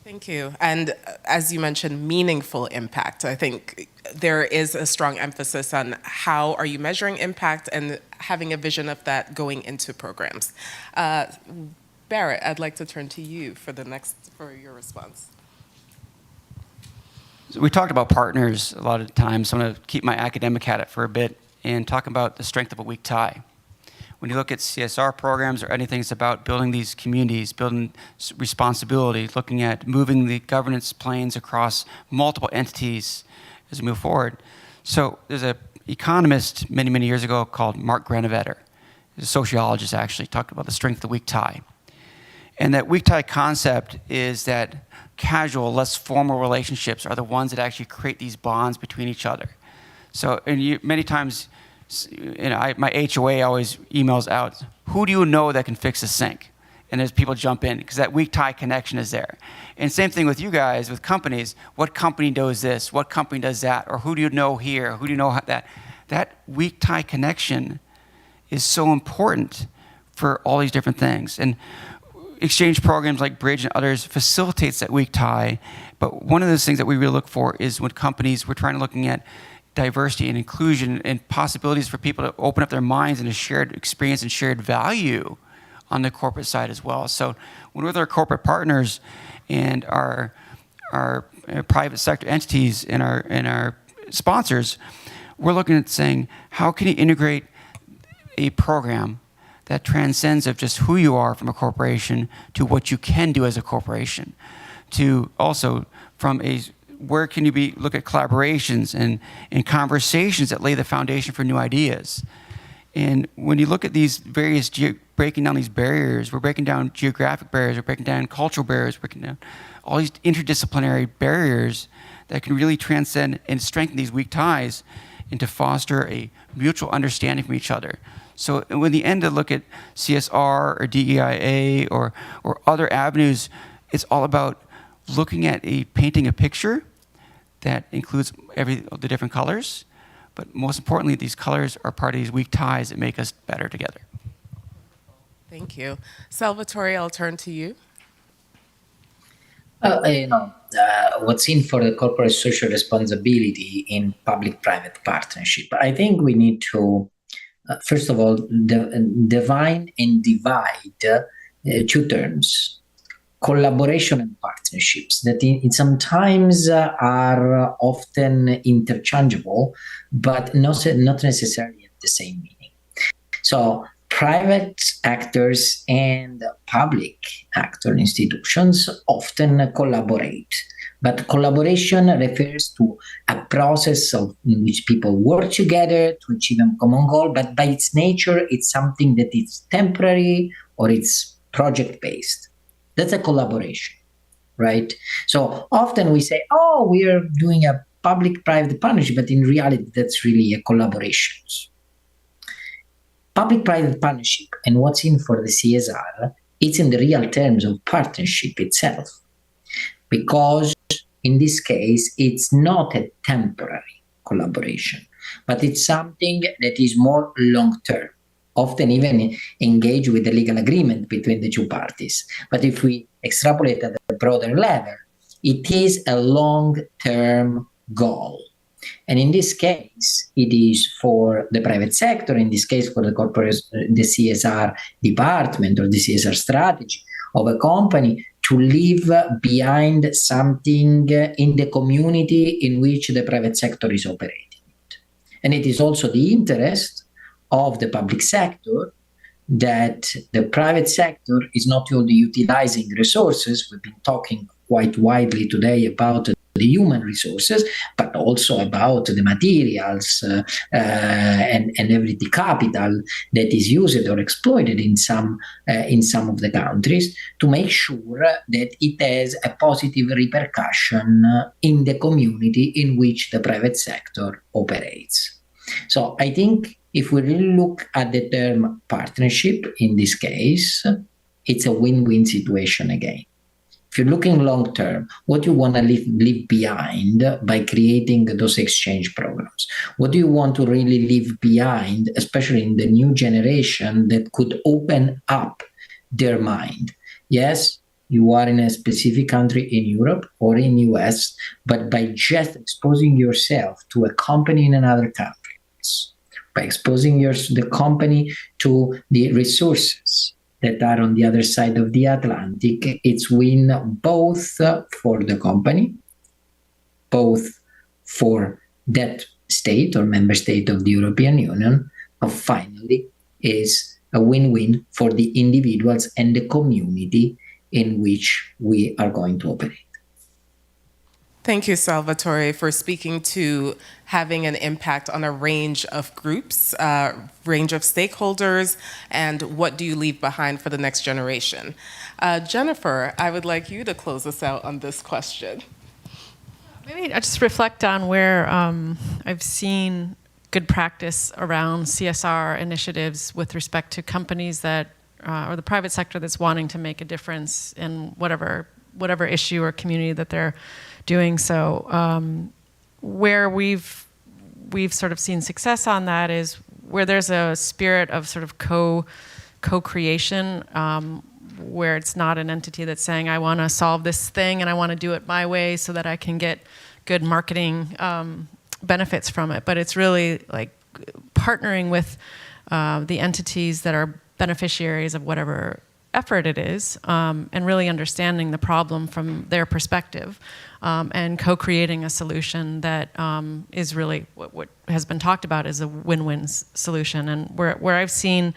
Thank you. And as you mentioned, meaningful impact. I think there is a strong emphasis on how are you measuring impact and having a vision of that going into programs. Barrett, I'd like to turn to you for your response. So we talked about partners a lot of times. So I'm going to keep my academic hat for a bit and talk about the strength of a weak tie. When you look at CSR programs or anything, it's about building these communities, building responsibility, looking at moving the governance planes across multiple entities as we move forward. So there's an economist many, many years ago called Mark Granovetter. He's a sociologist, actually, talked about the strength of the weak tie. And that weak tie concept is that casual, less formal relationships are the ones that actually create these bonds between each other. So many times, my HOA always emails out, who do you know that can fix a sink? And there's people jump in because that weak tie connection is there. And same thing with you guys, with companies. What company does this? What company does that? Or who do you know here? Who do you know that? That weak tie connection is so important for all these different things. And exchange programs like Bridge and others facilitates that weak tie. But one of those things that we really look for is when companies, we're looking at diversity and inclusion and possibilities for people to open up their minds and a shared experience and shared value on the corporate side as well. So when we're with our corporate partners and our private sector entities and our sponsors, we're looking at saying, how can you integrate a program that transcends of just who you are from a corporation to what you can do as a corporation, to also from where can you look at collaborations and conversations that lay the foundation for new ideas. And when you look at these various, breaking down these barriers, we're breaking down geographic barriers, we're breaking down cultural barriers, breaking down all these interdisciplinary barriers that can really transcend and strengthen these weak ties and to foster a mutual understanding from each other. So when the end to look at CSR or DEIA or other avenues, it's all about looking at painting a picture that includes the different colors, but most importantly, these colors are part of these weak ties that make us better together. Thank you. Salvatore, I'll turn to you. What's in for the corporate social responsibility in public-private partnership? I think we need to, first of all, define and divide two terms. Collaboration and partnerships that sometimes are often interchangeable, but not necessarily at the same meaning. So private actors and public actor institutions often collaborate, but collaboration refers to a process in which people work together to achieve a common goal, but by its nature, it's something that is temporary or it's project-based. That's a collaboration, right? So often we say, oh, we are doing a public-private partnership, but in reality, that's really a collaboration. Public-private partnership and what's in for the CSR, it's in the real terms of partnership itself. Because in this case, it's not a temporary collaboration, but it's something that is more long-term. Often even engage with the legal agreement between the two parties. But if we extrapolate at a broader level, it is a long-term goal And in this case, it is for the private sector, in this case for the corporate, the CSR department or the CSR strategy of a company, to leave behind something in the community in which the private sector is operating. And it is also the interest of the public sector that the private sector is not only utilizing resources, we've been talking quite widely today about the human resources, but also about the materials and every the capital that is used or exploited in some of the countries, to make sure that it has a positive repercussion in the community in which the private sector operates. So I think if we really look at the term partnership in this case, it's a win-win situation again. If you're looking long term, what do you want to leave behind by creating those exchange programs? What do you want to really leave behind, especially in the new generation that could open up their mind? Yes, you are in a specific country in Europe or in US, but by just exposing yourself to a company in another country, by exposing the company to the resources that are on the other side of the Atlantic, it's win both for the company, both for that state or member state of the European Union, but finally is a win-win for the individuals and the community in which we are going to operate. Thank you, Salvatore, for speaking to having an impact on a range of groups, range of stakeholders, and what do you leave behind for the next generation. Jennifer, I would like you to close us out on this question. Maybe I just reflect on where I've seen good practice around CSR initiatives with respect to companies that, or the private sector that's wanting to make a difference in whatever issue or community that they're doing so. Where we've sort of seen success on that is where there's a spirit of sort of co-creation, where it's not an entity that's saying, I want to solve this thing and I want to do it my way so that I can get good marketing benefits from it. But it's really like partnering with the entities that are beneficiaries of whatever effort it is, and really understanding the problem from their perspective, and co-creating a solution that is really what has been talked about as a win-win solution. And where I've seen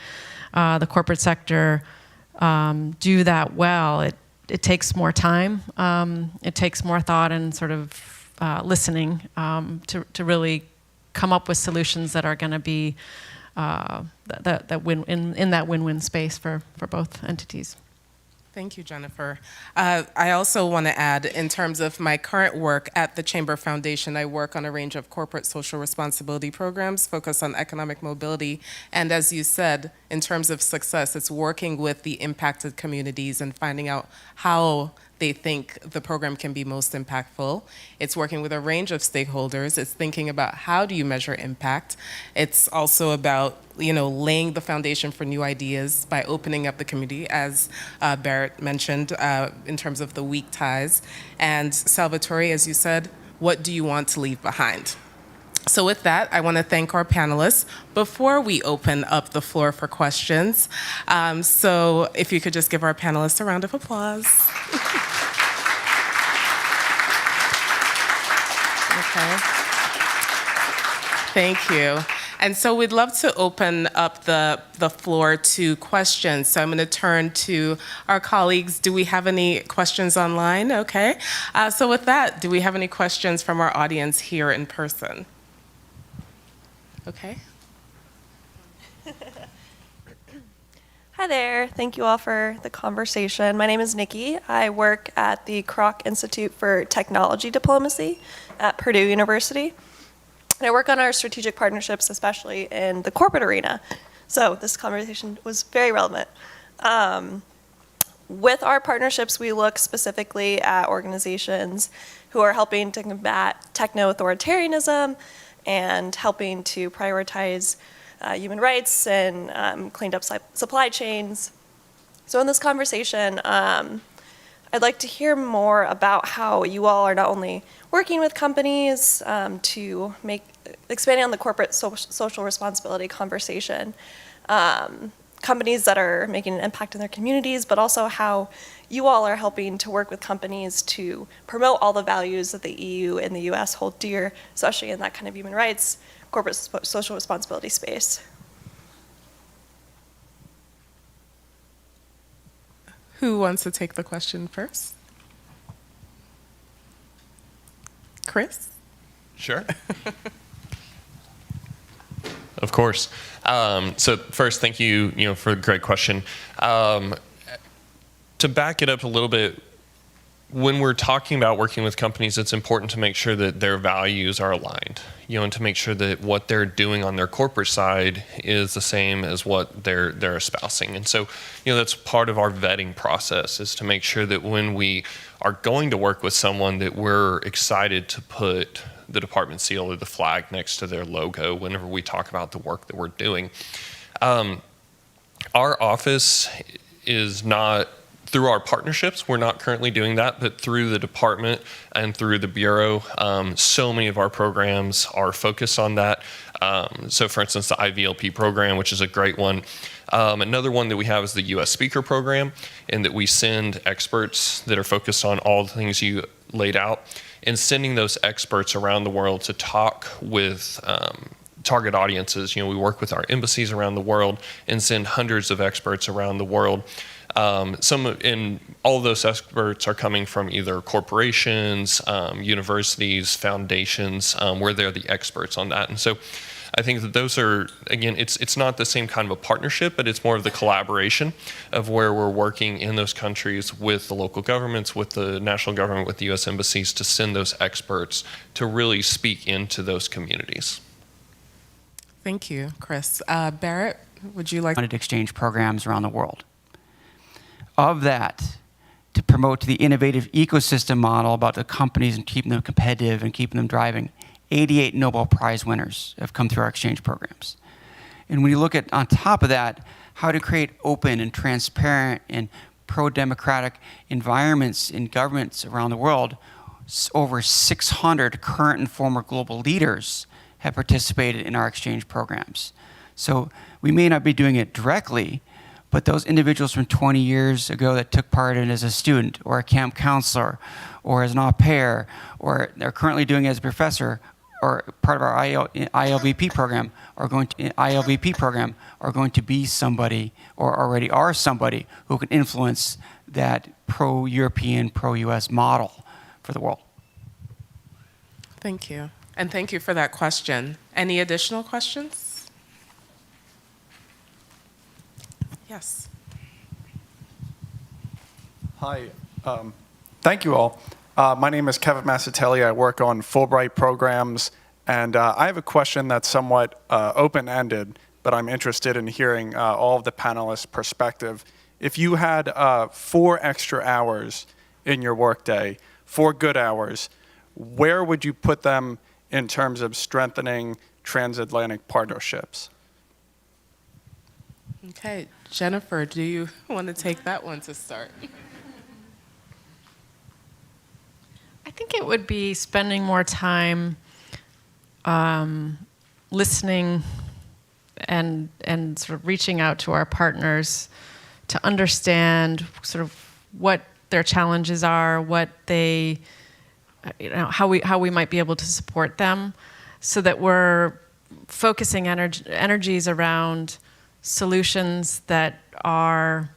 the corporate sector do that well, it takes more time, it takes more thought and sort of listening to really come up with solutions that are going to be that win in that win-win space for both entities. Thank you, Jennifer. I also want to add, in terms of my current work at the Chamber Foundation, I work on a range of corporate social responsibility programs focused on economic mobility. And as you said, in terms of success, it's working with the impacted communities and finding out how they think the program can be most impactful. It's working with a range of stakeholders. It's thinking about how do you measure impact. It's also about laying the foundation for new ideas by opening up the community, as Barrett mentioned, in terms of the weak ties. And Salvatore, as you said, what do you want to leave behind? So with that, I want to thank our panelists before we open up the floor for questions. So if you could just give our panelists a round of applause. Okay. Thank you. And so we'd love to open up the floor to questions. So I'm going to turn to our colleagues. Do we have any questions online? Okay. So with that, do we have any questions from our audience here in person? Okay. Hi there. Thank you all for the conversation. My name is Nikki. I work at the Kroc Institute for Technology Diplomacy at Purdue University. And I work on our strategic partnerships, especially in the corporate arena. So this conversation was very relevant. With our partnerships, we look specifically at organizations who are helping to combat techno-authoritarianism and helping to prioritize human rights and cleaned up supply chains. So in this conversation, I'd like to hear more about how you all are not only working with companies to make, expanding on the corporate social responsibility conversation, companies that are making an impact in their communities, but also how you all are helping to work with companies to promote all the values that the EU and the US hold dear, especially in that kind of human rights, corporate social responsibility space. Who wants to take the question first? Chris? Sure. Of course. So first, thank you, for a great question. To back it up a little bit, when we're talking about working with companies, it's important to make sure that their values are aligned, and to make sure that what they're doing on their corporate side is the same as what they're espousing. And so, that's part of our vetting process, is to make sure that when we are going to work with someone, that we're excited to put the department seal or the flag next to their logo whenever we talk about the work that we're doing. Our office is not, through our partnerships, we're not currently doing that, but through the department and through the Bureau, so many of our programs are focused on that. So for instance, the IVLP program, which is a great one. Another one that we have is the U.S. Speaker program, and that we send experts that are focused on all the things you laid out, and sending those experts around the world to talk with target audiences. We work with our embassies around the world and send hundreds of experts around the world. And all of those experts are coming from either corporations, universities, foundations, where they're the experts on that. And so I think that those are, again, it's not the same kind of a partnership, but it's more of the collaboration of where we're working in those countries with the local governments, with the national government, with the U.S. embassies, to send those experts to really speak into those communities. Thank you, Chris. Barrett, would you like to exchange programs around the world? Of that, to promote the innovative ecosystem model about the companies and keeping them competitive and keeping them driving, 88 Nobel Prize winners have come through our exchange programs. And when you look at, on top of that, how to create open and transparent and pro-democratic environments in governments around the world, over 600 current and former global leaders have participated in our exchange programs. So we may not be doing it directly, but those individuals from 20 years ago that took part in as a student or a camp counselor or as an au pair, or they're currently doing it as a professor or part of our ILVP program are going to be somebody, or already are somebody, who can influence that pro-European, pro-US model for the world. Thank you. And thank you for that question. Any additional questions? Yes. Hi. Thank you all. My name is Kevin Massatelli. I work on Fulbright programs, and I have a question that's somewhat open-ended, but I'm interested in hearing all of the panelists' perspective. If you had 4 extra hours in your workday, 4 good hours, where would you put them in terms of strengthening transatlantic partnerships? Okay, Jennifer, do you want to take that one to start? I think it would be spending more time listening and sort of reaching out to our partners to understand sort of what their challenges are, what they, how we might be able to support them, so that we're focusing energies around solutions that are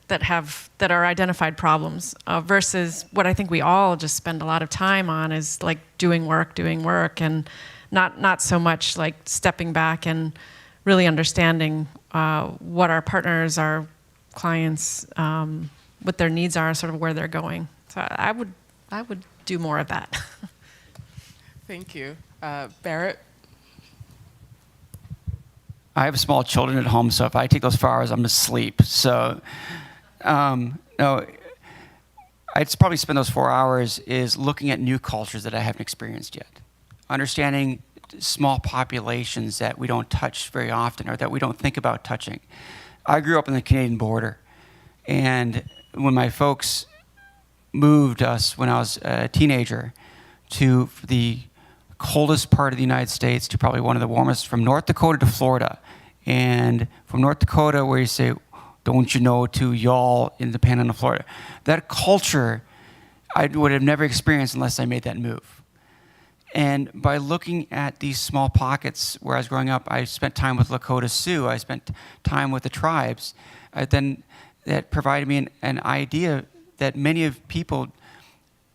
identified problems versus what I think we all just spend a lot of time on is like doing work, and not so much like stepping back and really understanding what our partners, our clients, what their needs are, sort of where they're going. So I would do more of that. Thank you. Barrett? I have small children at home, so if I take those 4 hours, I'm asleep. So, no, I'd probably spend those 4 hours is looking at new cultures that I haven't experienced yet. Understanding small populations that we don't touch very often or that we don't think about touching. I grew up on the Canadian border, and when my folks moved us when I was a teenager to the coldest part of the United States to probably one of the warmest, from North Dakota to Florida. And from North Dakota, where you say, don't you know, to y'all in the Panhandle of Florida. That culture I would have never experienced unless I made that move. And by looking at these small pockets where I was growing up, I spent time with Lakota Sioux, I spent time with the tribes, then that provided me an idea that many of people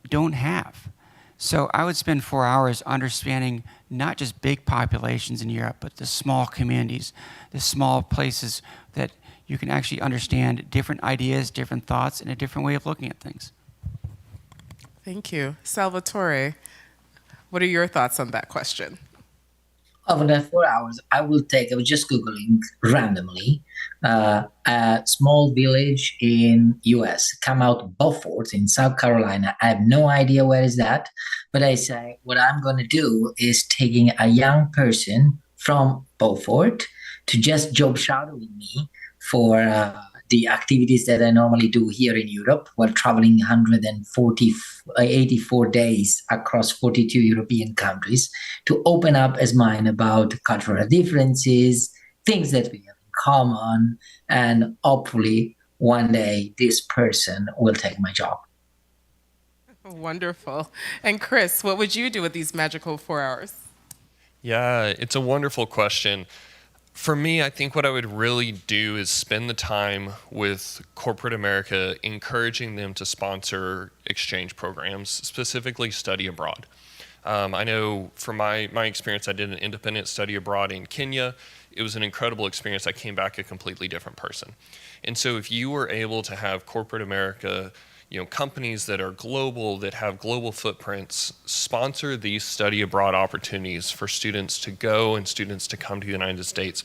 don't have. So I would spend 4 hours understanding not just big populations in Europe, but the small communities, the small places that you can actually understand different ideas, different thoughts, and a different way of looking at things. Thank you. Salvatore, what are your thoughts on that question? Over the 4 hours, I was just Googling randomly, a small village in U.S., come out Beaufort in South Carolina. I have no idea where is that, but I say, what I'm going to do is taking a young person from Beaufort to just job shadowing me for the activities that I normally do here in Europe while traveling 84 days across 42 European countries to open up his mind about cultural differences, things that we have in common, and hopefully one day this person will take my job. Wonderful. And Chris, what would you do with these magical 4 hours? Yeah, it's a wonderful question. For me, I think what I would really do is spend the time with corporate America, encouraging them to sponsor exchange programs, specifically study abroad. I know from my experience, I did an independent study abroad in Kenya. It was an incredible experience. I came back a completely different person. And so if you were able to have corporate America, companies that are global, that have global footprints, sponsor these study abroad opportunities for students to go and students to come to the United States.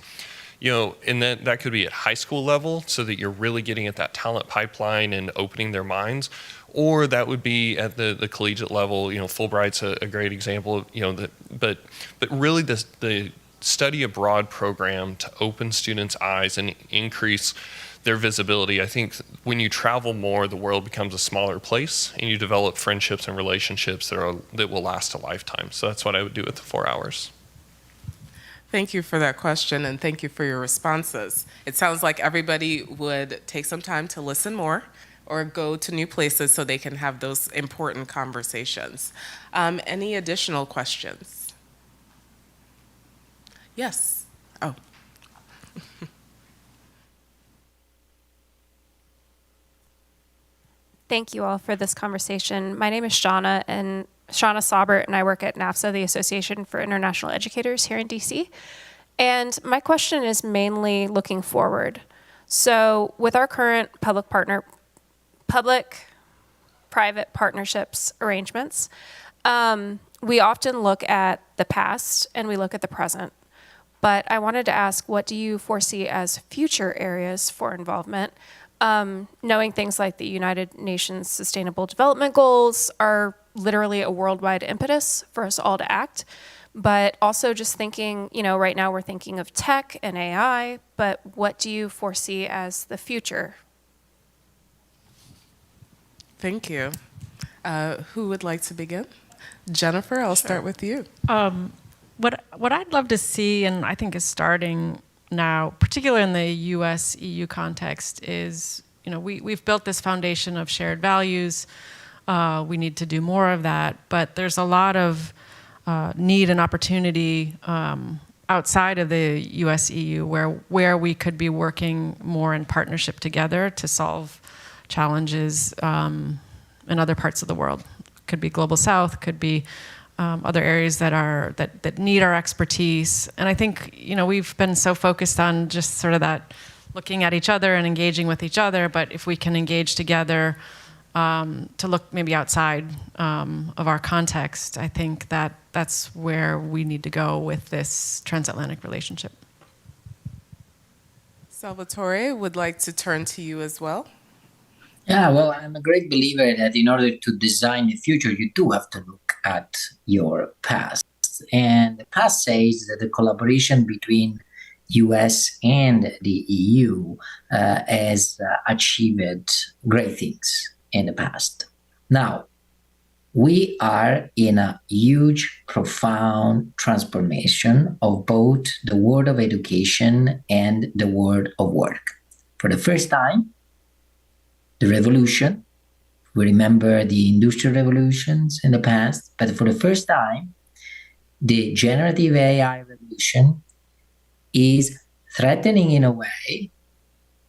And that could be at high school level so that you're really getting at that talent pipeline and opening their minds, or that would be at the collegiate level. Fulbright's a great example, but really the study abroad program to open students' eyes and increase their visibility. I think when you travel more, the world becomes a smaller place, and you develop friendships and relationships that will last a lifetime. So that's what I would do with the 4 hours. Thank you for that question, and thank you for your responses. It sounds like everybody would take some time to listen more or go to new places so they can have those important conversations. Any additional questions? Yes. Oh. Thank you all for this conversation. My name is Shauna Saubert, and I work at NAFSA, the Association for International Educators here in DC. And my question is mainly looking forward. So with our current public-private partnerships arrangements, we often look at the past and we look at the present. But I wanted to ask, what do you foresee as future areas for involvement? Knowing things like the United Nations Sustainable Development Goals are literally a worldwide impetus for us all to act, but also just thinking, right now we're thinking of tech and AI, but what do you foresee as the future? Thank you. Who would like to begin? Jennifer, I'll start with you. What I'd love to see, and I think is starting now, particularly in the U.S.-EU context, is we've built this foundation of shared values. We need to do more of that, but there's a lot of need and opportunity outside of the U.S.-EU where we could be working more in partnership together to solve challenges in other parts of the world. Could be Global South, could be other areas that need our expertise. And I think, we've been so focused on just sort of that looking at each other and engaging with each other, but if we can engage together to look maybe outside of our context, I think that's where we need to go with this transatlantic relationship. Salvatore, would like to turn to you as well. Yeah, well, I'm a great believer that in order to design the future, you do have to look at your past. And the past says that the collaboration between US and the EU has achieved great things in the past. Now, we are in a huge, profound transformation of both the world of education and the world of work. For the first time, the revolution, we remember the industrial revolutions in the past, but for the first time, the generative AI revolution is threatening in a way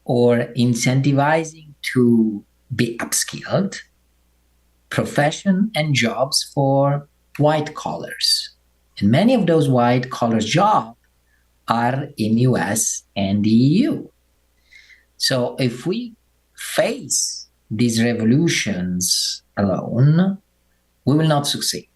or incentivizing to be upskilled profession and jobs for white collars. And many of those white collar jobs are in US and the EU. So if we face these revolutions alone, we will not succeed.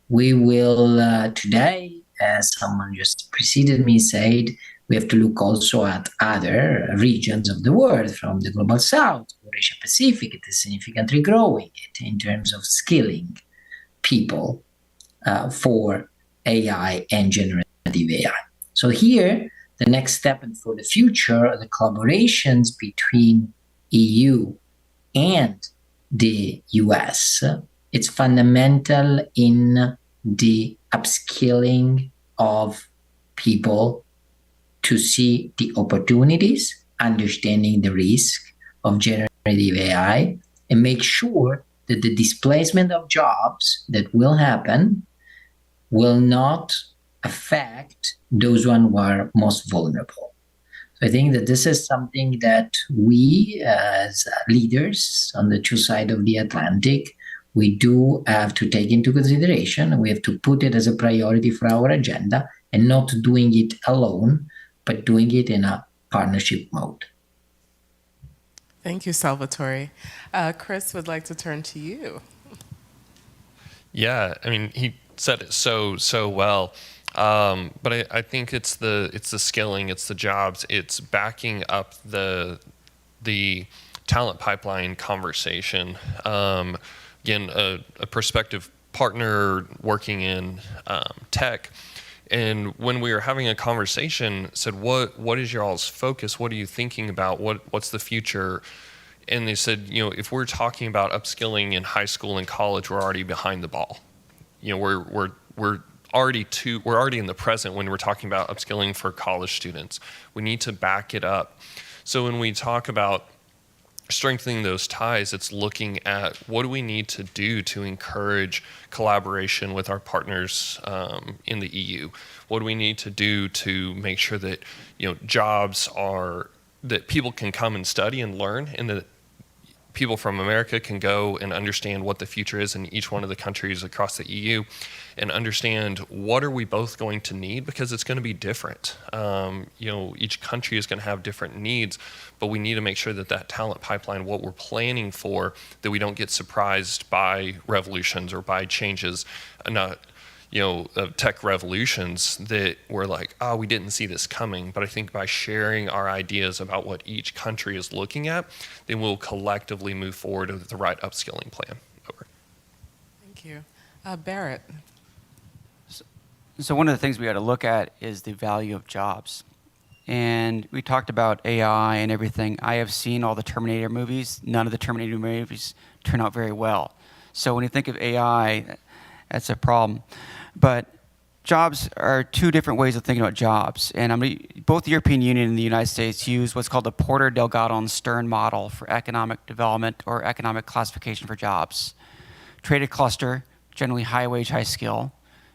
We will today, as someone just preceded me said, we have to look also at other regions of the world, from the global south or Asia Pacific. It is significantly growing in terms of skilling people for AI and generative AI. So here, the next step and for the future are the collaborations between EU and the US. It's fundamental in the upskilling of people to see the opportunities, understanding the risk of generative AI, and make sure that the displacement of jobs that will happen will not affect those who are most vulnerable. So I think that this is something that we as leaders on the two sides of the Atlantic, we do have to take into consideration. We have to put it as a priority for our agenda and not doing it alone, but doing it in a partnership mode. Thank you, Salvatore. Chris would like to turn to you. Yeah, I mean, he said it so well. But I think it's the skilling, it's the jobs, it's backing up the talent pipeline conversation. Again, a prospective partner working in tech. And when we were having a conversation, said, what is your all's focus? What are you thinking about? What's the future? And they said, if we're talking about upskilling in high school and college, we're already behind the ball. We're already in the present when we're talking about upskilling for college students. We need to back it up. So when we talk about strengthening those ties, it's looking at what do we need to do to encourage collaboration with our partners in the EU? What do we need to do to make sure that jobs are, that people can come and study and learn, and that people from America can go and understand what the future is in each one of the countries across the EU, and understand what are we both going to need, because it's going to be different. Each country is going to have different needs, but we need to make sure that that talent pipeline, what we're planning for, that we don't get surprised by revolutions or by changes, of tech revolutions that we're like, we didn't see this coming. But I think by sharing our ideas about what each country is looking at, then we'll collectively move forward with the right upskilling plan. Over. Thank you. Barrett. So one of the things we got to look at is the value of jobs. And we talked about AI and everything. I have seen all the Terminator movies. None of the Terminator movies turn out very well. So when you think of AI, that's a problem. But jobs are two different ways of thinking about jobs. And both the European Union and the United States use what's called the Porter, Delgado, and Stern model for economic development or economic classification for jobs. Traded cluster, generally high wage, high skill.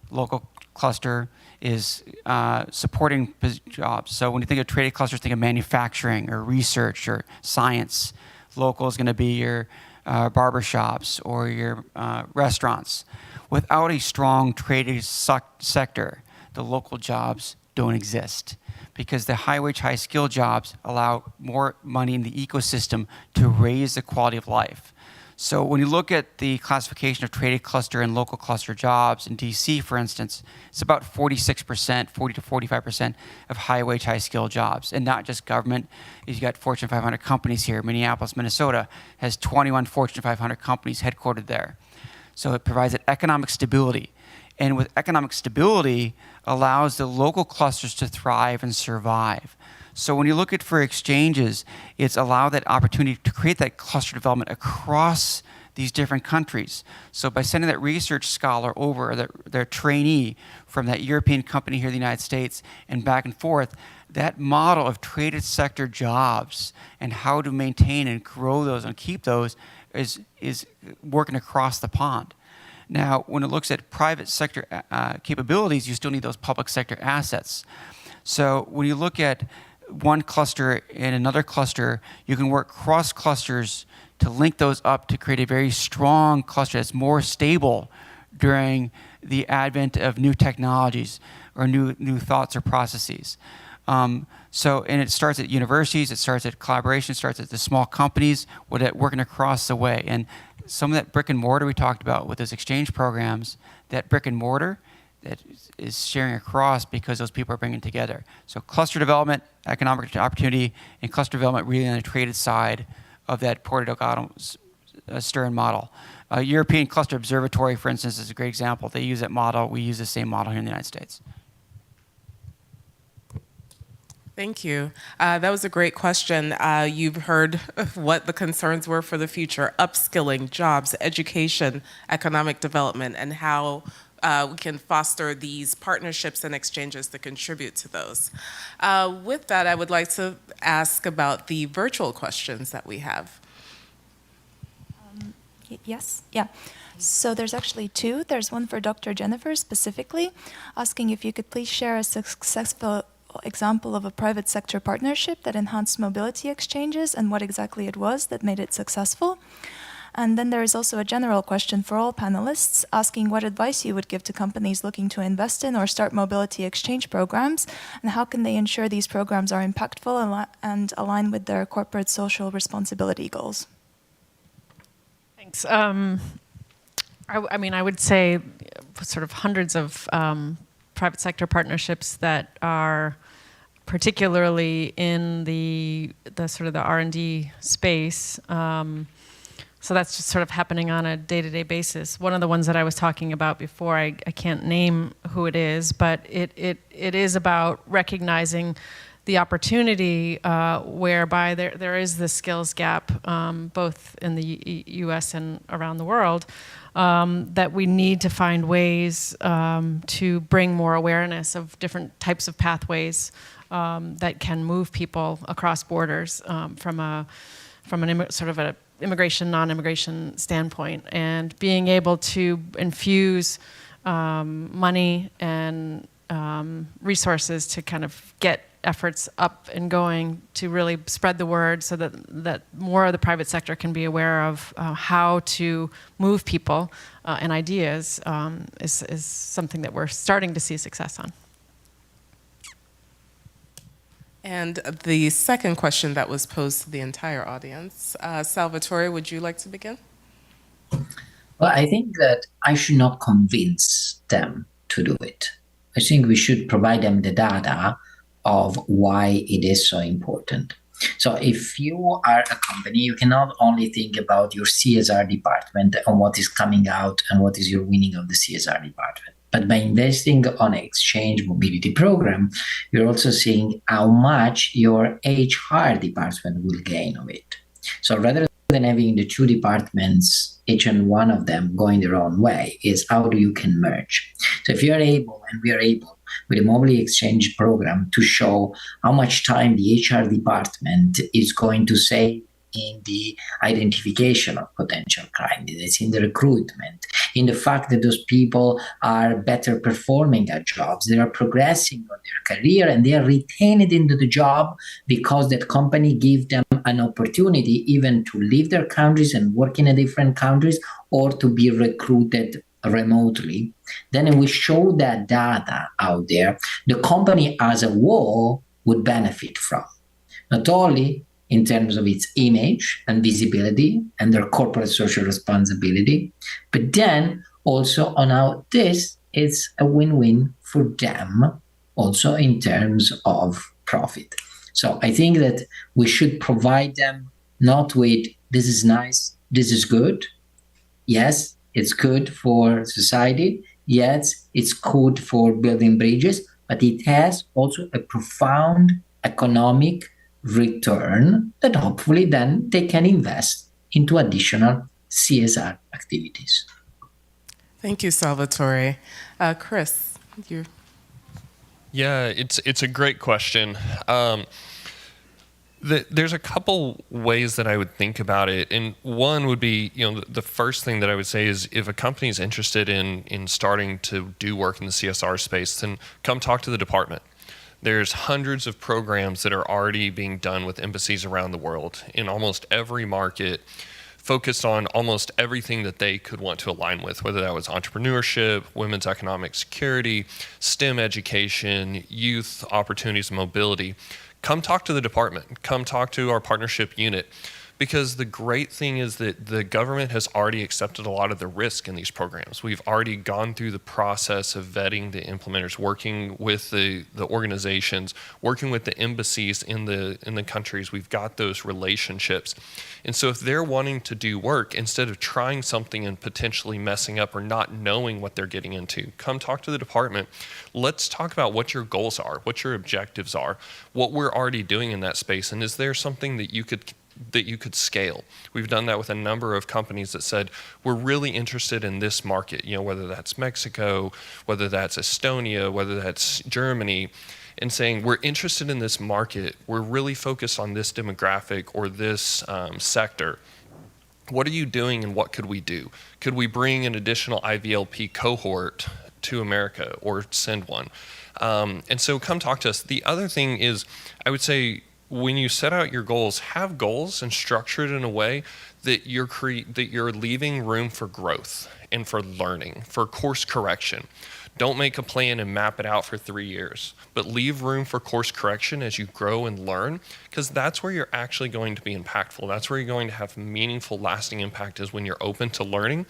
Local cluster is supporting jobs. So when you think of traded clusters, think of manufacturing or research or science. Local is going to be your barbershops or your restaurants. Without a strong traded sector, the local jobs don't exist, because the high wage, high skill jobs allow more money in the ecosystem to raise the quality of life. So when you look at the classification of traded cluster and local cluster jobs in DC, for instance, it's about 46%, 40 to 45% of high wage, high skill jobs. And not just government. You've got Fortune 500 companies here. Minneapolis, Minnesota has 21 Fortune 500 companies headquartered there. So it provides an economic stability. And with economic stability, allows the local clusters to thrive and survive. So when you look at for exchanges, it's allowed that opportunity to create that cluster development across these different countries. So by sending that research scholar over, or their trainee from that European company here in the United States and back and forth, that model of traded sector jobs and how to maintain and grow those and keep those is working across the pond. Now, when it looks at private sector capabilities, you still need those public sector assets. So when you look at one cluster and another cluster, you can work cross clusters to link those up to create a very strong cluster that's more stable during the advent of new technologies or new thoughts or processes. And it starts at universities, it starts at collaboration, it starts at the small companies, working across the way. And some of that brick and mortar we talked about with those exchange programs, that brick and mortar that is sharing across because those people are bringing together. So cluster development, economic opportunity, and cluster development really on the traded side of that Porter Delgado Stern model. European Cluster Observatory, for instance, is a great example. They use that model. We use the same model here in the United States. Thank you. That was a great question. You've heard what the concerns were for the future: upskilling, jobs, education, economic development, and how we can foster these partnerships and exchanges to contribute to those. With that, I would like to ask about the virtual questions that we have. Yes, yeah. So there's actually two. There's one for Dr. Jennifer specifically, asking if you could please share a successful example of a private sector partnership that enhanced mobility exchanges and what exactly it was that made it successful. And then there is also a general question for all panelists, asking what advice you would give to companies looking to invest in or start mobility exchange programs, and how can they ensure these programs are impactful and align with their corporate social responsibility goals? Thanks. I mean, I would say sort of hundreds of private sector partnerships that are particularly in the sort of the R&D space. So that's just sort of happening on a day-to-day basis. One of the ones that I was talking about before, I can't name who it is, but it is about recognizing the opportunity whereby there is the skills gap, both in the U.S. and around the world, that we need to find ways to bring more awareness of different types of pathways that can move people across borders from an sort of a immigration, non-immigration standpoint, and being able to infuse money and resources to kind of get efforts up and going to really spread the word so that more of the private sector can be aware of how to move people and ideas is something that we're starting to see success on. And the second question that was posed to the entire audience, Salvatore, would you like to begin? Well, I think that I should not convince them to do it. I think we should provide them the data of why it is so important. So if you are a company, you cannot only think about your CSR department and what is coming out and what is your winning of the CSR department. But by investing on an exchange mobility program, you're also seeing how much your HR department will gain of it. So rather than having the two departments, each and one of them going their own way, is how do you can merge. So if you are able, and we are able, with a mobility exchange program to show how much time the HR department is going to save in the identification of potential candidates, in the recruitment, in the fact that those people are better performing at jobs, they are progressing on their career, and they are retained into the job because that company gives them an opportunity even to leave their countries and work in a different countries, or to be recruited remotely. Then we show that data out there, the company as a whole would benefit from. Not only in terms of its image and visibility and their corporate social responsibility, but then also on how this is a win-win for them, also in terms of profit. So I think that we should provide them not with, this is nice, this is good. Yes, it's good for society. Yes, it's good for building bridges, but it has also a profound economic return that hopefully then they can invest into additional CSR activities. Thank you, Salvatore. Chris, you. Yeah, it's a great question. There's a couple ways that I would think about it, and one would be, the first thing that I would say is if a company is interested in starting to do work in the CSR space, then come talk to the department. There's hundreds of programs that are already being done with embassies around the world in almost every market, focused on almost everything that they could want to align with, whether that was entrepreneurship, women's economic security, STEM education, youth opportunities and mobility. Come talk to the department. Come talk to our partnership unit. Because the great thing is that the government has already accepted a lot of the risk in these programs. We've already gone through the process of vetting the implementers, working with the organizations, working with the embassies in the countries. We've got those relationships. And so if they're wanting to do work, instead of trying something and potentially messing up or not knowing what they're getting into, come talk to the department. Let's talk about what your goals are, what your objectives are, what we're already doing in that space, and is there something that you could scale. We've done that with a number of companies that said, we're really interested in this market, whether that's Mexico, whether that's Estonia, whether that's Germany, and saying, we're interested in this market, we're really focused on this demographic or this sector. What are you doing and what could we do? Could we bring an additional IVLP cohort to America or send one? And so come talk to us. The other thing is, I would say, when you set out your goals, have goals and structure it in a way that you're leaving room for growth and for learning, for course correction. Don't make a plan and map it out for 3 years, but leave room for course correction as you grow and learn, because that's where you're actually going to be impactful. That's where you're going to have meaningful, lasting impact, is when you're open to learning.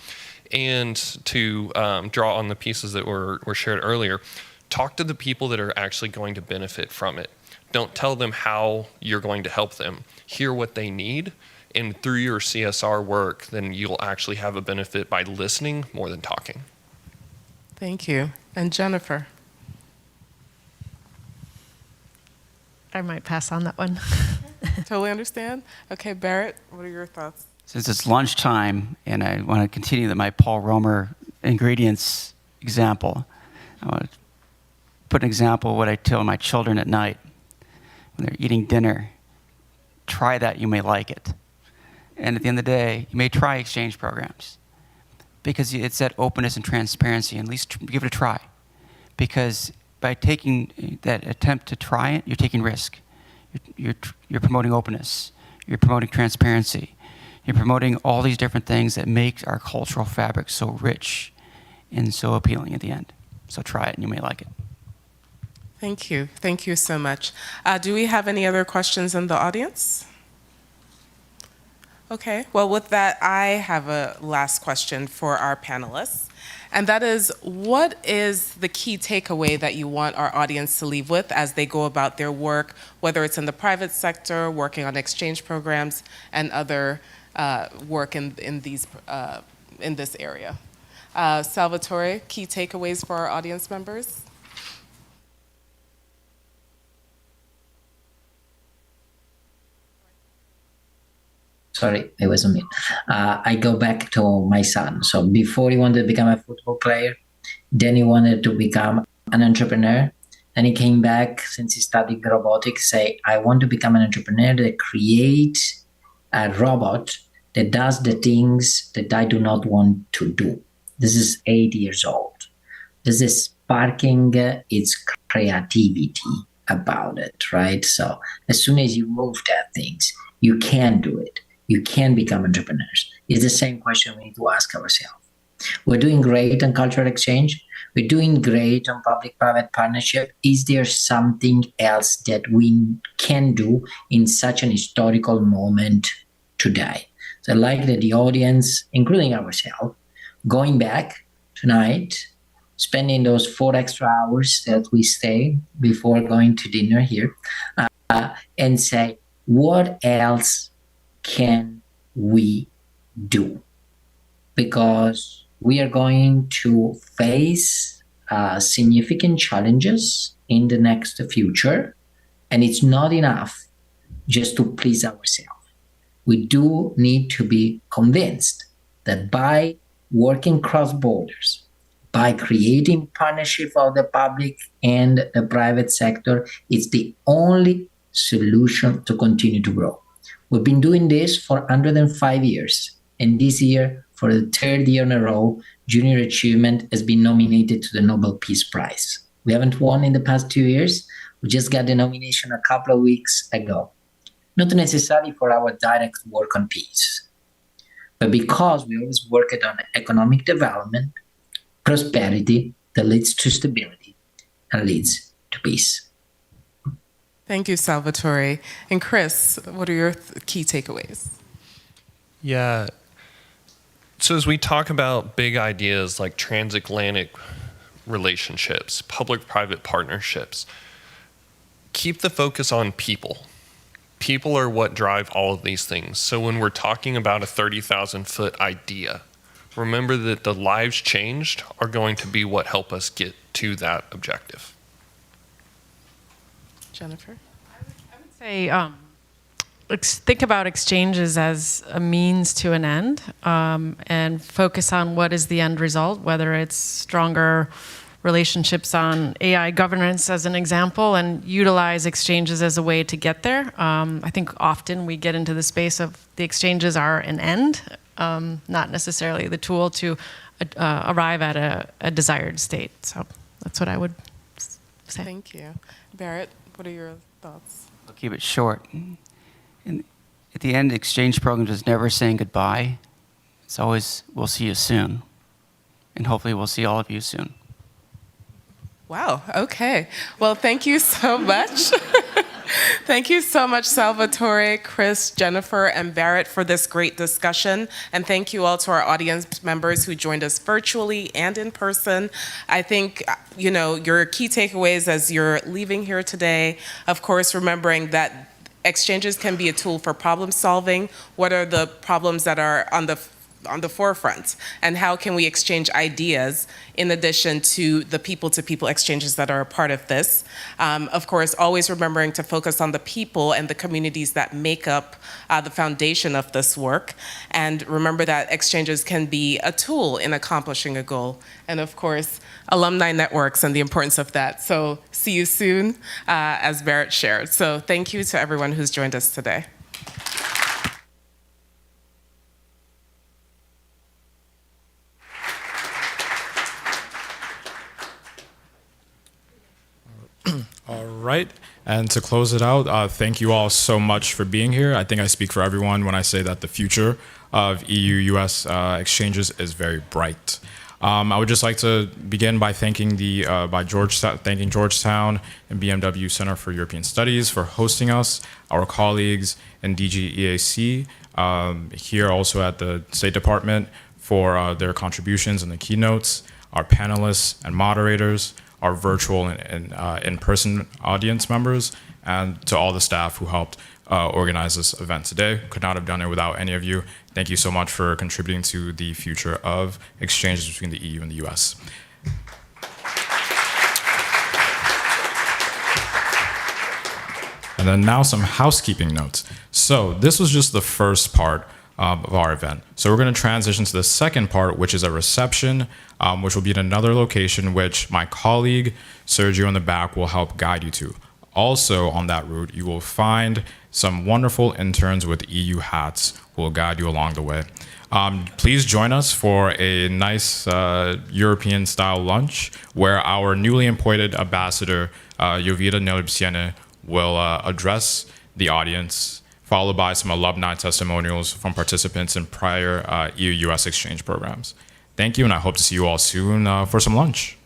And to draw on the pieces that were shared earlier, talk to the people that are actually going to benefit from it. Don't tell them how you're going to help them. Hear what they need, and through your CSR work, then you'll actually have a benefit by listening more than talking. Thank you. And Jennifer? I might pass on that one. Totally understand. Okay, Barrett, what are your thoughts? Since it's lunchtime and I want to continue my Paul Romer ingredients example, I want to put an example of what I tell my children at night when they're eating dinner. Try that, you may like it. And at the end of the day, you may try exchange programs, because it's that openness and transparency, and at least give it a try. Because by taking that attempt to try it, you're taking risk. You're promoting openness. You're promoting transparency. You're promoting all these different things that make our cultural fabric so rich and so appealing at the end. So try it and you may like it. Thank you. Thank you so much. Do we have any other questions in the audience? Okay, well, with that, I have a last question for our panelists. And that is, what is the key takeaway that you want our audience to leave with as they go about their work, whether it's in the private sector, working on exchange programs, and other work in this area? Salvatore, key takeaways for our audience members? Sorry, I was on mute. I go back to my son. So before he wanted to become a football player, then he wanted to become an entrepreneur. Then he came back, since he studied robotics, say, I want to become an entrepreneur that creates a robot that does the things that I do not want to do. This is 8 years old. This is sparking its creativity about it, right? So as soon as you move that things, you can do it. You can become entrepreneurs. It's the same question we need to ask ourselves. We're doing great on cultural exchange. We're doing great on public-private partnership. Is there something else that we can do in such an historical moment today? So I'd like that the audience, including ourselves, going back tonight, spending those 4 extra hours that we stay before going to dinner here, and say, what else can we do? Because we are going to face significant challenges in the next future, and it's not enough just to please ourselves. We do need to be convinced that by working cross borders, by creating partnership of the public and the private sector, it's the only solution to continue to grow. We've been doing this for 105 years, and this year, for the third year in a row, Junior Achievement has been nominated to the Nobel Peace Prize. We haven't won in the past 2 years. We just got the nomination a couple of weeks ago. Not necessarily for our direct work on peace, but because we always worked on economic development, prosperity that leads to stability and leads to peace. Thank you, Salvatore. And Chris, what are your key takeaways? Yeah. So as we talk about big ideas like transatlantic relationships, public-private partnerships, keep the focus on people. People are what drive all of these things. So when we're talking about a 30,000-foot idea, remember that the lives changed are going to be what help us get to that objective. Jennifer? I would say think about exchanges as a means to an end, and focus on what is the end result, whether it's stronger relationships on AI governance as an example, and utilize exchanges as a way to get there. I think often we get into the space of the exchanges are an end, not necessarily the tool to arrive at a desired state. So that's what I would say. Thank you. Barrett, what are your thoughts? I'll keep it short. And at the end, exchange programs is never saying goodbye. It's always, we'll see you soon. And hopefully we'll see all of you soon. Wow, okay. Well, thank you so much. Thank you so much, Salvatore, Chris, Jennifer, and Barrett for this great discussion. And thank you all to our audience members who joined us virtually and in person. I think, your key takeaways as you're leaving here today, of course, remembering that exchanges can be a tool for problem solving. What are the problems that are on the forefront, and how can we exchange ideas in addition to the people-to-people exchanges that are a part of this. Of course, always remembering to focus on the people and the communities that make up the foundation of this work, and remember that exchanges can be a tool in accomplishing a goal. And of course, alumni networks and the importance of that. So see you soon, as Barrett shared. So thank you to everyone who's joined us today. All right. And to close it out, thank you all so much for being here. I think I speak for everyone when I say that the future of EU-U.S. exchanges is very bright. I would just like to begin by thanking Georgetown and BMW Center for European Studies for hosting us, our colleagues in DG EAC, here also at the State Department for their contributions and the keynotes, our panelists and moderators, our virtual and in-person audience members, and to all the staff who helped organize this event today. Could not have done it without any of you. Thank you so much for contributing to the future of exchanges between the EU and the US. And then now some housekeeping notes. So this was just the first part of our event. So we're going to transition to the second part, which is a reception, which will be in another location, which my colleague Sergio in the back will help guide you to. Also on that route, you will find some wonderful interns with EU hats who will guide you along the way. Please join us for a nice European-style lunch where our newly appointed ambassador, Jovita Nelipsiene, will address the audience, followed by some alumni testimonials from participants in prior EU-U.S. exchange programs. Thank you, and I hope to see you all soon for some lunch.